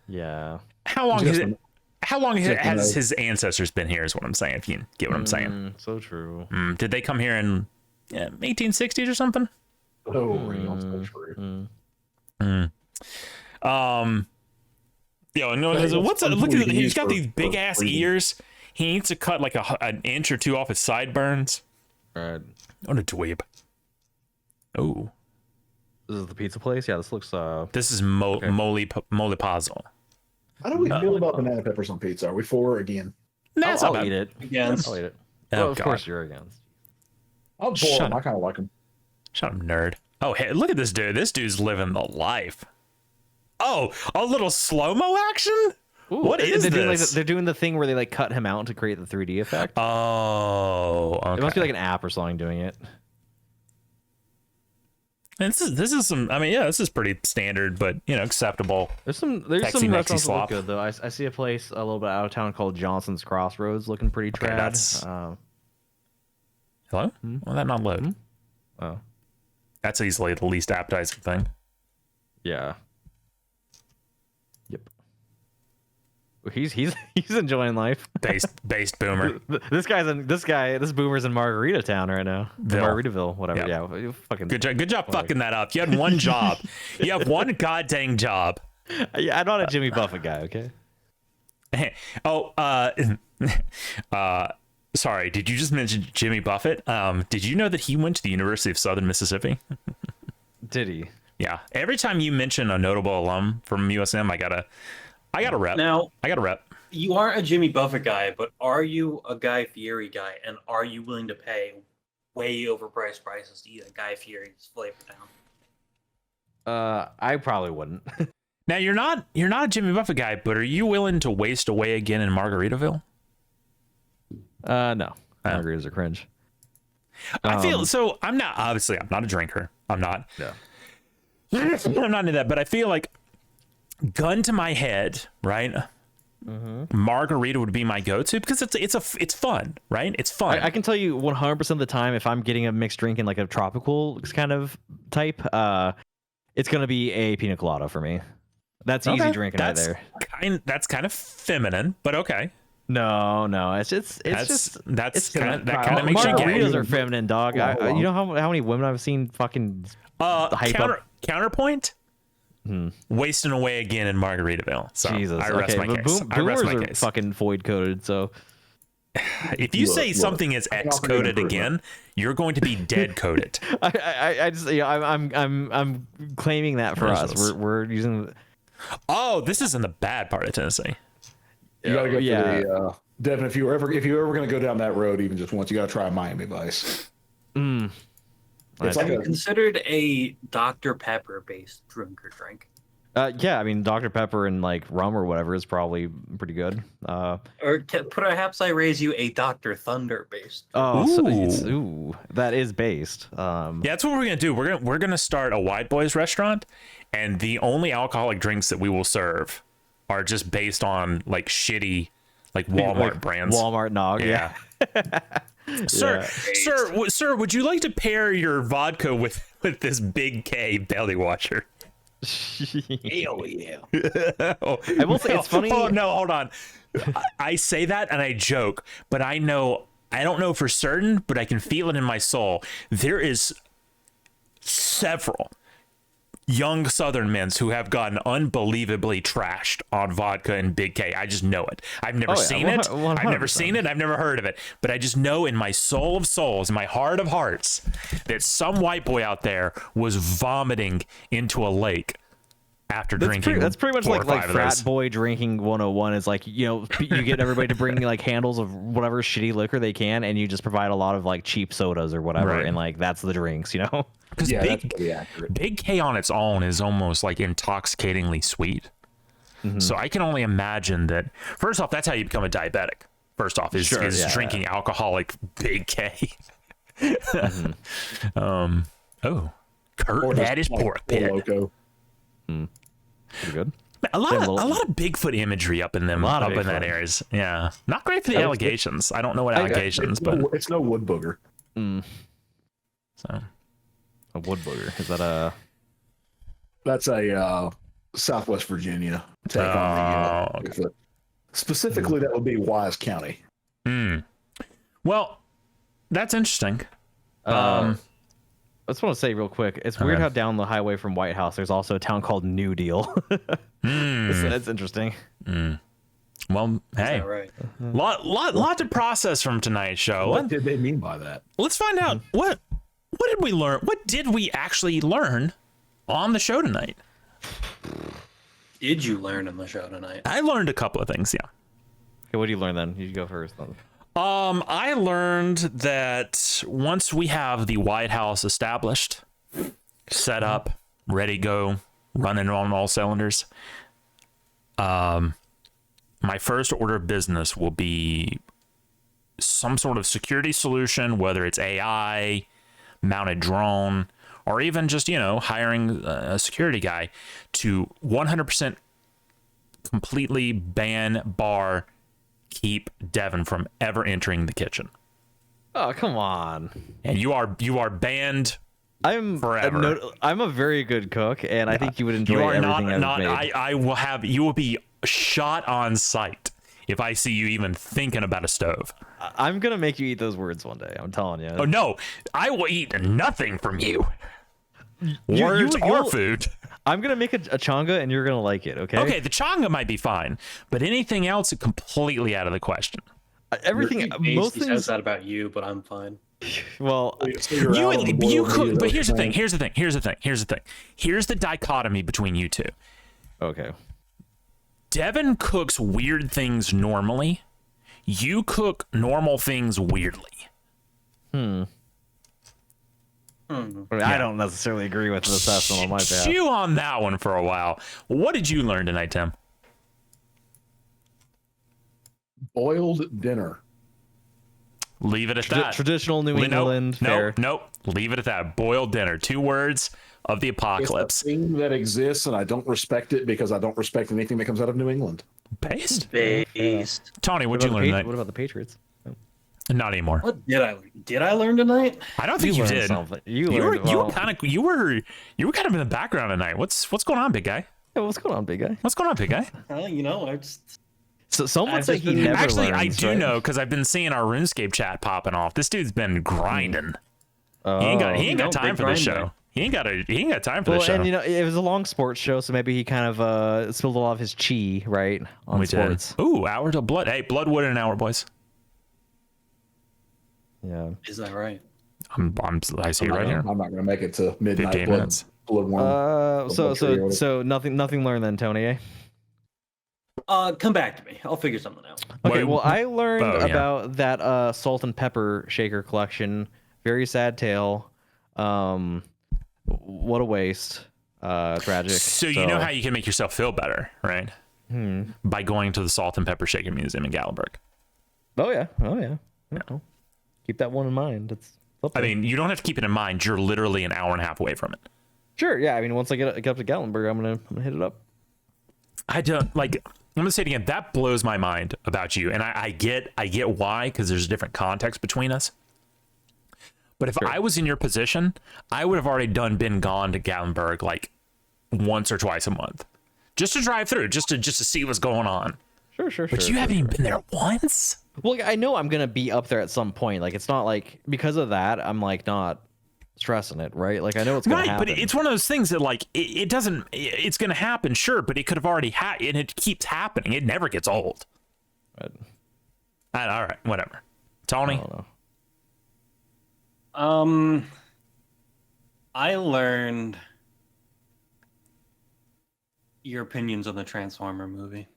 Yeah. How long has his ancestors been here? Is what I'm saying. If you get what I'm saying. So true. Did they come here in 1860s or something? Oh, true. What's up? Look at he's got these big ass ears. He needs to cut like an inch or two off his sideburns. Right. What a dweeb. Oh, this is the pizza place. Yeah, this looks. This is Molipazzo. How do we feel about banana peppers on pizza? Are we for or again? That's I'll eat it. Against. I'll eat it. Oh, well, of God. course you're against. I'll pour them. I kind of like them. Shut up, nerd. Oh, hey, look at this dude. This dude's living the life. Oh, a little slow-mo action? Ooh, what is this? They're doing the thing where they like cut him out to create the 3D effect. Oh, okay. It must be like an app or something doing it. And this is some. I mean, yeah, this is pretty standard, but acceptable. There's some restaurants that look good though. I see a place a little bit out of town called Johnson's Crossroads, looking pretty trad. That's... Hello? Will that not load? Oh, that's easily the least appetizing thing. Yeah. Yep. He's enjoying life. Based boomer. This boomer's in Margarita Town right now. Margaritaville, whatever. Yep. Yeah. Fucking good job fucking that up. You had one job. You have one goddamn job. Yeah, I'm not a Jimmy Buffett guy, okay? Sorry, did you just mention Jimmy Buffett? Did you know that he went to the University of Southern Mississippi? Did he? Yeah. Every time you mention a notable alum from USM, I gotta rep. Now, I gotta rep. You aren't a Jimmy Buffett guy, but are you a Guy Fieri guy? And are you willing to pay way overpriced prices to eat a Guy Fieri's Flavor Town? I probably wouldn't. Now you're not a Jimmy Buffett guy, but are you willing to waste away again in Margaritaville? No. Margaritas are cringe. I feel so. I'm not a drinker. I'm not. Yeah. I'm not into that, but I feel like, gun to my head, right? Margarita would be my go-to because it's fun, right? It's fun. I can tell you 100% of the time if I'm getting a mixed drink in like a tropical kind of type, it's gonna be a pina colada for me. That's easy drinking right there. That's kind of feminine, but okay. No, it's just that kind of makes you margaritas gay. are feminine, dog. You know how many women I've seen fucking hype up. Counterpoint. Wasting away again in Margaritaville. So Jesus, I rest my case. Boomers are fucking void coded. So if you say something is X coded again, you're going to be dead coded. I'm claiming that for us. We're using. Oh, this is in the bad part of Tennessee. You gotta go to the Devin. If you're ever going to go down that road, even just once, you gotta try Miami Vice. It's like considered a Dr. Pepper based drink? Yeah, I mean Dr. Pepper and like rum or whatever is probably pretty good. Or perhaps I raise you a Dr. Thunder based. Oh, ooh, that is based. Yeah, that's what we're gonna do. We're gonna start a white boys restaurant, and the only alcoholic drinks that we will serve are just based on like shitty, like Walmart brands. Walmart nog. Yeah. Sir, would you like to pair your vodka with this Big K belly washer? Hell yeah. I will say it's funny. Oh no, hold on. I say that and I joke, but I don't know for certain, but I can feel it in my soul. There is several young Southern men who have gotten unbelievably trashed on vodka and Big K. I just know it. I've never seen it. 100%. I've never seen it. I've never heard of it. But I just know in my soul of souls, in my heart of hearts, that some white boy out there was vomiting into a lake after drinking. That's pretty much like frat boy drinking 101 is like, you get everybody to bring like handles of whatever shitty liquor they can, and you just provide a lot of like cheap sodas or whatever, and like that's the drinks, Because that's pretty accurate. Big K on its own is almost like intoxicatingly sweet. So I can only imagine that. First off, that's how you become a diabetic. First off, is drinking alcoholic Big K. Oh, Kurt, that is pork pit. Loco. Pretty good. A lot of Bigfoot imagery up in them, up in that areas. Yeah, not great for the allegations. I don't know what allegations, but it's no wood booger. So a wood booger, is that a? That's a Southwest Virginia take on the Bigfoot. Specifically, that would be Wise County. Well, that's interesting. I just want to say real quick, it's weird how down the highway from White House, there's also a town called New Deal. That's interesting. Well, hey, right? lot to process from tonight's show. What did they mean by that? Let's find out. What did we learn? What did we actually learn on the show tonight? Did you learn on the show tonight? I learned a couple of things. Yeah. Okay, what did you learn then? You go first. I learned that once we have the White House established, set up, ready to go, running on all cylinders, my first order of business will be some sort of security solution, whether it's AI, mounted drone, or even just, hiring a security guy to 100% completely bar keep Tevin from ever entering the kitchen. Oh, come on. And you are banned forever. I'm a very good cook, and I think you would enjoy everything I've made. You will be shot on sight if I see you even thinking about a stove. I'm going to make you eat those words one day. I'm telling you. Oh, no. I will eat nothing from you. Words or food. I'm going to make a chonga, and you're going to like it, okay? Okay, the chonga might be fine, but anything else is completely out of the question. Everything, most things says that about you, but I'm fine. Well, you cook, but here's the thing. Here's the dichotomy between you two. Okay. Tevin cooks weird things normally. You cook normal things weirdly. I don't necessarily agree with the assessment on my behalf. Chew on that one for a while. What did you learn tonight, Tim? Boiled dinner. Leave it at that. Traditional New England fare. Nope. Leave it at that. Boiled dinner. 2 words of the apocalypse. It's a thing that exists, and I don't respect it because I don't respect anything that comes out of New England. Based. Tony, what'd you learn tonight? What about the Patriots? Not anymore. What did I learn? Did I learn tonight? I don't think you did. Something. You were kind of in the background tonight. What's going on, big guy? Yeah, what's going on, big guy? What's going on, big guy? I just So someone I've say just he been- never Actually, I learns, do right? know because I've been seeing our RuneScape chat popping off. This dude's been grinding. Oh. He ain't got time big for this grinder. show. He ain't got time for Well, this show. and it was a long sports show, so maybe he kind of spilled a lot of his chi, right, on We sports. did. Ooh, hour till blood. Hey, Bloodwood in an hour, boys. Yeah. Is that right? I see it right here. I'm not gonna make it to midnight 15 blood, minutes. Bloodworm. So nothing learned then, Tony. Eh? Come back to me. I'll figure something out. Okay. Well, I learned Oh, yeah. about that salt and pepper shaker collection. Very sad tale. What a waste. Tragic. So you know how you can make yourself feel better, right? By going to the Salt and Pepper Shaker Museum in Gallenberg. Oh yeah. Well, keep that one in mind. It's up I there. mean, you don't have to keep it in mind. You're literally an hour and a half away from it. Sure. Yeah. I mean, once I get up to Gallenberg, I'm gonna hit it up. I don't like. I'm gonna say it again. That blows my mind about you, and I get why, because there's a different context between us. But if I was in your position, I would have already been gone to Gallenberg like once or twice a month, just to drive through, just to see what's going on. Sure. But you haven't even been there once. Well, I know I'm gonna be up there at some point. Like, it's not like because of that I'm like not stressing it, right? Like, I know it's gonna happen. But it's one of those things that like it doesn't. It's gonna happen, sure, but it could have already happened, and it keeps happening. It never gets old. But All right, whatever. Tony. I don't know. I learned your opinions on the Transformer movie.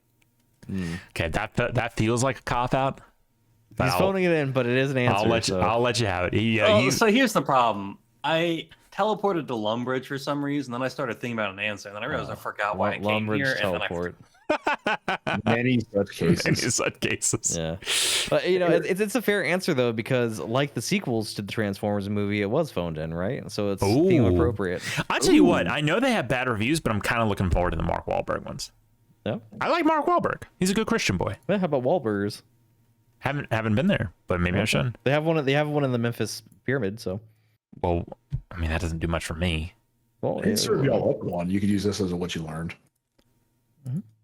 Okay, that feels like a cop out. He's phoning it in, but it is an answer. I'll let you have it. So here's the problem. I teleported to Lumbridge for some reason, then I started thinking about an answer, and then I realized I forgot why I came here. And then teleport. Many such cases. In such cases. Yeah, but it's a fair answer though, because like the sequels to the Transformers movie, it was phoned in, right? So it's theme appropriate. I'll tell you what. I know they have bad reviews, but I'm kind of looking forward to the Mark Wahlberg ones. Yeah. I like Mark Wahlberg. He's a good Christian boy. Well, how about Wahlburgers? Haven't been there, but maybe I should. They have one in the Memphis Pyramid. So, Well, I mean that doesn't do much for me. well, And serve y'all up one. You could use this as what you learned.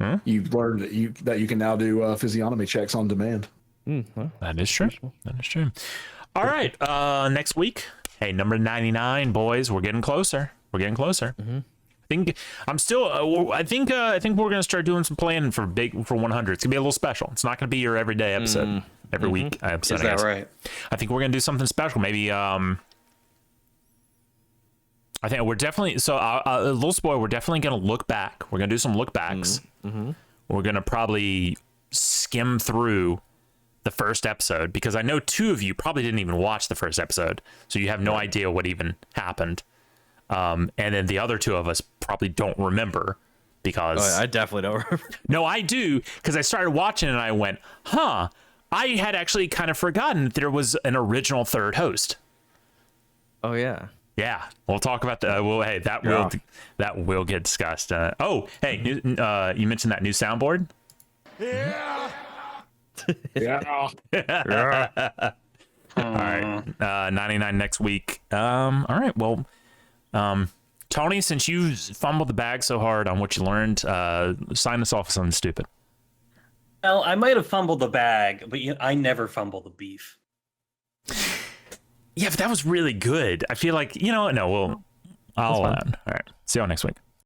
Hmm? You've learned that you can now do physiognomy checks on demand. well, That is true. That is true. All right. Next week. Hey, number 99, boys. We're getting closer. I think I'm still. I think we're gonna start doing some planning for 100. It's gonna be a little special. It's not gonna be your everyday episode every week episode. Is that right? I think we're gonna do something special. Maybe. I think we're definitely a little spoiler. We're definitely gonna look back. We're gonna do some look backs. We're gonna probably skim through the first episode because I know two of you probably didn't even watch the first episode, so you have no idea what even happened. And then the other two of us probably don't remember because I definitely don't remember. no, I do because I started watching and I went, huh? I had actually kind of forgotten that there was an original third host. Oh yeah. Yeah, we'll talk about that. Well, hey, that will get discussed. Oh, hey, you mentioned that new soundboard. Yeah. All right, 99 next week. All right, well, Tony, since you fumbled the bag so hard on what you learned, sign us off with something stupid. Well, I might have fumbled the bag, but I never fumble the beef. Yeah, but that was really good. I feel like, no, I'll all right. See y'all next week.